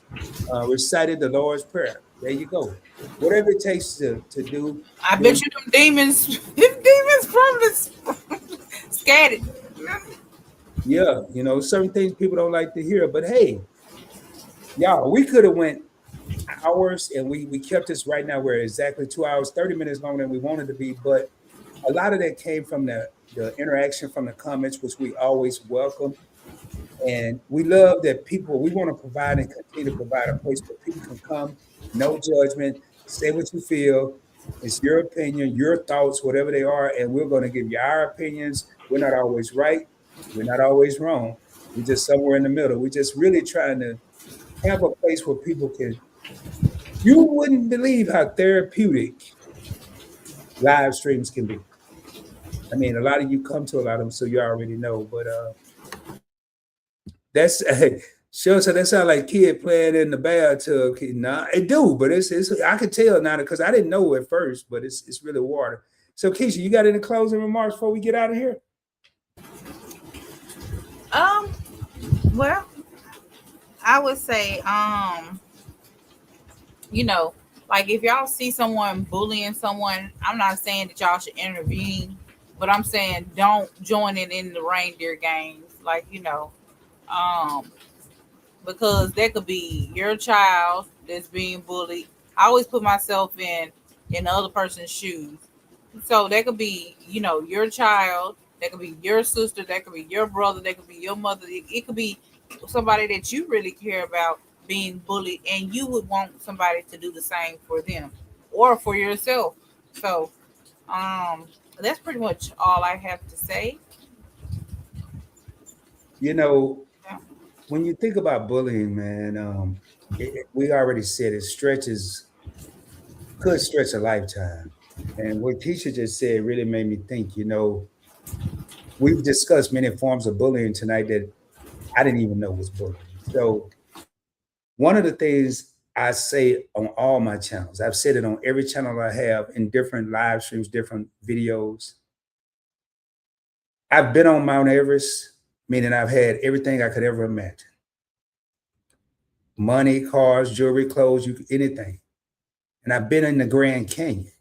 recited the Lord's Prayer. There you go. Whatever it takes to do. I bet Then, you them demons, them demons from this scattered. yeah, certain things people don't like to hear. But hey, y'all, we could have went hours, and we kept this right now. We're exactly 2 hours, 30 minutes longer than we wanted to be. But a lot of that came from the interaction from the comments, which we always welcome. And we love that we want to provide and continue to provide a place where people can come, no judgment, say what you feel. It's your opinion, your thoughts, whatever they are. And we're going to give you our opinions. We're not always right. We're not always wrong. We're just somewhere in the middle. We're just really trying to have a place where people can, you wouldn't believe how therapeutic live streams can be. I mean, a lot of you come to a lot of them, so you already know. But that's sure. So that sound like kid playing in the bathtub. Nah, it do, but it's I could tell now because I didn't know at first, but it's really water. So Kisha, you got any closing remarks before we get out of here? Um, well, I would say, you know, like if y'all see someone bullying someone, I'm not saying that y'all should intervene, but I'm saying don't join it in the reindeer games. Like, um, because that could be your child that's being bullied. I always put myself in the other person's shoes. So that could be, your child, that could be your sister, that could be your brother, that could be your mother. It could be somebody that you really care about being bullied, and you would want somebody to do the same for them or for yourself. So that's pretty much all I have to say. You know, Yeah. when you think about bullying, man, we already said could stretch a lifetime. And what Keisha just said really made me think, we've discussed many forms of bullying tonight that I didn't even know was bullying. So one of the things I say on all my channels, I've said it on every channel I have in different live streams, different videos. I've been on Mount Everest, meaning I've had everything I could ever imagine. Money, cars, jewelry, clothes, anything. And I've been in the Grand Canyon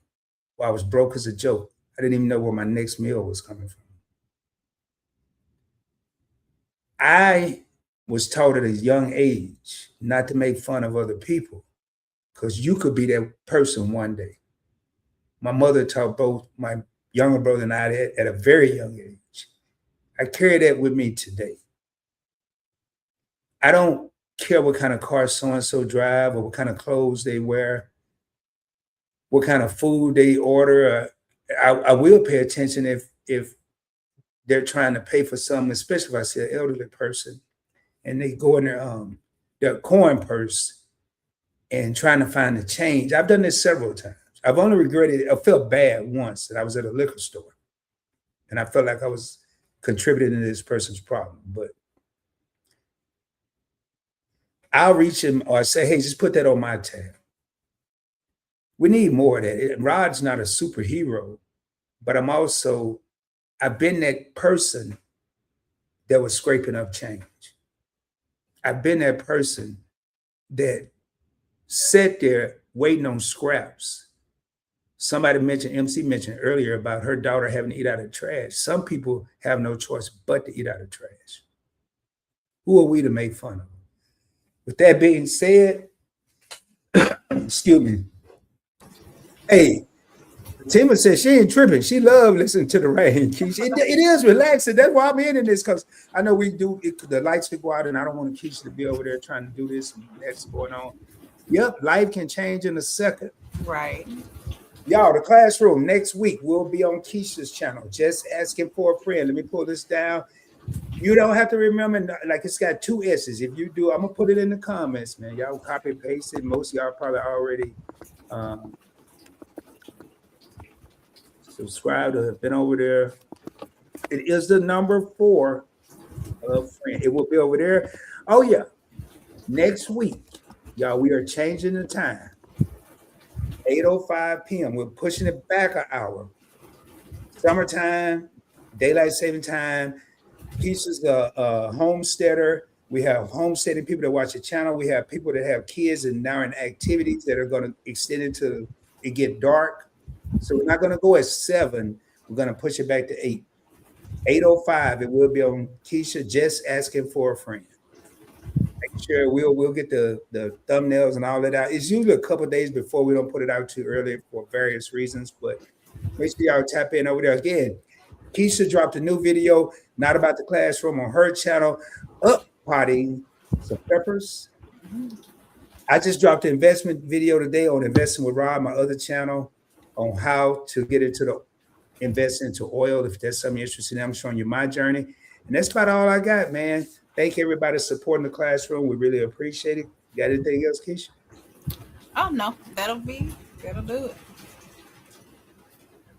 where I was broke as a joke. I didn't even know where my next meal was coming from. I was taught at a young age not to make fun of other people because you could be that person one day. My mother taught both my younger brother and I at a very young age. I carry that with me today. I don't care what kind of car so-and-so drive or what kind of clothes they wear, what kind of food they order. I will pay attention if they're trying to pay for something, especially if I see an elderly person and they go in their coin purse and trying to find the change. I've done this several times. I've only regretted it. I felt bad once that I was at a liquor store and I felt like I was contributing to this person's problem. But I'll reach him or say, hey, just put that on my tab. We need more of that. Rod's not a superhero, but I've been that person that was scraping up change. I've been that person that sat there waiting on scraps. MC mentioned earlier about her daughter having to eat out of trash. Some people have no choice but to eat out of trash. Who are we to make fun of? With that being said, excuse me. Hey, Tima says she ain't tripping. She loves listening to the rain. It is relaxing. That's why I'm in this, because I know the lights could go out and I don't want Keisha to be over there trying to do this and that's going on. Yep, life can change in a second. Right. Y'all, the classroom next week will be on Keisha's channel. Just asking for a friend. Let me pull this down. You don't have to remember, like it's got 2 S's. If you do, I'm gonna put it in the comments, man. Y'all copy paste it. Most of y'all probably already subscribed or have been over there. It is the number 4 of friend. It will be over there. Oh yeah, next week, y'all, we are changing the time. 8:05 p.m. We're pushing it back an hour. Summertime, daylight saving time. Keisha's a homesteader. We have homesteading people that watch the channel. We have people that have kids and now in activities that are going to extend into it get dark. So we're not going to go at 7. We're going to push it back to 8. 8:05. It will be on Kisha just asking for a friend. Make sure we'll get the thumbnails and all that out. It's usually a couple of days before. We don't put it out too early for various reasons, but make sure y'all tap in over there. Again, Kisha dropped a new video, not about the classroom, on her channel, up potting some peppers. I just dropped an investment video today on investing with Rob, my other channel, on how to get into the invest into oil. If that's something you're interested in, I'm showing you my journey. And that's about all I got, man. Thank everybody supporting the classroom. We really appreciate it. You got anything else, Kisha? Oh no, that'll do it.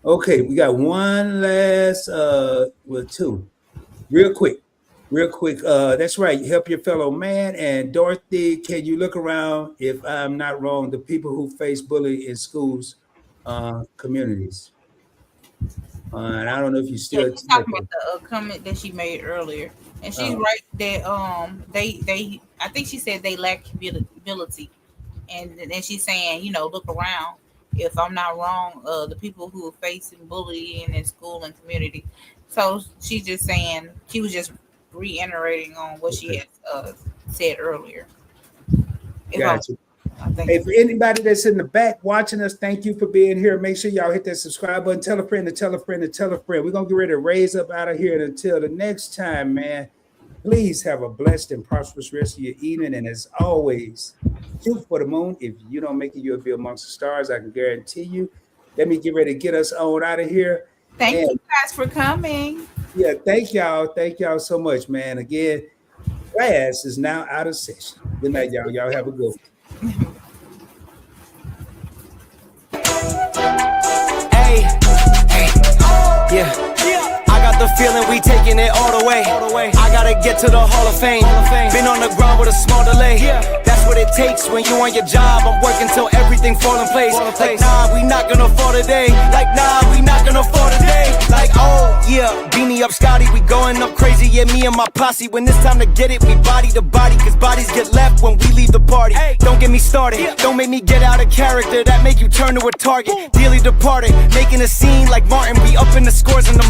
Okay, we got one last two. Real quick. That's right. Help your fellow man. And Dorothy, can you look around, if I'm not wrong, the people who face bullying in schools, communities? And I don't know if you still she's talking about the comment that she made earlier, and she's right that they I think she said they lack ability, and then she's saying, you know, look around. If I'm not wrong, the people who are facing bullying in school and community. So she's just saying, she was just reiterating on what she had said earlier. Gotcha. Hey, for anybody that's in the back watching us, thank you for being here. Make sure y'all hit that subscribe button. Tell a friend to tell a friend to tell a friend. We're going to get ready to raise up out of here. And until the next time, man, please have a blessed and prosperous rest of your evening. And as always, shoot for the moon. If you don't make it, you'll be amongst the stars. I can guarantee you. Let me get ready to get us on out of here. Thank you guys for coming. Yeah, thank y'all. Thank y'all so much, man. Again, class is now out of session. Good night, y'all. Y'all have a good one. Hey, yeah. I got the feeling we taking it all the way. I gotta get to the Hall of Fame. Been on the ground with a small delay. That's what it takes when you on your job. I'm working till everything fall in place. Like, nah, we not gonna fall today. Like, nah, we not gonna fall today. Like, oh, yeah, beanie up Scotty, we going up crazy. Yeah, me and my posse. When it's time to get it, we body to body. Cause bodies get left when we leave the party. Don't get me started, don't make me get out of character. That make you turn to a target. Dearly departed, making a scene like Martin. We up in the scores in the